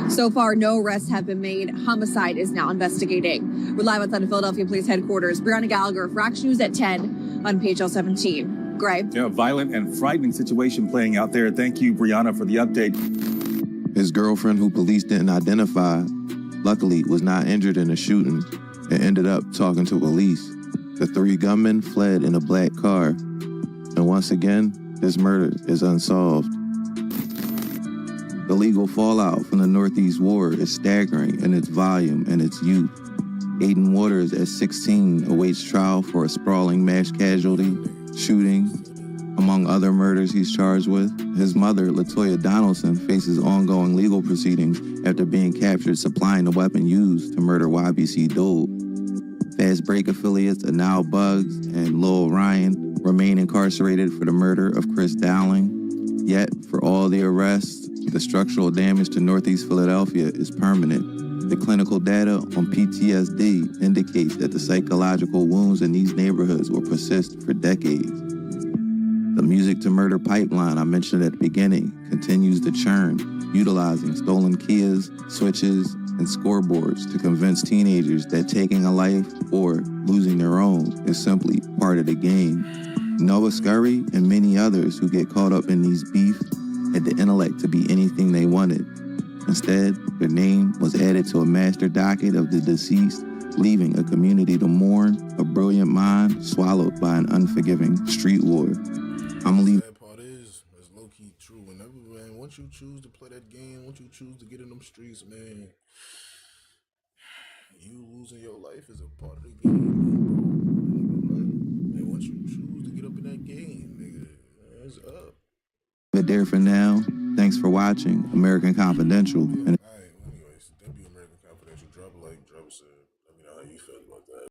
So far, no arrests have been made. Homicide is now investigating. We're live outside of Philadelphia Police Headquarters. Brianna Gallagher, Frax News at 10 on PHL 17. Gray. Yeah, violent and frightening situation playing out there. Thank you, Brianna, for the update. His girlfriend, who police didn't identify, luckily was not injured in the shooting and ended up talking to police. The 3 gunmen fled in a black car. And once again, this murder is unsolved. The legal fallout from the Northeast war is staggering in its volume and its youth. Aiden Waters, at 16, awaits trial for a sprawling mass casualty, shooting, among other murders he's charged with. His mother, Latoya Donaldson, faces ongoing legal proceedings after being captured supplying the weapon used to murder YBC Dole. Fast Break affiliates Anal Bugs and Lil Ryan remain incarcerated for the murder of Chris Dowling. Yet, for all the arrests, the structural damage to Northeast Philadelphia is permanent. The clinical data on PTSD indicates that the psychological wounds in these neighborhoods will persist for decades. The music to murder pipeline I mentioned at the beginning continues to churn, utilizing stolen Kias, switches, and scoreboards to convince teenagers that taking a life or losing their own is simply part of the game. Noah Scurry and many others who get caught up in these beefs had the intellect to be anything they wanted. Instead, their name was added to a master docket of the deceased, leaving a community to mourn a brilliant mind swallowed by an unforgiving street war. I'm leaving. That part is low-key true. Whenever, man, once you choose to play that game, once you choose to get in them streets, man, you losing your life is a part of the game, bro. And once you choose to get up in that game, nigga, it's up. But there for now. Thanks for watching American Confidential. And